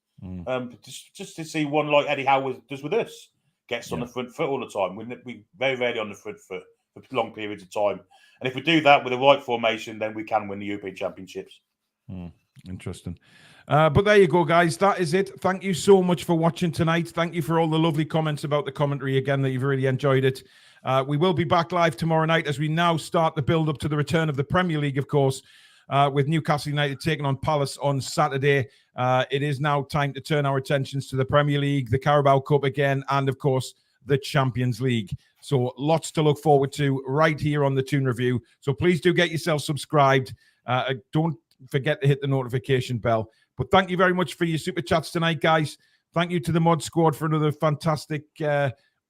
Speaker 3: Just to see one like Eddie Howe does with us. Gets on the front foot all the time. We very rarely on the front foot for long periods of time. And if we do that with the right formation, then we can win the European Championships.
Speaker 2: Interesting. But there you go, guys. That is it. Thank you so much for watching tonight. Thank you for all the lovely comments about the commentary again, that you've really enjoyed it. We will be back live tomorrow night as we now start the build-up to the return of the Premier League, of course, with Newcastle United taking on Palace on Saturday. It is now time to turn our attentions to the Premier League, the Carabao Cup again, and, of course, the Champions League. So lots to look forward to right here on the Toon Review. So please do get yourself subscribed. Don't forget to hit the notification bell. But thank you very much for your super chats tonight, guys. Thank you to the Mod Squad for another fantastic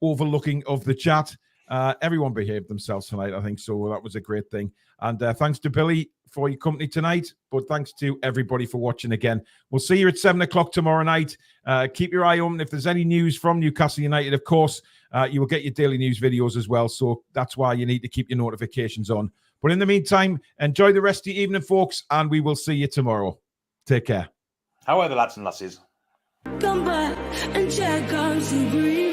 Speaker 2: overlooking of the chat. Everyone behaved themselves tonight, I think, so that was a great thing. And thanks to Billy for your company tonight, but thanks to everybody for watching again. We'll see you at 7 o'clock tomorrow night. Keep your eye open. If there's any news from Newcastle United, of course, you will get your daily news videos as well, so that's why you need to keep your notifications on. But in the meantime, enjoy the rest of your evening, folks, and we will see you tomorrow. Take care.
Speaker 3: How are the lads and lasses?
Speaker 1: Come back and check out the green.